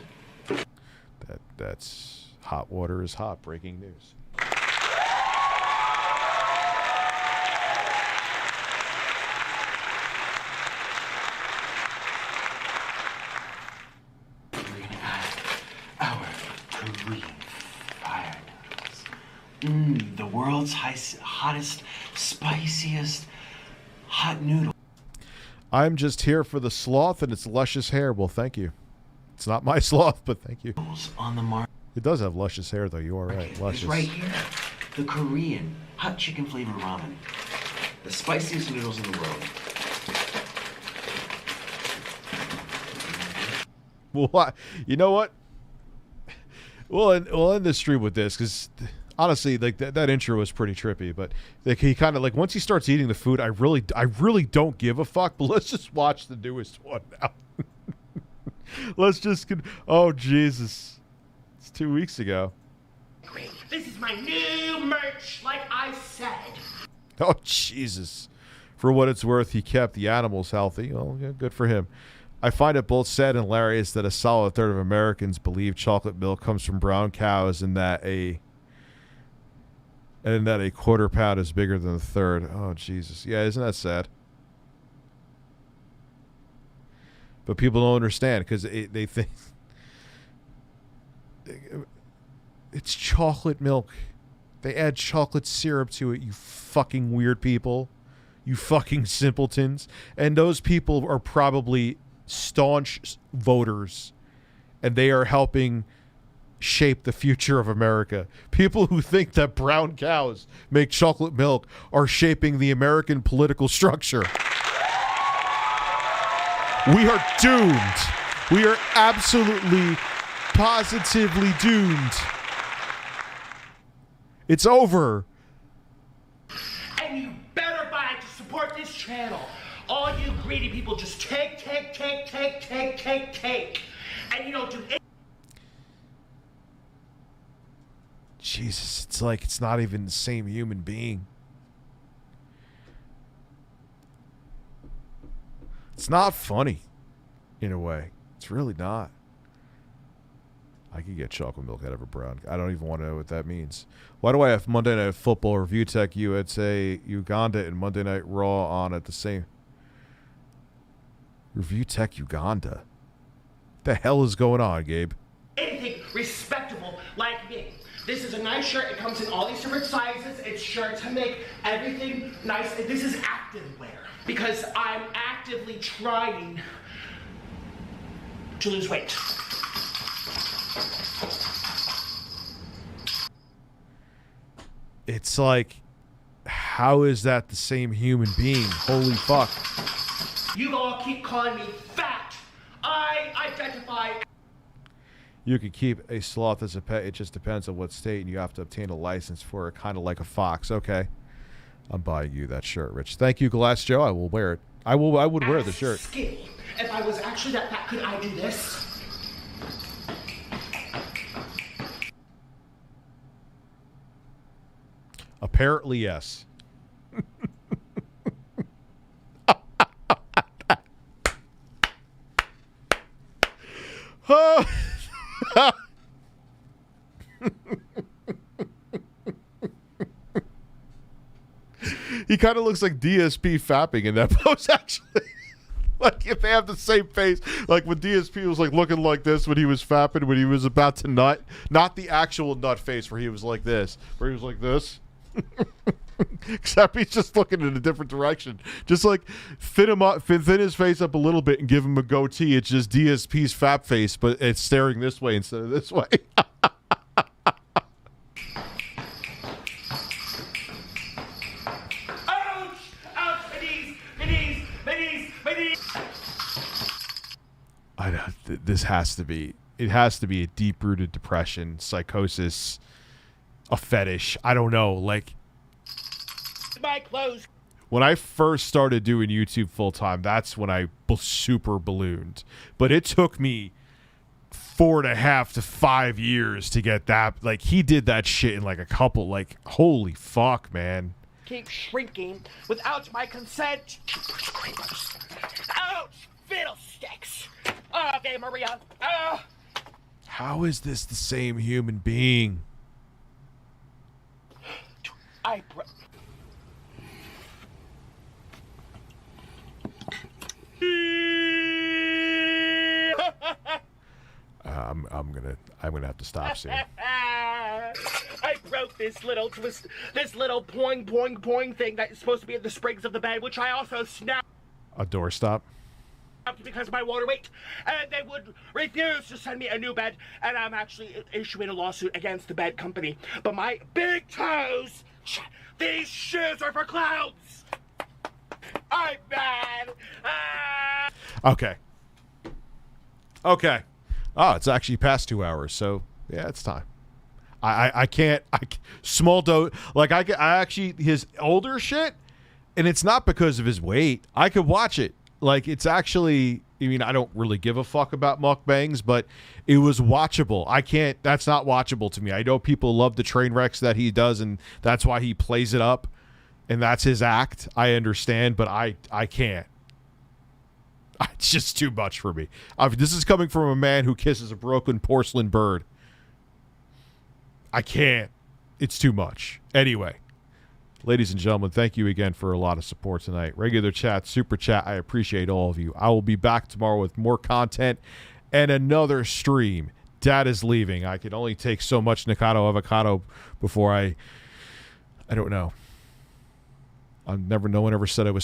That's hot water is hot. Breaking news. We're gonna add our Korean fire noodles. The world's hottest, spiciest hot noodle. I'm just here for the sloth and its luscious hair. Well, thank you. It's not my sloth, but thank you. On the market. It does have luscious hair, though. You are right. Luscious. It's right here. The Korean hot chicken flavored ramen. The spiciest noodles in the world. Well, you know what? We'll end this stream with this, because honestly, like that intro was pretty trippy. But like, he kind of like, once he starts eating the food, I really don't give a fuck. But let's just watch the newest one now. Let's just oh Jesus, it's 2 weeks ago. This is my new merch, like I said. Oh Jesus! For what it's worth, he kept the animals healthy. Well, yeah, good for him. I find it both sad and hilarious that a solid third of Americans believe chocolate milk comes from brown cows, and that a quarter pound is bigger than a third. Oh Jesus! Yeah, isn't that sad? But people don't understand because they think it's chocolate milk. They add chocolate syrup to it, you fucking weird people. You fucking simpletons. And those people are probably staunch voters. And they are helping shape the future of America. People who think that brown cows make chocolate milk are shaping the American political structure. We are doomed. We are absolutely, positively doomed. It's over. And you better buy to support this channel. All you greedy people just take. And you don't do it. Jesus, it's like it's not even the same human being. It's not funny, in a way. It's really not. I could get chocolate milk out of a brown. I don't even want to know what that means. Why do I have Monday Night Football, Review Tech USA, Uganda, and Monday Night Raw on at the same? Review Tech Uganda? What the hell is going on, Gabe? Anything respectable like me. This is a nice shirt. It comes in all these different sizes. It's sure to make everything nice. This is active wear because I'm actively trying to lose weight. It's like, how is that the same human being? Holy fuck. You all keep calling me fat. I identify. You could keep a sloth as a pet. It just depends on what state, and you have to obtain a license for it, kind of like a fox. Okay. I'm buying you that shirt, Rich. Thank you, Glass Joe. I will wear it. I would wear the shirt. Skinny. If I was actually that fat, could I do this? Apparently, yes. Oh. He kind of looks like DSP fapping in that pose, actually. Like, if they have the same face, like when DSP was like looking like this when he was fapping, when he was about to nut, not the actual nut face where he was like this, where he was like this. Except he's just looking in a different direction. Just like thin his face up a little bit and give him a goatee. It's just DSP's fap face, but it's staring this way instead of this way. this has to be. It has to be a deep-rooted depression, psychosis, a fetish. I don't know. Like, My clothes. when I first started doing YouTube full-time, that's when I super ballooned. But it took me 4.5 to 5 years to get that. Like, he did that shit in like a couple. Like, holy fuck, man. Keep shrinking without my consent. Ouch! Fiddlesticks! Okay, Maria. How is this the same human being? I'm gonna have to stop soon. I broke this little poing poing poing thing that is supposed to be in the springs of the bed, which I also snapped A doorstop. because of my water weight, and they would refuse to send me a new bed, and I'm actually issuing a lawsuit against the bed company. But my big toes, these shoes are for clowns. I'm mad. Okay. Oh, it's actually past 2 hours, so yeah, it's time. I can't. Small dose. Like I actually his older shit, and it's not because of his weight. I could watch it. Like, it's actually, I mean, I don't really give a fuck about mukbangs, but it was watchable. I can't, that's not watchable to me. I know people love the train wrecks that he does, and that's why he plays it up, and that's his act. I understand, but I can't. It's just too much for me. This is coming from a man who kisses a broken porcelain bird. I can't. It's too much. Anyway. Ladies and gentlemen, thank you again for a lot of support tonight. Regular chat, super chat, I appreciate all of you. I will be back tomorrow with more content and another stream. Dad is leaving. I can only take so much Nikado Avocado before I don't know. No one ever said I was